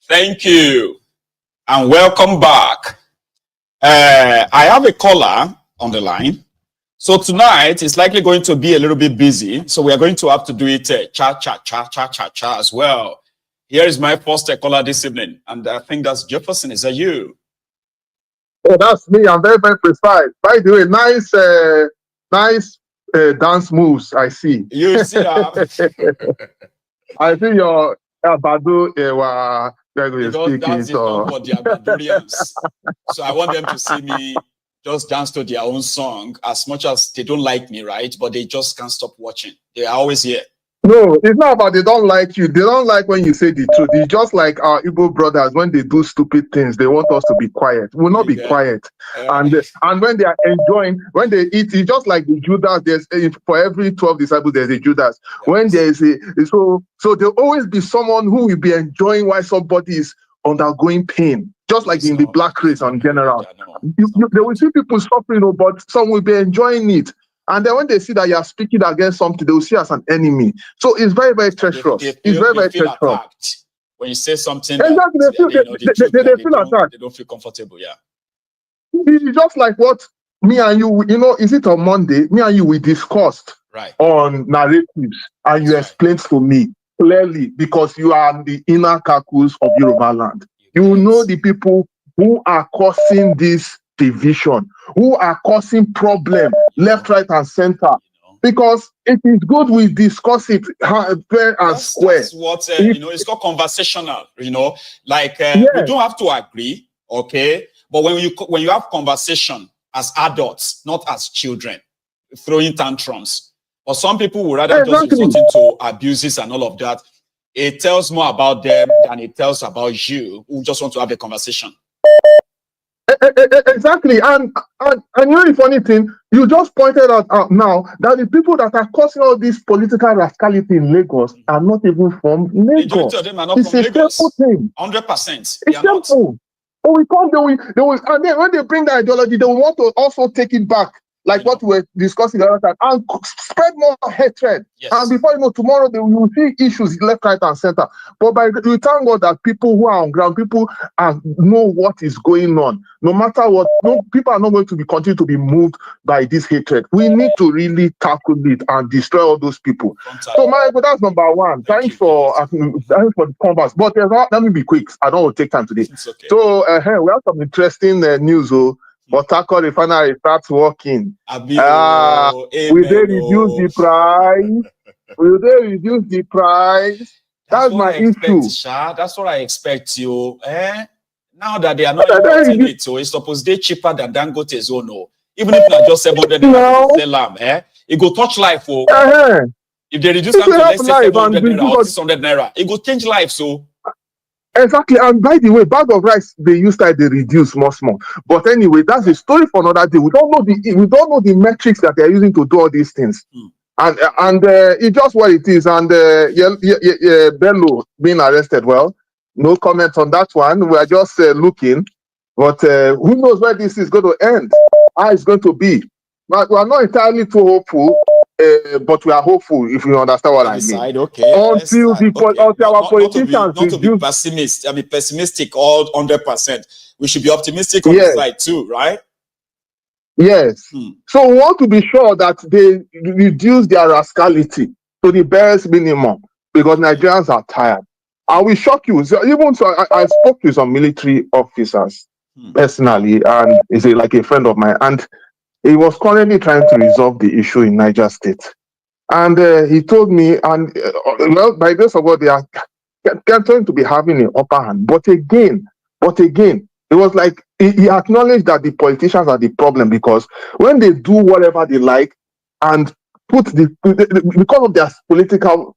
Thank you and welcome back. I have a caller on the line. So tonight it's likely going to be a little bit busy. So we are going to have to do it cha as well. Here is my first caller this evening. And I think that's Jefferson. Is that you? Oh, that's me. I'm very, very precise. By the way, nice dance moves I see. You see that? I see your Badu because that's not for the Abadurians. So I want them to see me just dance to their own song, as much as they don't like me, right? But they just can't stop watching. They are always here. No, it's not about they don't like you. They don't like when you say the truth. It's just like our Igbo brothers, when they do stupid things, they want us to be quiet. We'll not be quiet. And when they are enjoying, when they eat, it's just like the Judas. There's for every 12 disciples, there's a Judas. Yes. When there is so there'll always be someone who will be enjoying while somebody is undergoing pain. Just like in the black race in general. They will see people suffering, but some will be enjoying it. And then when they see that you are speaking against something, they will see as an enemy. So it's very, very treacherous. It's very, very treacherous. when you say something Exactly, they don't feel comfortable. Yeah. It's just like what me and you, is it on Monday? Me and you, we discussed on narratives, and you explained to me clearly, because you are the inner caucus of Yoruba land. You know the people who are causing this division, who are causing problem left, right, and center. Because it is good we discuss it fair and square. That's what it's called conversational. Like we don't have to agree, okay? But when you have conversation as adults, not as children, throwing tantrums, or some people would rather just resort into abuses and all of that. It tells more about them than it tells about you, who just want to have a conversation. Exactly, and you know the funny thing, you just pointed out now that the people that are causing all this political rascality in Lagos are not even from Lagos. Majority of them are not it's from a Lagos. simple thing. 100%. It's simple. Oh, we can't do it. And then when they bring the ideology, they will want to also take it back, like what we were discussing the other time, and spread more hatred. Yes. And before you know, tomorrow they will see issues left, right, and center. But we thank God that people who are on ground, people know what is going on. No matter what, people are not going to continue to be moved by this hatred. We need to really tackle it and destroy all those people. So, Maiyegun, that's number one. Thanks for the converse. But let me be quick. I don't want to take time today. Okay. So, we have some interesting news. Portharcourt Refinery starts working. Will they reduce the price? Will they reduce the price? That's my issue. That's what I expect you. Now that they are not importing it, so it's supposed to be cheaper than Dangote's own. Even if not just 700 naira, it go touch life. If they reduce them to let's say 700 naira or 600 naira, it go change life. So. Exactly, and by the way, bag of rice they use that they reduce more. But anyway, that's a story for another day. We don't know the metrics that they're using to do all these things, and it's just what it is. And Bello being arrested. Well, no comment on that one. We are just looking, but who knows where this is going to end? How it's going to be? But we are not entirely too hopeful. But we are hopeful, if you understand what I mean. Okay. Until our politicians not to be pessimist. I mean, pessimistic all 100%. We should be optimistic on the side too, right? Yes. So we want to be sure that they reduce their rascality to the barest minimum, because Nigerians are tired. And we shock you. So I spoke to some military officers personally, and he's like a friend of mine, and he was currently trying to resolve the issue in Niger State. And he told me, and by grace of God, they are going to be having an upper hand. But again, it was like he acknowledged that the politicians are the problem, because when they do whatever they like and because of their political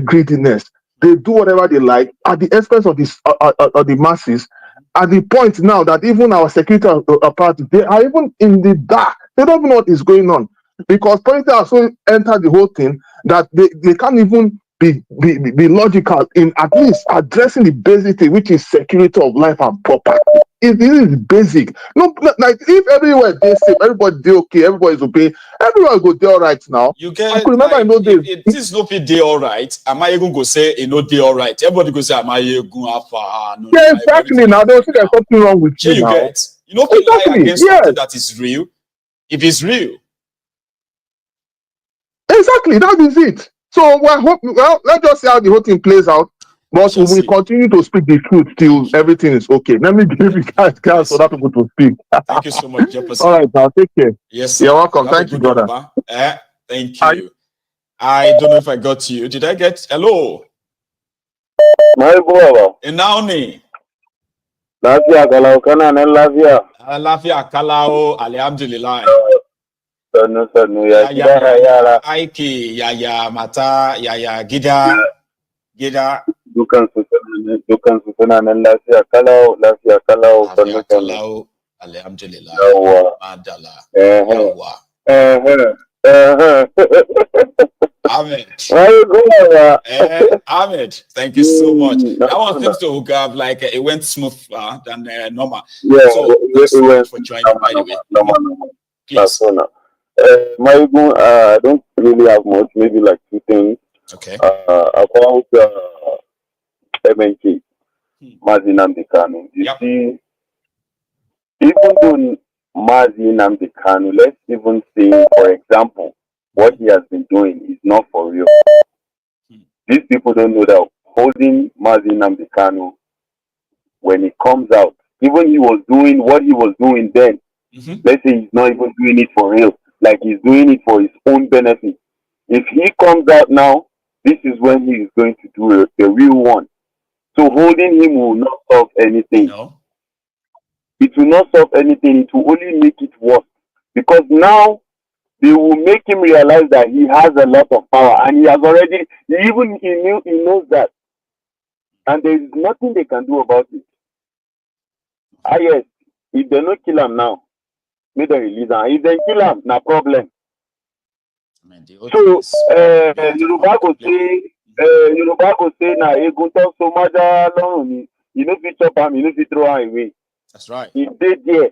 greediness, they do whatever they like at the expense of the masses. At the point now that even our security apparatus, they are even in the dark. They don't even know what is going on, because politics have so entered the whole thing that they can't even be logical in at least addressing the basic thing, which is security of life and property. It is basic. No, like if everywhere they safe, everybody they okay, everybody is okay, everyone go there all right now. You get. I could remember in those days. It is no day all right. Maiyegun go say no day all right. Everybody go say Maiyegun alpha. No, yeah, exactly. Now they say there's something wrong with you now. Get. You know, people lie against something that is real. If it's real. Exactly, that is it. So let's just see how the whole thing plays out. But we will continue to speak the truth till everything is okay. Let me give you guys for that people to speak. Thank you so much, Jefferson. All right, now take care. Yes, sir. You're welcome. Thank you, brother. Thank you. I don't know if I got you. Did I get hello? Enaoni. Lafia kalau kana na lafia. Lafia kalau alhamdulillah. Sanu ya aiki ya mata ya gida. Dukan su suna nan lafiya kalau sanu alhamdulillah. Yawwa Madala. Yawwa Ahmed. Ahmed, thank you so much. That one seems to have like it went smoother than normal. Yeah, so it went for joining, by the way. Please. Maiyegun, I don't really have much, maybe like two things. Okay. About MNK, Mazi Nnamdi Kanu. You see, even though Mazi Nnamdi Kanu, let's even say, for example, what he has been doing is not for real. These people don't know that holding Mazi Nnamdi Kanu, when it comes out, even he was doing what he was doing then, let's say he's not even doing it for real, like he's doing it for his own benefit. If he comes out now, this is when he is going to do the real one. So holding him will not solve anything. No. It will not solve anything. It will only make it worse. Because now they will make him realize that he has a lot of power, and he has already, he knows that. And there is nothing they can do about it. Yes, if they don't kill him now, may they release him. If they kill him, no problem. So Yoruba go say na egun to so maja lorun ni, you know fit chop am, you know fit throw am away. That's right. He did there.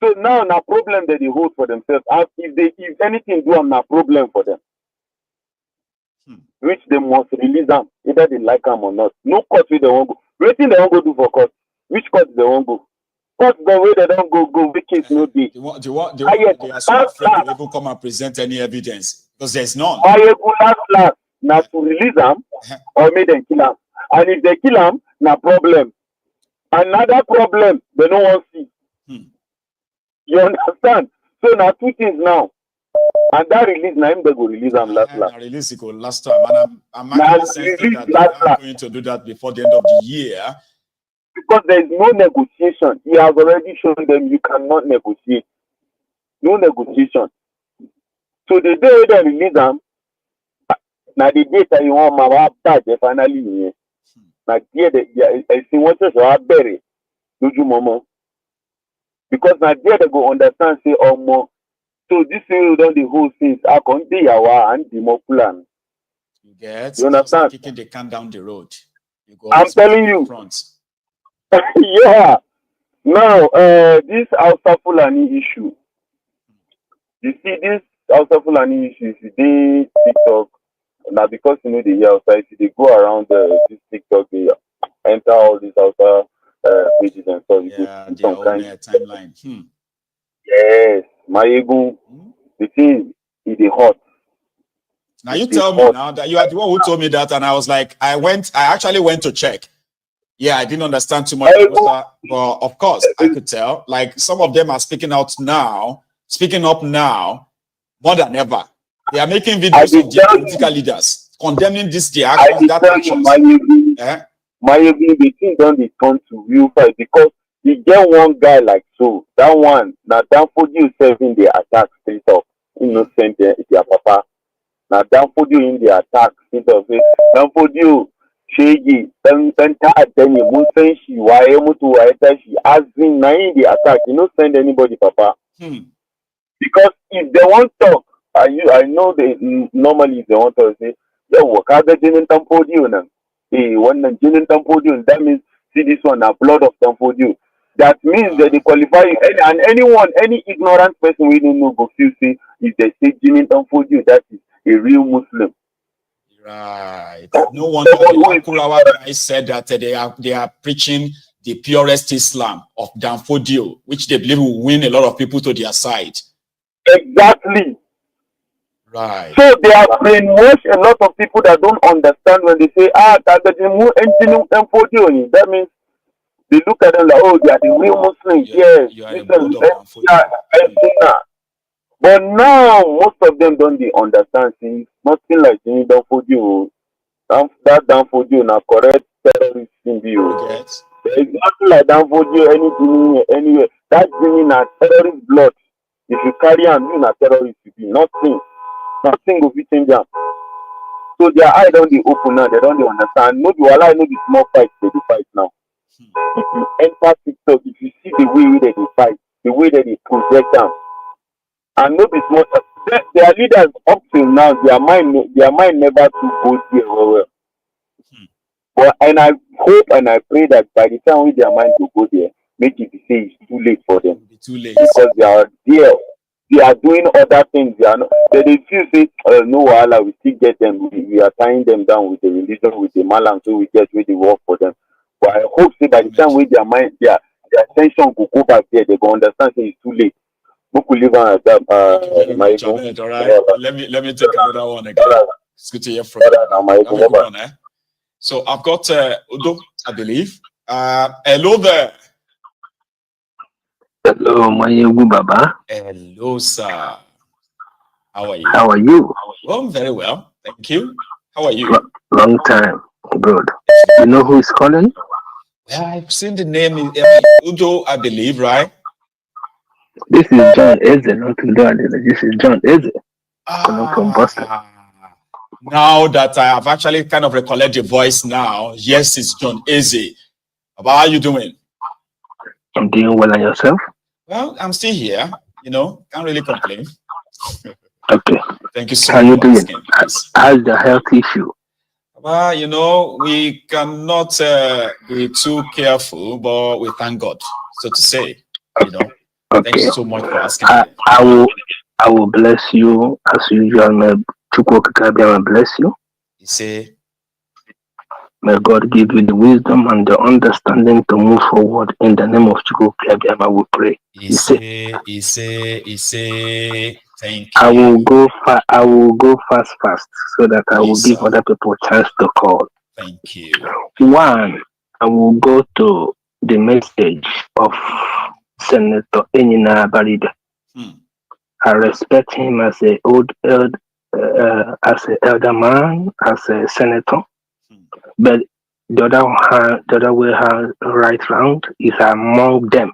So now na problem that they hold for themselves. If anything do am, na problem for them. Which they must release them, either they like them or not. No court wey they won't go. Wetin they won't go do for court? Which court they won't go? Court the way they don't go, which case no day. They are so afraid to even come and present any evidence because there's none. Maiyegun last na to release them or make them kill them. And if they kill them, na problem. Another problem they don't want to see. You understand? So now two things now. And that release now they go release them last. Release it go last time. And I'm actually saying that they are going to do that before the end of the year. Because there is no negotiation. He has already shown them you cannot negotiate. No negotiation. So the day they release them, now the data you want my badge finally. Now I see what you have buried. Do you mama? Because now they go understand say more. So this way done the whole things. I can't be yawa and the more plan. You understand? Kicking the can down the road. I'm telling you. Front. Yeah. Now, this Hausa Fulani issue. You see, this Hausa Fulani issue is the TikTok. Now, because you know the outside, they go around this TikTok, they enter all these Hausa pages and stuff. Yeah, some kind of timeline. Yes, Maiyegun, the thing is the hot. Now you tell me now that you are the one who told me that, and I was like, I actually went to check. Yeah, I didn't understand too much, but of course I could tell. Like some of them are speaking up now, more than ever. They are making videos of their political leaders condemning their actions, that actions. Maiyegun, the thing don't be turned to real fight because you get one guy like so. That one, now down for you serving the attack straight up, innocent their papa. Now down for you in the attack straight up, down for you. Shegi, then you won't send she why she has been nine the attack. You don't send anybody, papa. Because if they want to talk, I know they normally if they want to say, yeah, work out the genuine tampodium now. Hey, one genuine tampodium, that means see this one, a blood of tampodium. That means that they qualify and anyone, any ignorant person we don't know go feel say if they say genuine tampodium, that is a real Muslim. Right. No wonder Kurawa guys said that they are preaching the purest Islam of Danfodio, which they believe will win a lot of people to their side. Exactly. Right. So they have brainwashed a lot of people that don't understand when they say, that means they look at them like, oh, they are the real Muslims. Yes. But now most of them don't understand. See, nothing like you don't for you. That down for you now correct terrorist symbol. Yes. It's nothing like down for you anything anyway. That thing na terrorist blood. If you carry on you na terrorist, you be nothing will be change them. So their eye don't be open now. They don't understand. No, you allow no be small fight. They do fight now. If you enter TikTok, if you see the way that they fight, the way that they project them. And no be small. Their leaders up till now, their mind never to go there well. But and I hope and I pray that by the time their mind to go there, make it say it's too late for them. Too late. Because they are there. they are doing other things. They are not. They feel say, no wahala, we still get them. We are tying them down with the religion, with the malam, so we get with the work for them. But I hope say by the time with their mind, their attention will go back there. They go understand say it's too late. Charade, all right. Let me take another one again. It's good to hear from you. Have a good one, eh? So I've got Udo, I believe. Hello there. Hello, Maiyegun Baba. Hello, sir. How are you? How are you? Well, very well. Thank you. How are you? Long time. Good. You know who is calling? Well, I've seen the name Udo, I believe, right? This is John Eze, not Udo. This is John Eze. From Boston. Now that I have actually kind of recollected your voice now, yes, it's John Eze. How are you doing? I'm doing well, and yourself? Well, I'm still here. You know, can't really complain. Okay. Thank you so much. How you doing? How's the health issue? Well, you know, we cannot be too careful, but we thank God, so to say. You know. Okay. Thank you so much for asking. I will bless you as usual. May bless you. You say. May God give you the wisdom and the understanding to move forward in the name of Chukwukabiama. I will pray. He say. Thank you. I will go fast, so that I will give other people a chance to call. Thank you. One, I will go to the message of Senator Enina Barida. I respect him as an elder man, as a senator. But the other way right round is among them.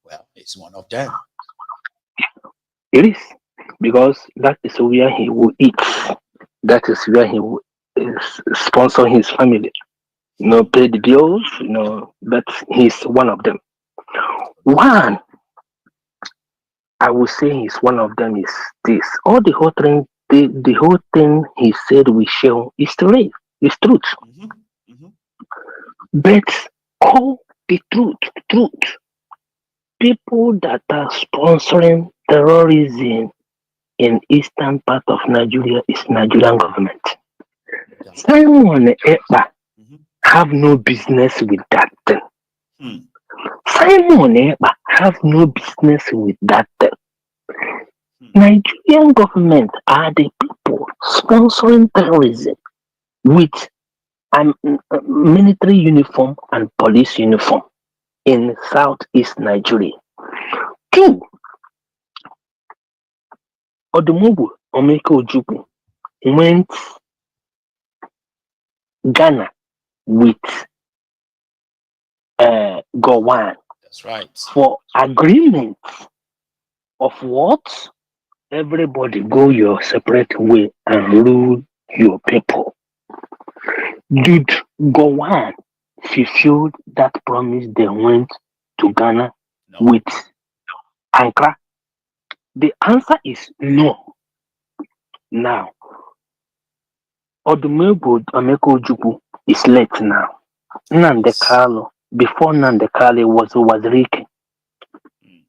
Well, it's one of them. It is, because that is where he will eat. That is where he will sponsor his family. Pay the bills, but he's one of them. One, I would say he's one of them is this. All the whole thing, the whole thing he said we show is truth. It's truth. But all the truth. People that are sponsoring terrorism in eastern part of Nigeria is Nigerian government. Simon Ekpa have no business with that thing. Simon Ekpa have no business with that thing. Nigerian government are the people sponsoring terrorism with military uniform and police uniform in southeast Nigeria. Two, Odumogu Omeka Ojukwu went Ghana with Gowon. That's right. For agreement of what? Everybody go your separate way and rule your people. Did Gowon fulfill that promise they went to Ghana with Ankara? The answer is no. Now, Odumegwu Omeka Ojukwu is late now. Nnamdi Kanu, before Nnamdi Kanu was Wazirike.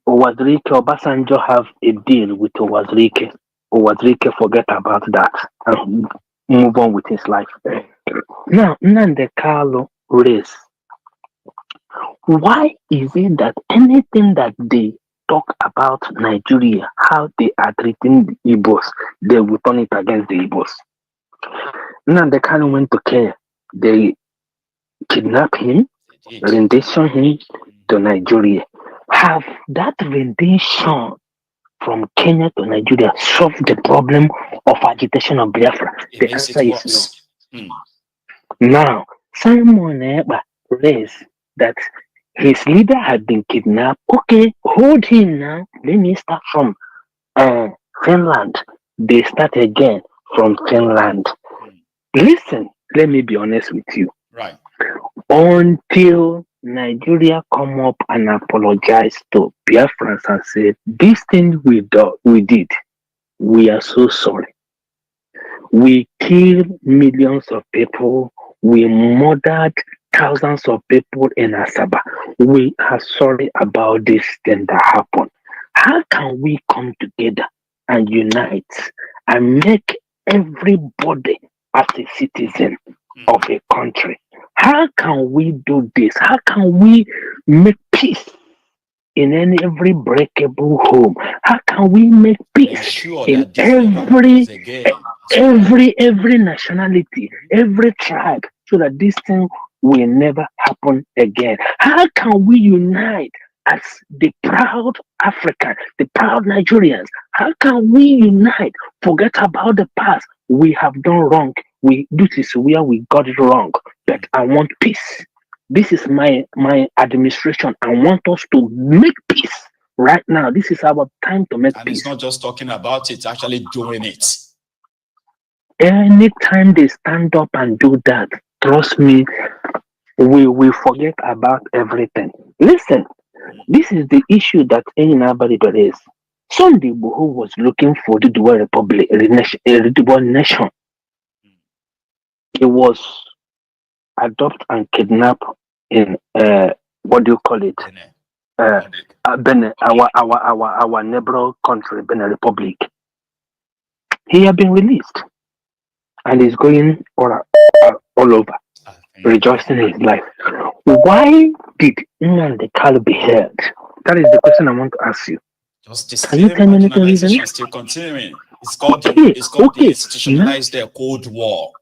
Wazirike, Obasanjo have a deal with Wazirike. Wazirike forget about that and move on with his life. Now, Nnamdi Kanu race. Why is it that anything that they talk about Nigeria, how they are treating the Igbos, they will turn it against the Igbos? Nnamdi Kanu went to Kenya. They kidnapped him, rendition him to Nigeria. Have that rendition from Kenya to Nigeria solved the problem of agitation of Biafra? The answer is no. Now, Simon Ekpa raised that his leader had been kidnapped. Okay, hold him now. Let me start from Finland. They start again from Finland. Listen, let me be honest with you. Right. Until Nigeria come up and apologize to Biafrans and say, this thing we did, we are so sorry. We killed millions of people. We murdered thousands of people in Asaba. We are sorry about this thing that happened. How can we come together and unite and make everybody as a citizen of a country? How can we do this? How can we make peace in every breakable home? How can we make peace in every nationality, every tribe, so that this thing will never happen again? How can we unite as the proud African, the proud Nigerians? How can we unite? Forget about the past. We have done wrong. This is where we got it wrong. But I want peace. This is my administration. I want us to make peace right now. This is our time to make peace. And it's not just talking about it, actually doing it. Anytime they stand up and do that, trust me, we will forget about everything. Listen, this is the issue that anybody is. Sunday who was looking for the dual republic, a dual nation. He was adopted and kidnapped in what do you call it? Benin, our neighbor country, Benin Republic. He has been released and is going all over, rejoicing in his life. Why did Nnamdi Kanu be held? That is the question I want to ask you. Just the same marginalization still continuing. It's called the institutionalized Cold War.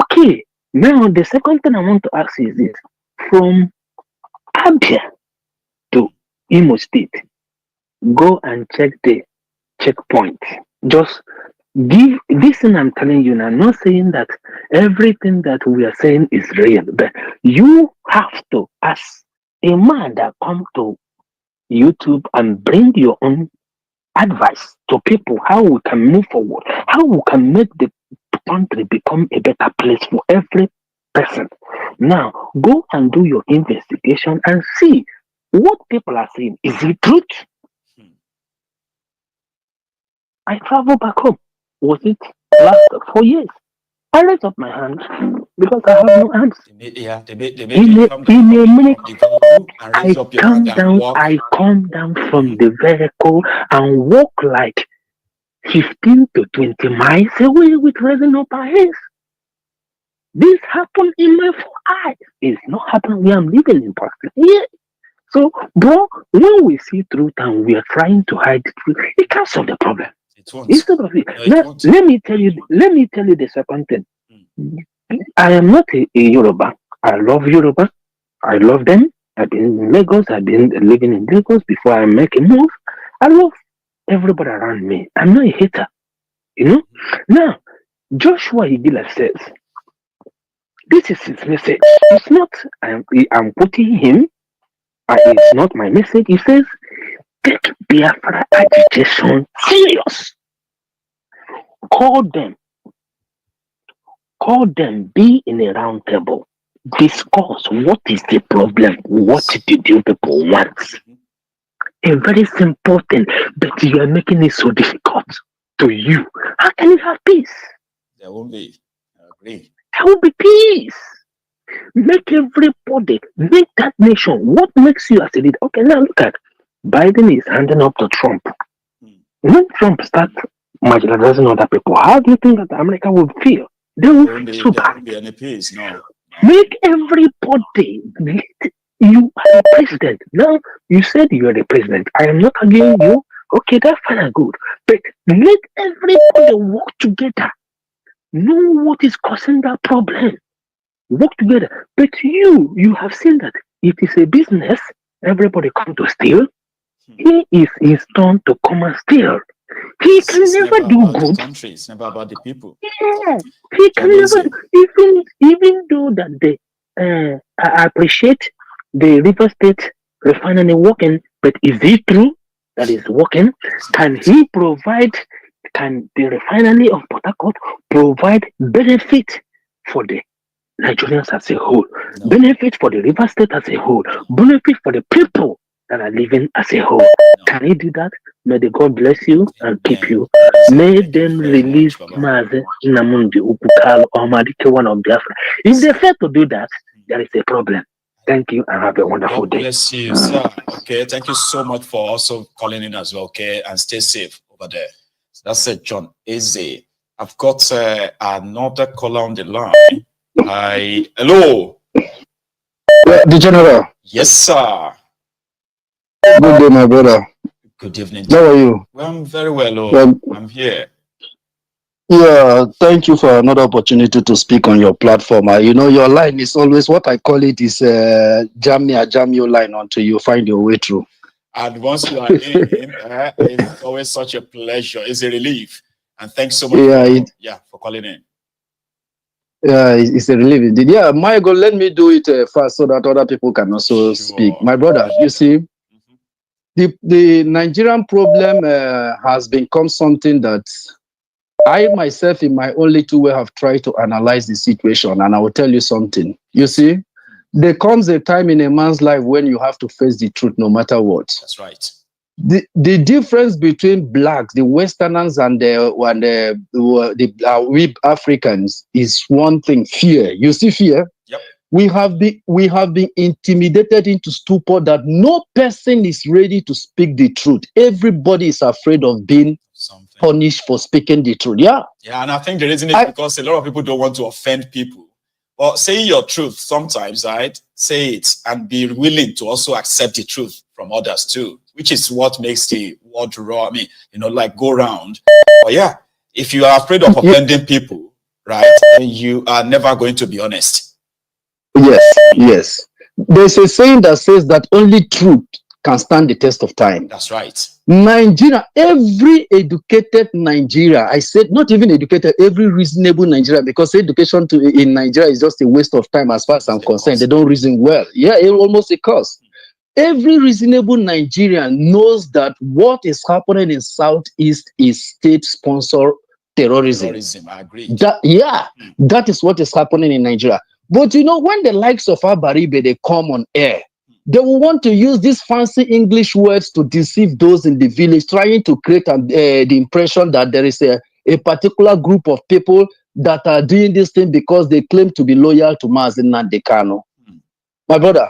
Okay. Now the second thing I want to ask you is this: from Abia to Imo State, go and check the checkpoint. Just give this thing I'm telling you now. I'm not saying that everything that we are saying is real, but you have to, as a man that come to YouTube and bring your own advice to people, how we can move forward, how we can make the country become a better place for every person. Now, go and do your investigation and see what people are saying. Is it truth? I traveled back home. Was it last 4 years? I raised up my hands because I have no hands. In a minute, I come down from the vehicle and walk like 15 to 20 miles away with raising up our hands. This happened in my 4 eyes. It's not happening where I'm living in Portharcourt. Yeah. So, bro, when we see truth and we are trying to hide the truth, it can't solve the problem. Instead of it, now, let me tell you the second thing. I am not a Yoruba. I love Yoruba. I love them. I've been in Lagos. I've been living in Lagos before I make a move. I love everybody around me. I'm not a hater. You know? Now, Joshua Igila says, this is his message. It's not, I'm quoting him. It's not my message. He says, take Biafra agitation serious. Call them, be in a round table. Discuss what is the problem. What did you people want? A very simple thing, but you are making it so difficult to you. How can you have peace? There won't be. I agree. There will be peace. Make everybody, make that nation. What makes you as a leader? Okay, now look at Biden is handing up to Trump. When Trump starts marginalizing other people, how do you think that America would feel? They will feel so bad. There won't be any peace, no. Make everybody, you are the president. Now, you said you are the president. I am not arguing you. Okay, that's fine and good. But let everybody work together. Know what is causing that problem. Work together. But you have seen that it is a business. Everybody come to steal. He is his turn to come and steal. He can never do good. It's never about the people. Yeah, he can never. Even though that they I appreciate the River State Refinery working, but is it true that is working? Can he provide? Can the refinery of Portharcourt provide benefit for the Nigerians as a whole, benefit for the River State as a whole, benefit for the people that are living as a whole? Can he do that? May the God bless you and keep you. May them release Mazi Nnamdi Ukukalo or Madike one of Biafra. If they fail to do that, there is a problem. Thank you and have a wonderful God day. bless you, sir. Okay, thank you so much for also calling in as well. Okay, and stay safe over there. So that's it, John Eze. I've got another caller on the line. Hi, hello. The General. Yes, sir. Good day, my brother. Good evening. How are you? Well, I'm very well. Oh, Well, I'm here. yeah, thank you for another opportunity to speak on your platform. You know, your line is always what I call it is jam your line until you find your way through. And once you are in, it's always such a pleasure. It's a relief. And thanks so much for calling in. Yeah, it's a relief indeed. Yeah, Maiyegun, let me do it fast so that other people can also speak. My brother, you see, the Nigerian problem has become something that I myself, in my own little way, have tried to analyze the situation. And I will tell you something. You see, there comes a time in a man's life when you have to face the truth no matter what. That's right. The difference between blacks, the Westerners, and we Africans is one thing: fear. You see, fear. Yep. We have been intimidated into stupor that no person is ready to speak the truth. Everybody is afraid of being punished for speaking the truth. Yeah. Yeah, and I think the reason is because a lot of people don't want to offend people. Or saying your truth sometimes, right? Say it and be willing to also accept the truth from others too, which is what makes the world raw. I mean, like go round. But yeah, if you are afraid of offending people, right, then you are never going to be honest. Yes. There's a saying that says that only truth can stand the test of time. That's right. Nigeria, every educated Nigeria, I said not even educated, every reasonable Nigeria, because education in Nigeria is just a waste of time as far as I'm concerned. They don't reason well. Yeah, it almost a cost. Every reasonable Nigerian knows that what is happening in Southeast is state-sponsored terrorism. I agree. That is what is happening in Nigeria. But you know, when the likes of Abaribe, they come on air, they will want to use these fancy English words to deceive those in the village, trying to create the impression that there is a particular group of people that are doing this thing because they claim to be loyal to Mazi Nnamdi Kanu. My brother,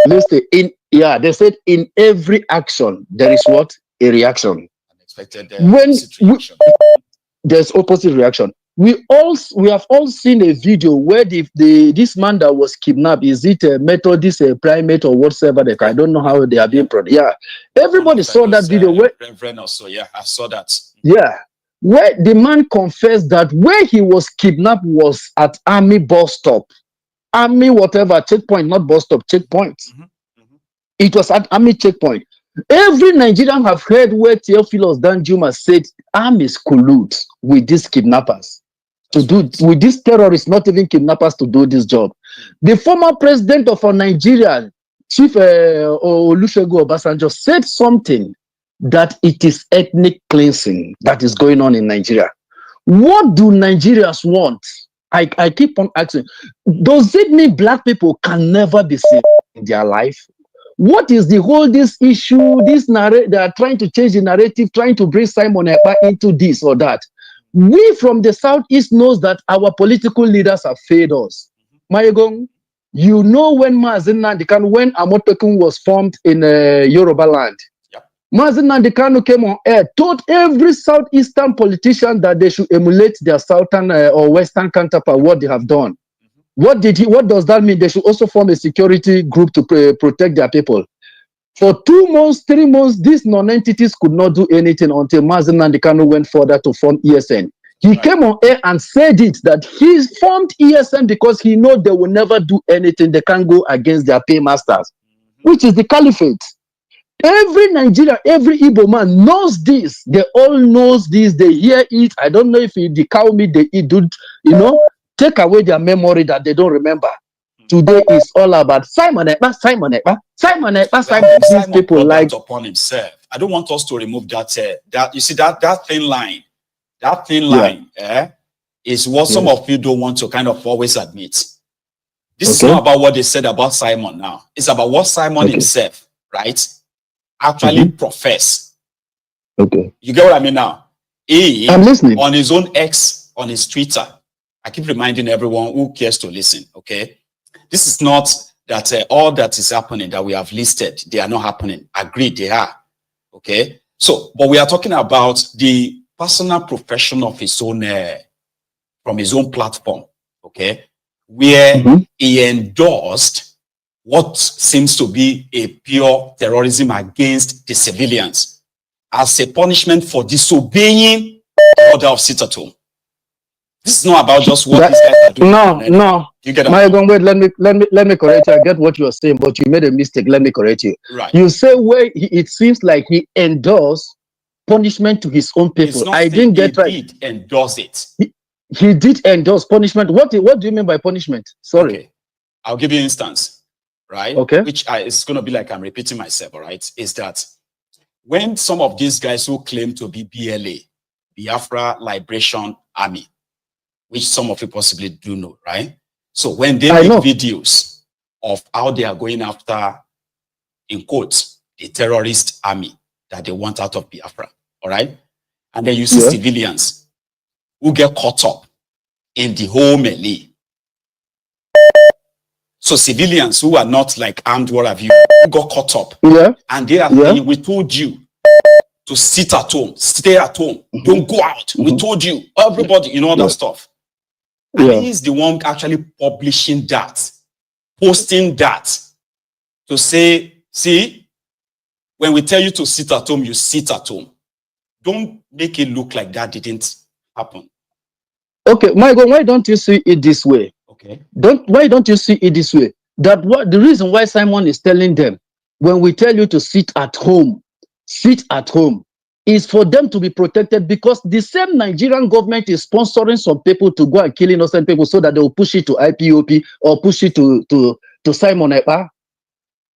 listen, they said in every action, there is what? A reaction. Unexpected situation. There's opposite reaction. We have all seen a video where this man that was kidnapped, is it a Methodist, a primate, or whatsoever? I don't know how they are being brought. Yeah, everybody saw that video. Referendum also, yeah, I saw that. Yeah, where the man confessed that where he was kidnapped was at army bus stop, army whatever checkpoint, not bus stop, checkpoint. It was at army checkpoint. Every Nigerian have heard where Theophilus Danjuma said armies collude with these kidnappers with these terrorists, not even kidnappers, to do this job. The former president of Nigeria, Chief Olusegun Obasanjo, said something that it is ethnic cleansing that is going on in Nigeria. What do Nigerians want? I keep on asking, does it mean black people can never be safe in their life? What is this issue, this narrative? They are trying to change the narrative, trying to bring Simon Ekpa into this or that. We from the Southeast knows that our political leaders have failed us. Maiyegun, you know when Mazi Nnamdi Kanu, when Amotekun was formed in Yoruba land, Mazi Nnamdi Kanu came on air, told every Southeastern politician that they should emulate their Southern or Western counterpart, what they have done. What does that mean? They should also form a security group to protect their people. For 2 months, 3 months, these non-entities could not do anything until Mazi Nnamdi Kanu went further to form ESN. He came on air and said it, that he formed ESN because he knows they will never do anything. They can't go against their paymasters, which is the caliphate. Every Nigerian, every Igbo man knows this. They all knows this. They hear it. I don't know if the cow meat they eat, take away their memory that they don't remember. Today is all about Simon Ekpa. These people like upon himself. I don't want us to remove that. You see that thin line. That thin line is what some of you don't want to kind of always admit. This is not about what they said about Simon now. It's about what Simon himself, right, actually profess. Okay. You get what I mean now? I'm listening. On his own X, on his Twitter, I keep reminding everyone who cares to listen, okay? This is not that all that is happening that we have listed, they are not happening. Agreed, they are. Okay. So, but we are talking about the personal profession of his own, from his own platform. Okay. Where he endorsed what seems to be a pure terrorism against the civilians as a punishment for disobeying the order of sit-at-home. This is not about just what these guys are doing. No. You get that? Maiyegun, wait, let me correct you. I get what you are saying, but you made a mistake. Let me correct you. Right. You say where it seems like he endorsed punishment to his own people. I didn't get right. He did endorse it. He did endorse punishment. What do you mean by punishment? Sorry. Okay. I'll give you an instance, right? Okay. Which it's going to be like I'm repeating myself, all right? Is that when some of these guys who claim to be BLA, Biafra Liberation Army, which some of you possibly do know, right? So when they make videos of how they are going after, in quotes, the terrorist army that they want out of Biafra, all right? And then you see civilians who get caught up in the whole melee. So civilians who are not like armed, what have you, who got caught up. And they are saying, we told you to sit at home, stay at home, don't go out. We told you, everybody, you know, all that stuff. And he's the one actually publishing that, posting that, to say, see, when we tell you to sit at home, you sit at home. Don't make it look like that didn't happen. Okay, Maiyegun, why don't you see it this way? Okay. Why don't you see it this way? That what the reason why Simon is telling them, when we tell you to sit at home, is for them to be protected, because the same Nigerian government is sponsoring some people to go and kill innocent people so that they will push it to IPOP or push it to Simon Ekpa.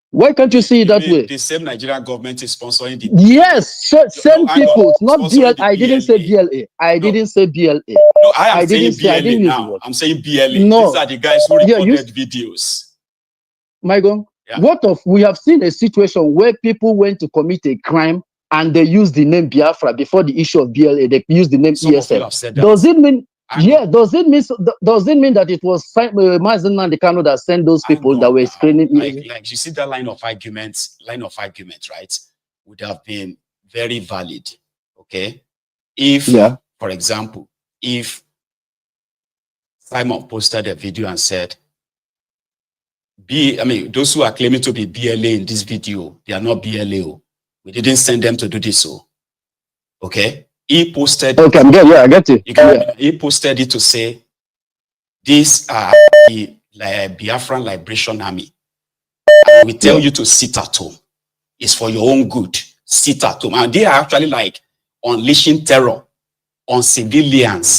Why can't you see it that way? The same Nigerian government is sponsoring the... Yes, same people, not BLA. I didn't say BLA. I didn't say BLA. No, I am saying BLA now. I'm saying BLA. No. These are the guys who recorded videos. Maiyegun, what of, we have seen a situation where people went to commit a crime and they used the name Biafra before the issue of BLA. They used the name ESL. Does it mean... does it mean that it was Maiyegun that sent those people that were screening? Like you see that line of argument, right, would have been very valid, okay? If, for example, if Simon posted a video and said, those who are claiming to be BLA in this video, they are not BLA. We didn't send them to do this, okay? He posted. Okay, I get it. He posted it to say, these are the Biafran Liberation Army. And we tell you to sit at home. It's for your own good. Sit at home. And they are actually like unleashing terror on civilians.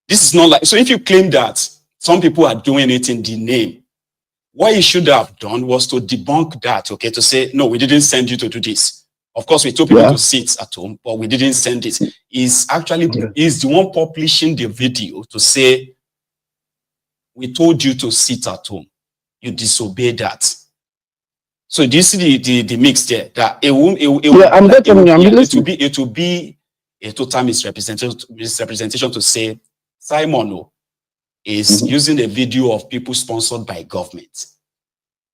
This is not like, so if you claim that some people are doing it in the name, what you should have done was to debunk that, okay, to say, no, we didn't send you to do this. Of course, we told people to sit at home, but we didn't send it. He's actually is the one publishing the video to say, we told you to sit at home. You disobeyed that. So do you see the mix there? That it will be a total misrepresentation to say Simon is using a video of people sponsored by government,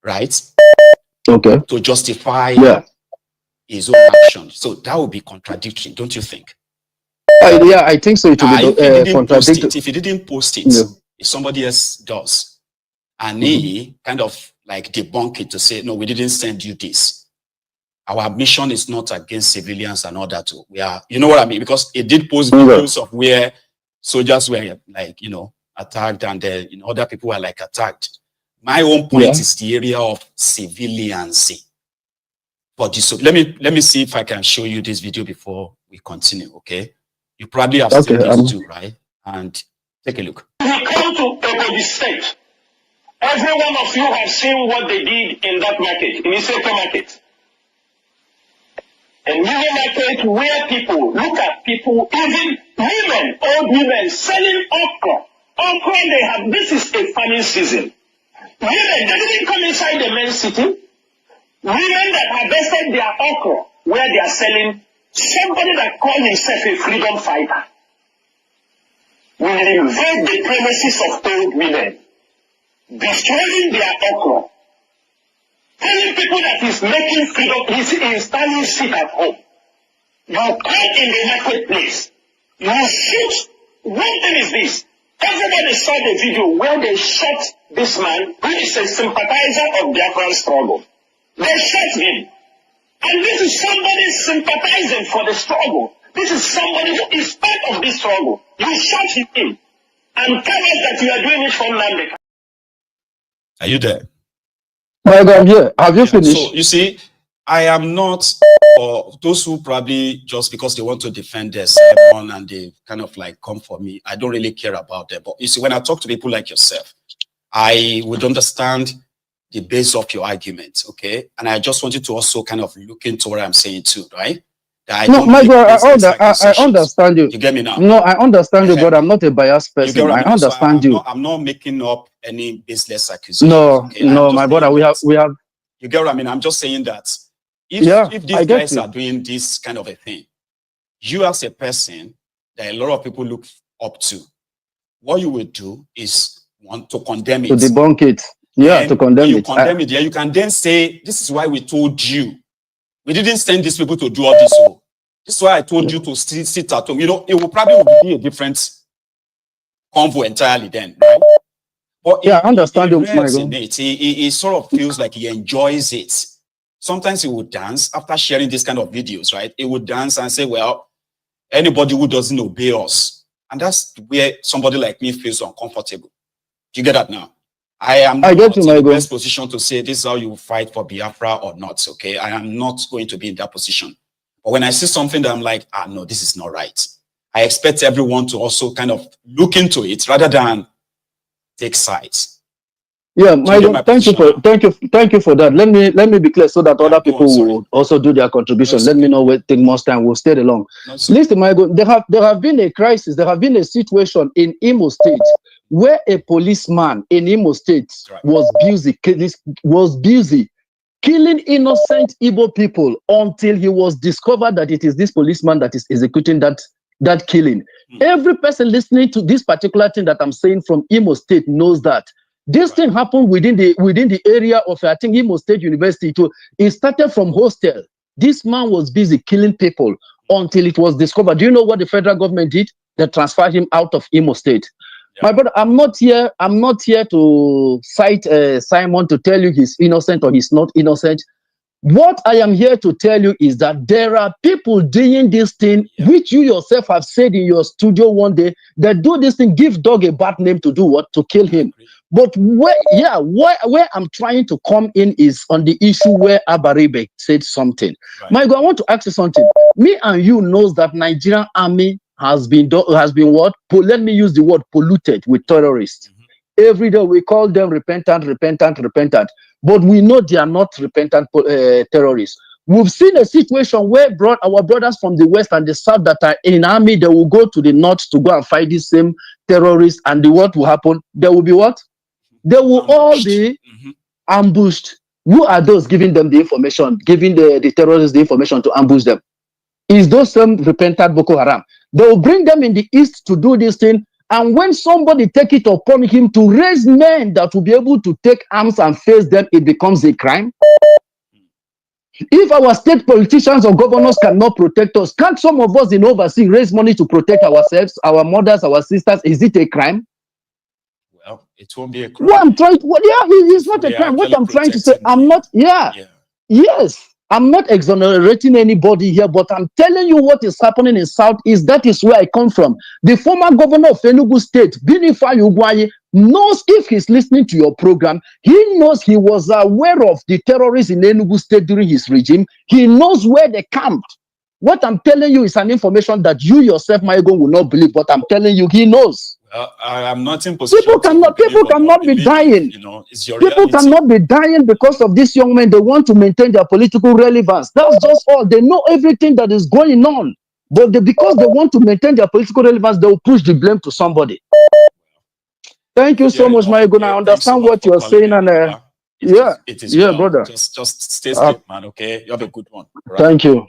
right? Okay. To justify his own action. So that would be contradictory, don't you think? I think so. It will be contradictory. If he didn't post it, if somebody else does, and he kind of like debunk it to say, no, we didn't send you this. Our mission is not against civilians and all that too. We are, you know what I mean? Because it did post videos of where soldiers were like, attacked, and other people were like attacked. My own point is the area of civilians. But so let me see if I can show you this video before we continue, okay? You probably have seen this too, right? And take a look. We come to Ebonyi State. Every one of you have seen what they did in that market, in Insecurity market. A new market where people look at people, even women, old women, selling okra. Okra they have, this is a farming season. Women, they didn't come inside the main city. Women that harvested their okra, where they are selling, somebody that called himself a freedom fighter will invade the premises of old women. destroying their okra, telling people that he's making freedom, he's installing shit at home. You come in the marketplace, you shoot. One thing is this: everybody saw the video where they shot this man who is a sympathizer of Biafran struggle. They shot him. And this is somebody sympathizing for the struggle. This is somebody who is part of this struggle. You shot him and tell us that you are doing it for Nandeka. Are you there? My God, yeah. Have you finished? So you see, I am not, or those who probably just because they want to defend their sermon and they kind of like come for me, I don't really care about them. But you see, when I talk to people like yourself, I would understand the base of your argument, okay? And I just want you to also kind of look into what I'm saying too, right? That No, my God, I understand you. You get me now? No, I understand you, but I'm not a biased person. I understand you. I'm not making up any baseless accusations. No, okay? no, my brother, we have. You get what I mean? I'm just saying that if these guys are doing this kind of a thing, you as a person that a lot of people look up to, what you will do is want to condemn it. To debunk it. Yeah, and to condemn you it. Condemn it. Yeah, you can then say, this is why we told you. We didn't send these people to do all this. So this is why I told you to sit at home. You know, it will probably be a different convo entirely then, right? But yeah, I understand you, he sort of feels like he enjoys it. Sometimes he would dance after sharing this kind of videos, right? He would dance and say, well, anybody who doesn't obey us. And that's where somebody like me feels uncomfortable. Do you get that now? I am not in the best position to say this is how you fight for Biafra or not, okay? I am not going to be in that position. But when I see something that I'm like, no, this is not right. I expect everyone to also kind of look into it rather than take sides. Yeah, Maiyegun, thank you for that. Let me be clear so that other people will also do their contribution. Let me know where take most time. We'll stay along. Listen, Maiyegun, there have been a crisis. There have been a situation in Imo State where a policeman in Imo State was busy killing innocent Igbo people until he was discovered that it is this policeman that is executing that killing. Every person listening to this particular thing that I'm saying from Imo State knows that this thing happened within the area of, I think, Imo State University too. It started from hostel. This man was busy killing people until it was discovered. Do you know what the federal government did? They transferred him out of Imo State. Yeah. My brother, I'm not here to cite Simon to tell you he's innocent or he's not innocent. What I am here to tell you is that there are people doing this thing, which you yourself have said in your studio one day, that do this thing, give dog a bad name to do what? To kill him. But where I'm trying to come in is on the issue where Abaribe said something. Right. Maiyegun, I want to ask you something. Me and you knows that Nigerian army has been what? Let me use the word polluted with terrorists. Every day we call them repentant. But we know they are not repentant terrorists. We've seen a situation where our brothers from the west and the south that are in army, they will go to the north to go and fight these same terrorists. And what will happen? There will be what? They will all be ambushed. Who are those giving them the information, giving the terrorists the information to ambush them? Is those some repentant Boko Haram? They will bring them in the east to do this thing. And when somebody take it upon him to raise men that will be able to take arms and face them, it becomes a crime. If our state politicians or governors cannot protect us, can't some of us in overseas raise money to protect ourselves, our mothers, our sisters? Is it a crime? Well, it won't be a crime. What I'm trying, it's not a crime. What I'm trying to say, I'm not, yes. I'm not exonerating anybody here, but I'm telling you what is happening in Southeast. That is where I come from. The former governor of Enugu State, Binifa Ugwaye, knows if he's listening to your program, he knows he was aware of the terrorists in Enugu State during his regime. He knows where they camped. What I'm telling you is an information that you yourself, Maiyegun, will not believe, but I'm telling you, he knows. I'm not in position. People cannot be dying. You know, it's your people reality. cannot be dying because of these young men. They want to maintain their political relevance. That's just all. They know everything that is going on, but because they want to maintain their political relevance, they will push the blame to somebody. Thank you so much, Maiyegun. I understand what you're saying, and it is well. Brother. Just stay straight, man. Okay, you have a good one. Right? Thank you,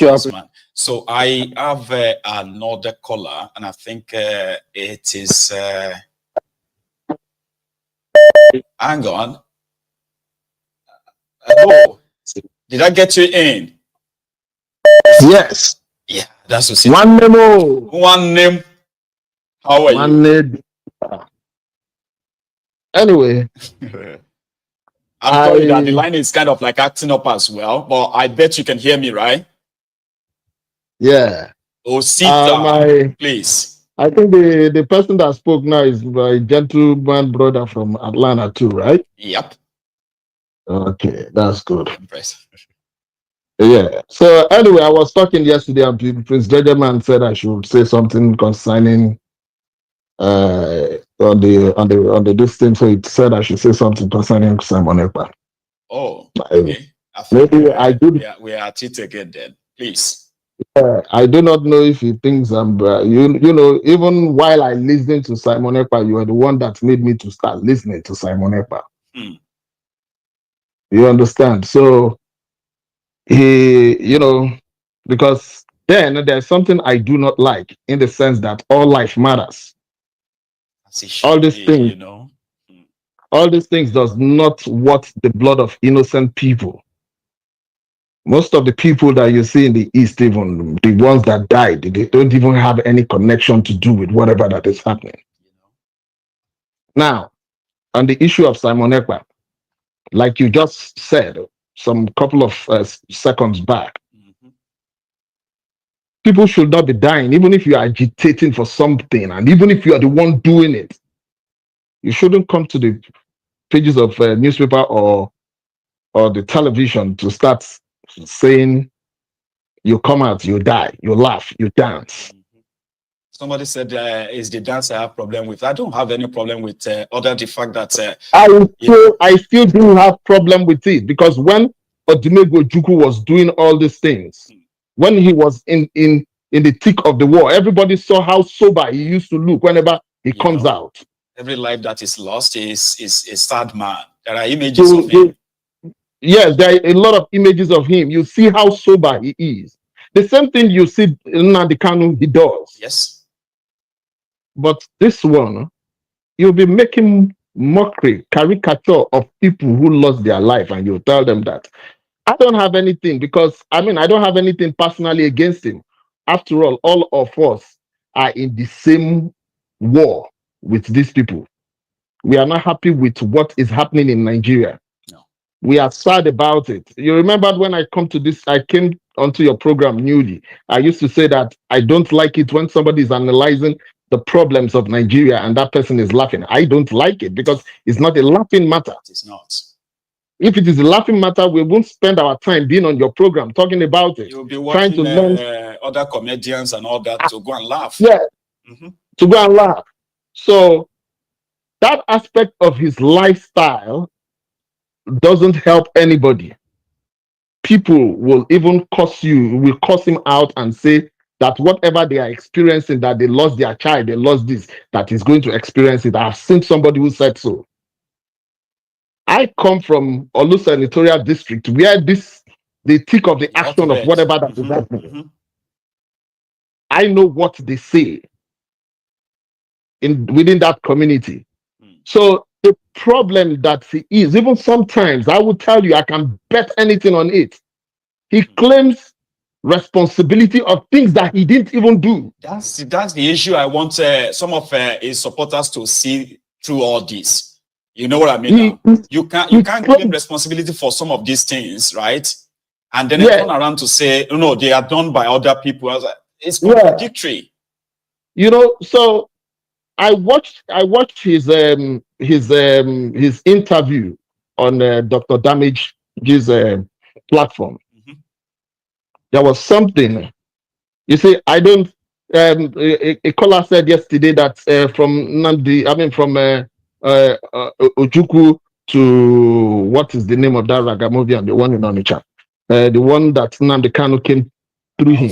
yes, man. So I have another caller, and I think it is. Hang on. Hello. Did I get you in? Yes. Yeah, that's what it. One name. One name. How are you? Anyway. I'm sorry that the line is kind of like acting up as well, but I bet you can hear me, right? Yeah. Oh, sit down, please. I think the person that spoke now is my gentleman brother from Atlanta too, right? Yep. Okay, that's good. Impressive. Yeah. So anyway, I was talking yesterday, and Prince Judgment said I should say something concerning on the this thing. So it said I should say something concerning Simon Ekpa. Oh, okay. Maybe I do. We are at it again then. Please. I do not know if he thinks I'm. You know, even while I listened to Simon Ekpa, you are the one that made me to start listening to Simon Ekpa. You understand? So he, you know, because then there's something I do not like in the sense that all life matters. All these things, you know, all these things does not worth the blood of innocent people. Most of the people that you see in the East, even the ones that died, they don't even have any connection to do with whatever that is happening. Now, on the issue of Simon Ekpa, like you just said some couple of seconds back, people should not be dying, even if you are agitating for something, and even if you are the one doing it. You shouldn't come to the pages of newspaper or the television to start saying you come out, you die, you laugh, you dance. Somebody said it's the dance I have problem with. I don't have any problem with other the fact that I still do have problem with it, because when Odimegwu Ojukwu was doing all these things, when he was in the thick of the war, everybody saw how sober he used to look whenever he comes out. Every life that is lost is a sad man. There are images of him. Yes, there are a lot of images of him. You see how sober he is. The same thing you see Nnamdi Kanu, he does. Yes. But this one, you'll be making mockery, caricature of people who lost their life, and you tell them that. I don't have anything, because, I don't have anything personally against him. After all of us are in the same war with these people. We are not happy with what is happening in Nigeria. No. We are sad about it. You remember when I came onto your program newly, I used to say that I don't like it when somebody is analyzing the problems of Nigeria and that person is laughing. I don't like it, because it's not a laughing matter. It's not. If it is a laughing matter, we won't spend our time being on your program talking about it. You'll be watching other comedians and all that to go and laugh. Yeah, to go and laugh. So that aspect of his lifestyle doesn't help anybody. People will even curse him out and say that whatever they are experiencing, that they lost their child, they lost this, that is going to experience it. I've seen somebody who said so. I come from Olu Senatorial District, where the thick of the action of whatever that is happening. I know what they say within that community. So the problem that he is, even sometimes I will tell you, I can bet anything on it. He claims responsibility of things that he didn't even do. That's the issue. I want some of his supporters to see through all this. You know what I mean? You can't claim responsibility for some of these things, right? And then turn around to say, no, they are done by other people. It's contradictory. You know, so I watched his interview on Dr. Damage's platform. There was something. You see, I don't. A caller said yesterday that from Ojukwu to what is the name of that Ragamuvian, the one in Onitsha, the one that Nnamdi Kanu came through him.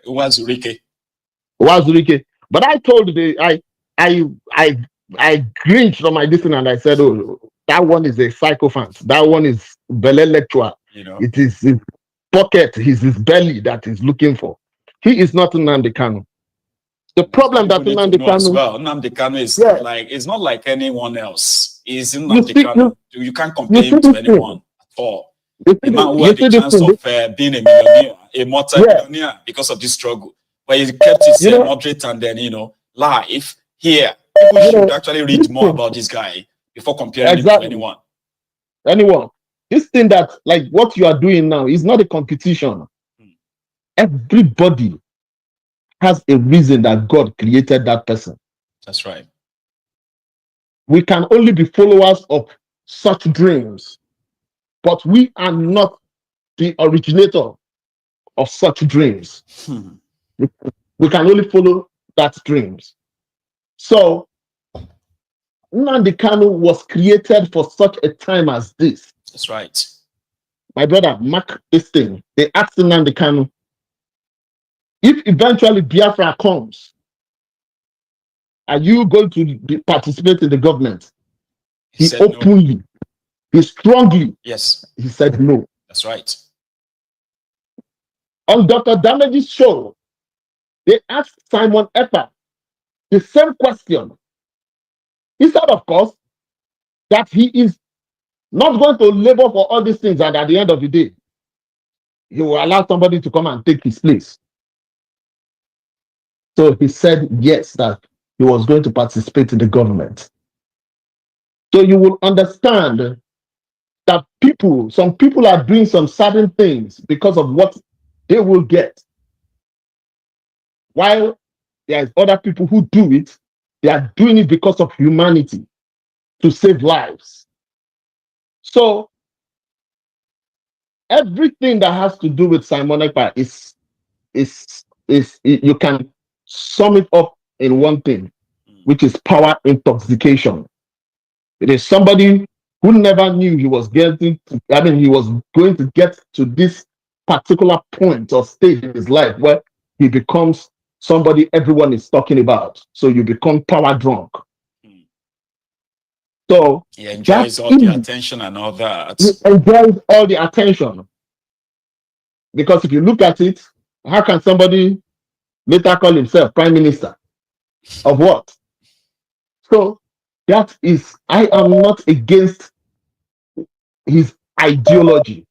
Wazurike. But I told I grinned from my distance and I said, oh, that one is a sycophant. That one is Bele lecturer. It is his pocket, his belly that is looking for. He is not Nnamdi Kanu. The problem that Nnamdi Kanu, well, Nnamdi Kanu is like, it's not like anyone else. He's Nnamdi Kanu. You can't compare him to anyone at all. A man who had the chance of being a millionaire, a multi-millionaire because of this struggle. But he kept his moderate and then, life here. People should actually read more about this guy before comparing him to anyone. This thing that, like what you are doing now, is not a competition. Everybody has a reason that God created that person. That's right. We can only be followers of such dreams, but we are not the originator of such dreams. We can only follow that dreams. So, Nnamdi Kanu was created for such a time as this. That's right. My brother, mark this thing. They asked Nnamdi Kanu, if eventually Biafra comes, are you going to participate in the government? He openly, no. He strongly, he said no. That's right. On Dr. Damage's show, they asked Simon Ekpa the same question. He said, of course, that he is not going to labor for all these things, and at the end of the day, he will allow somebody to come and take his place. So he said yes, that he was going to participate in the government. So you will understand that some people are doing some certain things because of what they will get. While there's other people who do it, they are doing it because of humanity, to save lives. So everything that has to do with Simon Ekpa is you can sum it up in one thing, which is power intoxication. It is somebody who never knew he was he was going to get to this particular point or stage in his life where he becomes somebody everyone is talking about. So you become power drunk. So he enjoys all the attention and all that. He enjoys all the attention. Because if you look at it, how can somebody later call himself prime minister of what? So that is, I am not against his ideology,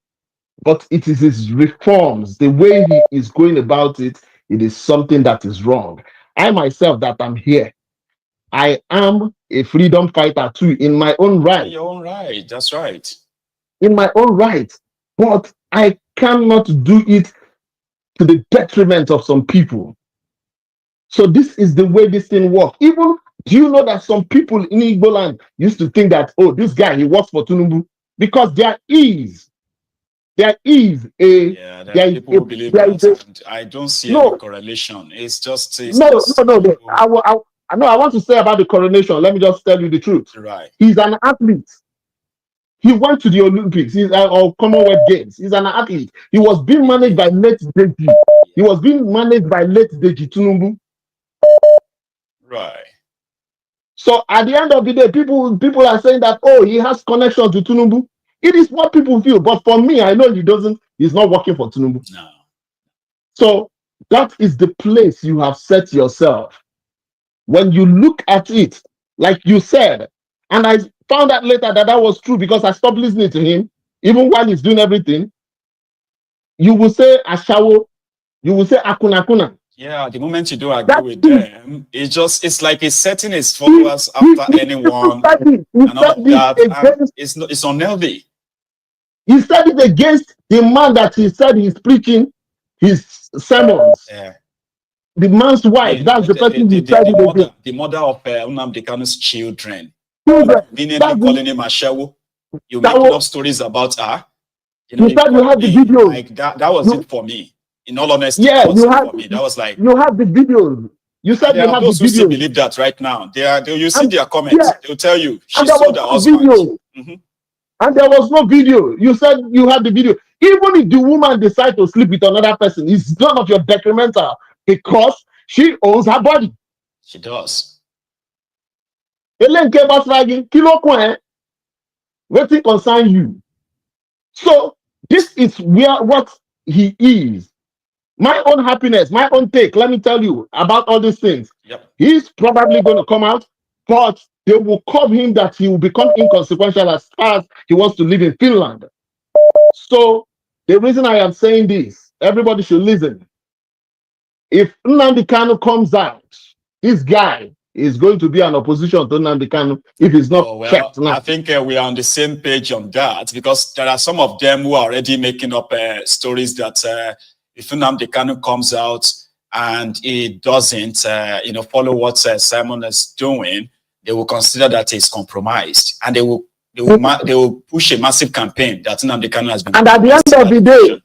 but it is his reforms, the way he is going about it, it is something that is wrong. I myself, that I'm here, I am a freedom fighter too, in my own right. In your own right, that's right. In my own right, but I cannot do it to the detriment of some people. So this is the way this thing works. Even, do you know that some people in Igbo land used to think that, oh, this guy, he works for Tinubu? Because there is a people who believe that, and I don't see any correlation. It's just I want to say about the coronation. Let me just tell you the truth. Right. He's an athlete. He went to the Olympics or Commonwealth Games. He's an athlete. He was being managed by late Deji. He was being managed by late Deji Tinubu. Right. So at the end of the day, people are saying that, oh, he has connection to Tinubu. It is what people feel. But for me, I know he's not working for Tinubu. No. So that is the place you have set yourself. When you look at it, like you said, and I found out later that was true because I stopped listening to him, even while he's doing everything. You will say Ashawo, you will say Akuna. Yeah, the moment you do agree with them, it's like he's setting his followers after anyone and all that. And it's unhealthy. He said it against the man that he said he's preaching his sermons. Yeah. The man's wife, that's the person he said it against. The mother of Nnamdi Kanu's children. Conveniently calling him Ashawo. You make up stories about her. You said you had the video. Like that was it for me. In all honesty, yeah, that was like you have the videos. You said you have the those who still believe that right now. You see their comments. They'll tell you she sold her husband. And there was no video. You said you had the video. Even if the woman decides to sleep with another person, it's none of your detrimental because she owns her body. She does. Wetin concern you? So this is what he is. My own happiness, my own take, let me tell you about all these things. Yep. He's probably going to come out, but they will curb him that he will become inconsequential as far as he wants to live in Finland. So the reason I am saying this, everybody should listen. If Nnamdi Kanu comes out, this guy is going to be an opposition to Nnamdi Kanu if he's not checked now. I think we are on the same page on that, because there are some of them who are already making up stories that if Nnamdi Kanu comes out and he doesn't, follow what Simon is doing, they will consider that he's compromised, and they will push a massive campaign that Nnamdi Kanu has been. And at the end of the day,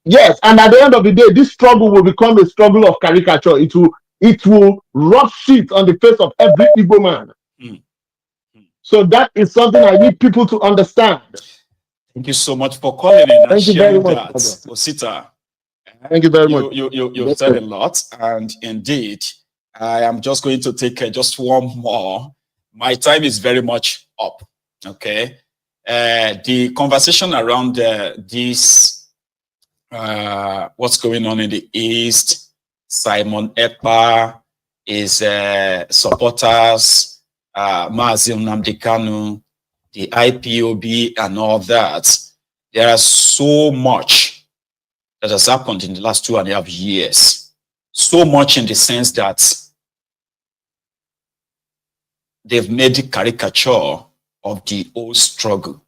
yes, and at the end of the day, this struggle will become a struggle of caricature. It will rub shit on the face of every Igbo man. So that is something I need people to understand. Thank you so much for calling in and sharing that, Osita. Thank you very much. You said a lot, and indeed, I am just going to take just one more. My time is very much up. Okay, the conversation around this, what's going on in the East, Simon Ekpa, his supporters, Mazi Nnamdi Kanu, the IPOB, and all that. There is so much that has happened in the last 2.5 years. So much in the sense that they've made a caricature of the old struggle,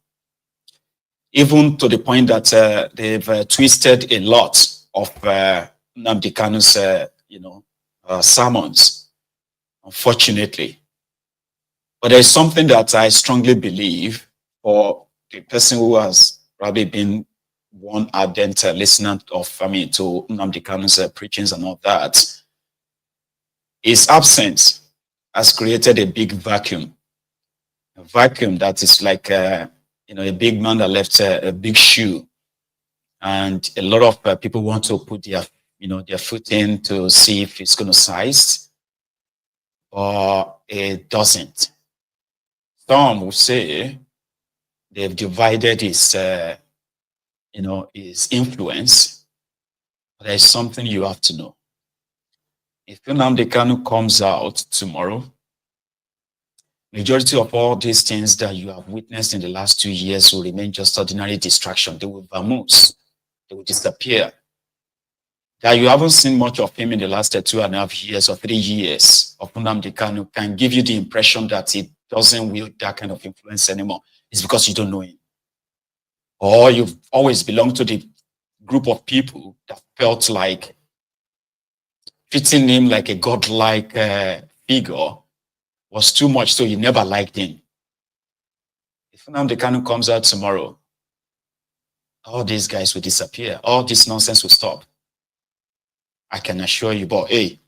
even to the point that they've twisted a lot of Nnamdi Kanu's, sermons, unfortunately. But there's something that I strongly believe, for the person who has probably been one ardent listener to Nnamdi Kanu's preachings and all that, his absence has created a big vacuum. A vacuum that is like, a big man that left a big shoe. And a lot of people want to put their foot in to see if it's going to size, or it doesn't. Some will say they've divided his influence. But there's something you have to know. If Nnamdi Kanu comes out tomorrow, majority of all these things that you have witnessed in the last 2 years will remain just ordinary distraction. They will vamoose. They will disappear. That you haven't seen much of him in the last 2.5 years or 3 years of Nnamdi Kanu can give you the impression that he doesn't wield that kind of influence anymore. It's because you don't know him. Or you've always belonged to the group of people that felt like treating him like a godlike figure was too much, so you never liked him. If Nnamdi Kanu comes out tomorrow, all these guys will disappear. All this nonsense will stop. I can assure you, but hey,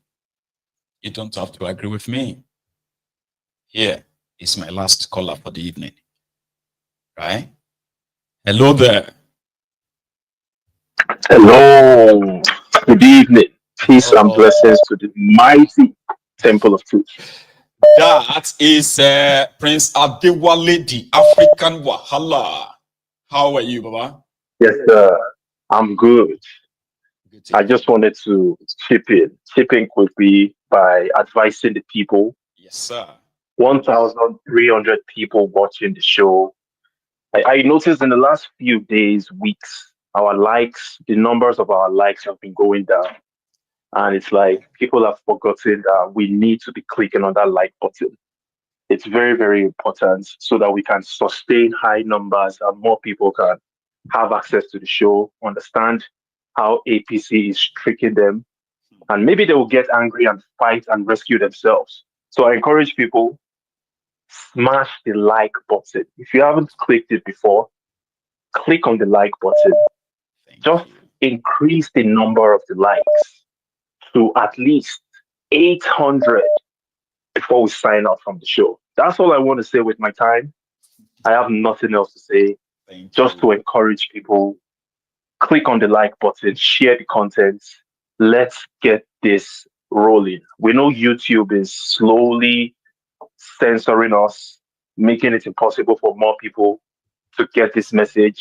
you don't have to agree with me. Here is my last caller for the evening. Right? Hello there. Hello. Good evening. Peace and blessings to the mighty temple of truth. That is Prince Adewale, the African Wahala. How are you, Baba? Yes, sir. I'm good. I just wanted to chip in quickly by advising the people. Yes, sir. 1,300 people watching the show. I noticed in the last few days, weeks, the numbers of our likes have been going down. And it's like people have forgotten that we need to be clicking on that like button. It's very, very important so that we can sustain high numbers and more people can have access to the show, understand how APC is tricking them, and maybe they will get angry and fight and rescue themselves. So I encourage people, smash the like button. If you haven't clicked it before, click on the like button. Just increase the number of the likes to at least 800 before we sign out from the show. That's all I want to say with my time. I have nothing else to say. Just to encourage people, click on the like button, share the content. Let's get this rolling. We know YouTube is slowly censoring us, making it impossible for more people to get this message.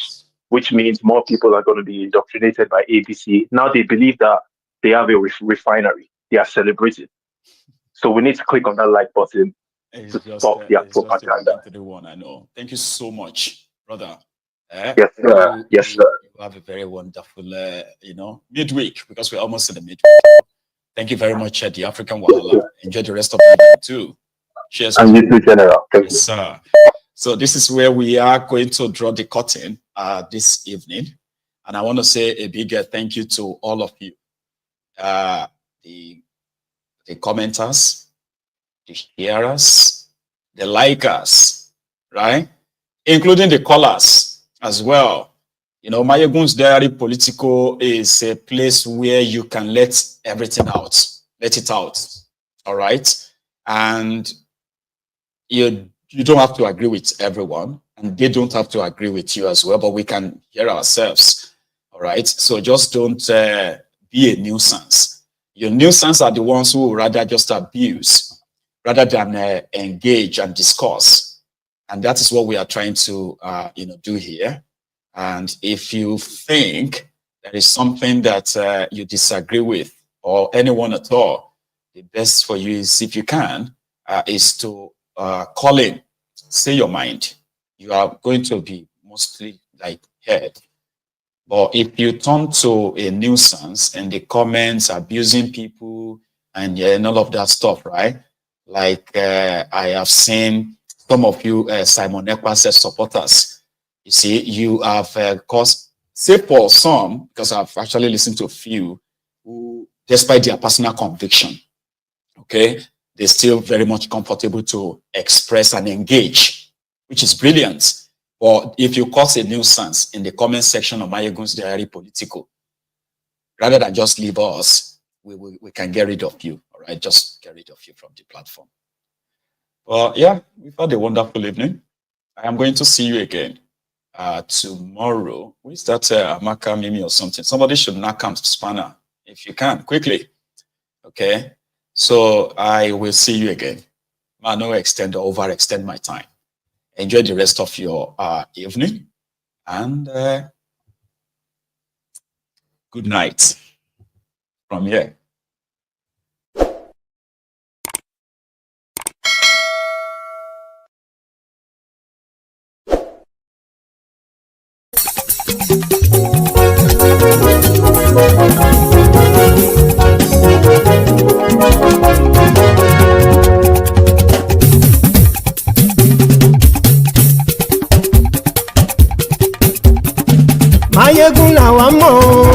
which means more people are going to be indoctrinated by ABC. Now they believe that they have a refinery. They are celebrating. So we need to click on that like button to stop their propaganda. I know. Thank you so much, brother. Yes, sir. Yes, sir. You have a very wonderful, midweek, because we're almost in the midweek. Thank you very much, the African Wahala. Enjoy the rest of the day too. Cheers. And you too, General. Thank you. Yes, sir. So this is where we are going to draw the curtain this evening. And I want to say a big thank you to all of you. The commenters, the hearers, the likers, right? Including the callers as well. You know, MaiyegunsDiary Politico is a place where you can let everything out, let it out, all right? And you don't have to agree with everyone, and they don't have to agree with you as well, but we can hear ourselves, all right? So just don't be a nuisance. Your nuisance are the ones who would rather just abuse rather than engage and discuss. And that is what we are trying to, do here. And if you think there is something that you disagree with or anyone at all, the best for you is, if you can, is to call in, say your mind. You are going to be mostly heard. But if you turn to a nuisance and the comments abusing people and all of that stuff, right? Like I have seen some of you Simon Ekwa's supporters. You see, you have caused, say for some, because I've actually listened to a few who, despite their personal conviction, okay, they're still very much comfortable to express and engage, which is brilliant. Or if you cause a nuisance in the comment section of MaiyegunsDiary Politico, rather than just leave us, we can get rid of you, all right? Just get rid of you from the platform. Well, yeah, we've had a wonderful evening. I am going to see you again tomorrow. Who is that, Amaka Mimi or something? Somebody should knock on spanner, if you can, quickly. Okay? So I will see you again. I no extend or overextend my time. Enjoy the rest of your evening, and good night from here. Maiyegun làwa mọ̀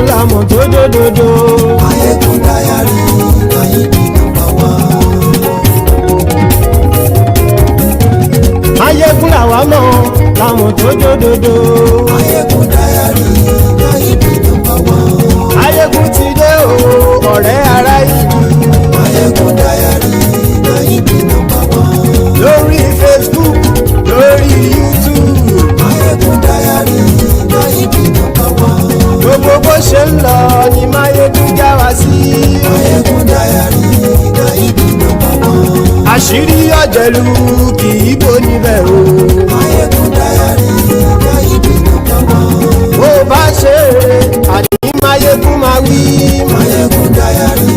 làmọ̀ tó dòdòdò. MaiyegunDiary Maiyegun number one. Maiyegun làwa mọ̀ làmọ̀ tó dòdòdò. MaiyegunDiary Maiyegun number one. Maiyegun ti dé o ọ̀rẹ́ ará ìlú. MaiyegunDiary Maiyegun number one. Lórí Facebook, lórí YouTube. MaiyegunDiary Maiyegun number one. Gbogbo bó ṣe ń lọ ni Maiyegun já wa sí. MaiyegunDiary Maiyegun number one. Àṣírí ọ̀jẹ̀lú kì í bò níbẹ̀ o. MaiyegunDiary Maiyegun number one. Bó bá ṣe eré àní Maiyegun máa wí. MaiyegunDiary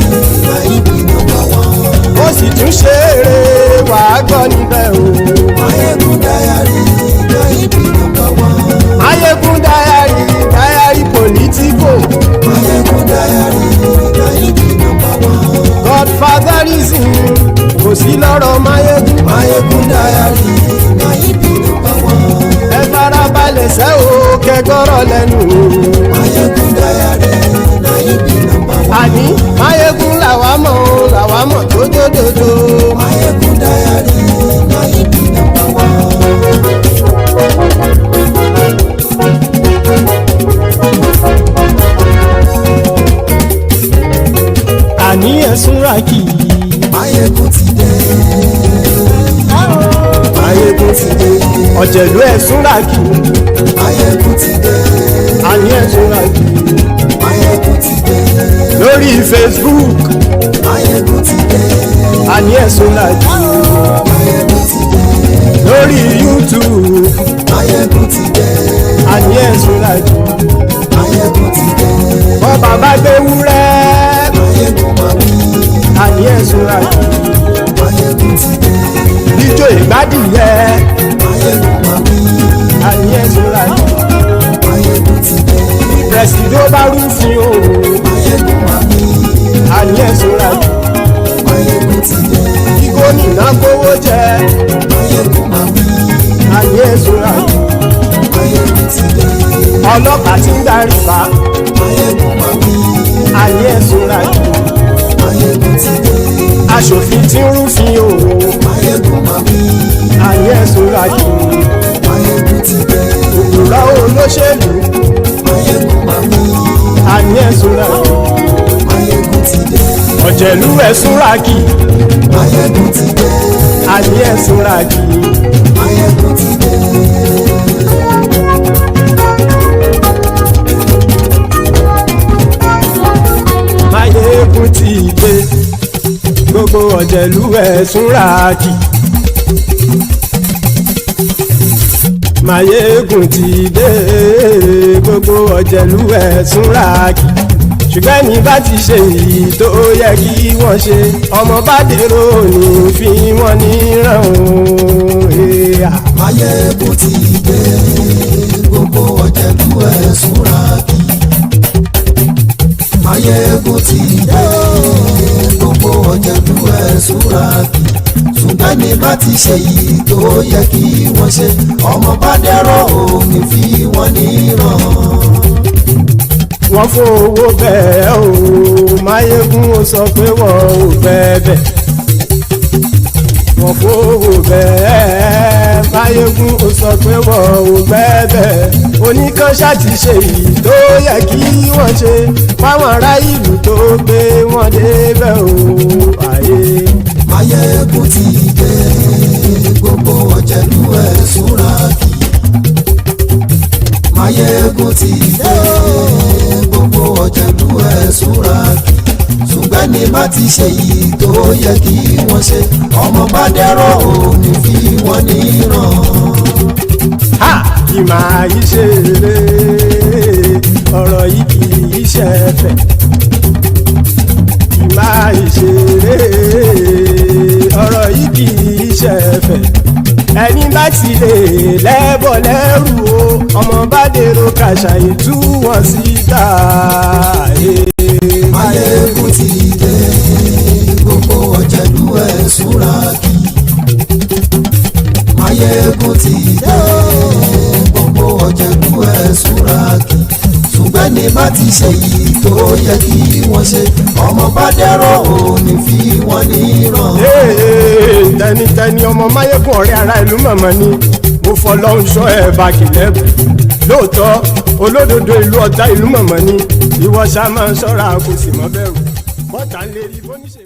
Maiyegun number one. Ó sì tún ṣe eré wàá gbọ́ níbẹ̀ o. MaiyegunDiary Maiyegun number one. MaiyegunDiary Diary Politico. MaiyegunDiary Maiyegun number one. Godfatherism kò sí lọ́rọ̀ Maiyegun. MaiyegunDiary Maiyegun number one. Ẹ farabalẹ̀ sẹ́ o kẹgọ́rọ̀ lẹ́nu o. MaiyegunDiary Maiyegun number one. Àní Maiyegun làwa mọ̀ tó dòdòdò. MaiyegunDiary Maiyegun number one. Àní ẹ̀sùn ràkì. Maiyegun ti dé. Maiyegun ti dé. Ọ̀jẹ̀lú ẹ̀sùn ràkì. Maiyegun ti dé. Àní ẹ̀sùn ràkì. Maiyegun ti dé. Lórí Facebook. Maiyegun ti dé. Àní ẹ̀sùn ràkì. Maiyegun ti dé. Lórí YouTube. Maiyegun ti dé. Àní ṣọ́ra jù. Maiyegun ti dé. Wọ́n bàbá gbé wúrẹ́. Maiyegun máa wí. Àní ẹ̀ ṣọ́ra jù. Maiyegun ti dé. Ijó ìgbádìyẹ. Maiyegun máa wí. Àní ẹ̀ ṣọ́ra jù. Maiyegun ti dé. Pẹ̀sìdó bá rúfin o. Maiyegun máa wí. Àní ẹ̀ ṣọ́ra jù. Maiyegun ti dé. Kí gómìnà kówó jẹ. Maiyegun máa wí. Àní ẹ̀ ṣọ́ra jù. Maiyegun ti dé. Ọlọ́pàá tí ń darí bá. Maiyegun máa wí. Àní ẹ̀ ṣọ́ra jù. Maiyegun ti dé. Aṣòfin tí ń rúfin o. Maiyegun máa wí. Àní ẹ̀ ṣọ́ra jù. Maiyegun ti dé. Òkúra olóṣèlú. Maiyegun máa wí. Àní ẹ̀ ṣọ́ra jù. Maiyegun ti dé. Ọ̀jẹ̀lú ẹ̀ súnra kì. Maiyegun ti dé. Àní ẹ̀ súnra kì. Maiyegun ti dé. Maiyegun ti dé. Gbogbo ọ̀jẹ̀lú ẹ̀ súnra kì. Maiyegun ti dé. Gbogbo ọ̀jẹ̀lú ẹ̀ súnra kì. Ṣùgbọ́n ní bá ti ṣe èyí tó yẹ kí wọ́n ṣe, ọmọ bá dèrò ní fi wọ́n níran o. Maiyegun ti dé. Gbogbo ọ̀jẹ̀lú ẹ̀ súnra kì. Maiyegun ti dé. Gbogbo ọ̀jẹ̀lú ẹ̀ súnra kì. Ṣùgbọ́n ní bá ti ṣe èyí tó yẹ kí wọ́n ṣe, ọmọ bá dèrò ní fi wọ́n níran. Wọ́n fowó bẹ́ẹ̀ o, Maiyegun ó sọ pé wọ́n ò bẹ́ẹ̀. Wọ́n fowó bẹ́ẹ̀, Maiyegun ó sọ pé wọ́n ò bẹ́ẹ̀. Oníkan ṣáàtì ṣe èyí tó yẹ kí wọ́n ṣe fáwọn ará ìlú tó gbé wọn débẹ̀ o. Maiyegun ti dé. Gbogbo ọ̀jẹ̀lú ẹ̀ súnra kì. Maiyegun ti dé. Gbogbo ọ̀jẹ̀lú ẹ̀ súnra kì. Ṣùgbọ́n ní bá ti ṣe yìí tó yẹ kí wọ́n ṣe, ọmọ bá dẹ́rọ̀ òní fi wọ́n níran. Ìmọ̀ àìṣeré ọ̀rọ̀ yìí kì í ṣẹ̀fẹ̀. Ìmọ̀ àìṣeré ọ̀rọ̀ yìí kì í ṣẹ̀fẹ̀. Ẹni bá ti lè lẹ́bọ̀ lẹ́rù o, ọmọ bá dèrò kàṣàyè tú wọn síta. Maiyegun ti dé. Gbogbo ọ̀jẹ̀lú ẹ̀ súnra kì. Maiyegun ti dé. Gbogbo ọ̀jẹ̀lú ẹ̀ súnra kì. Ṣùgbọ́n ní bá ti ṣe yìí tó yẹ kí wọ́n ṣe, ọmọ bá dẹ́rọ̀ òní fi wọ́n níran. Tẹnitẹni ọmọ Maiyegun ọ̀rẹ́ ara ìlú mọ̀mọ́ ni mo fọlọ́run ṣọ́ ẹ̀ bá kìlẹ́bù. Lóòótọ́ olódodo ìlú ọ̀tá ìlú mọ̀mọ́ ni ìwọ ṣá máa ń ṣọ́ra kò sì mọ́ bẹ̀rù. Bọ́tà ń lérí bóníṣe.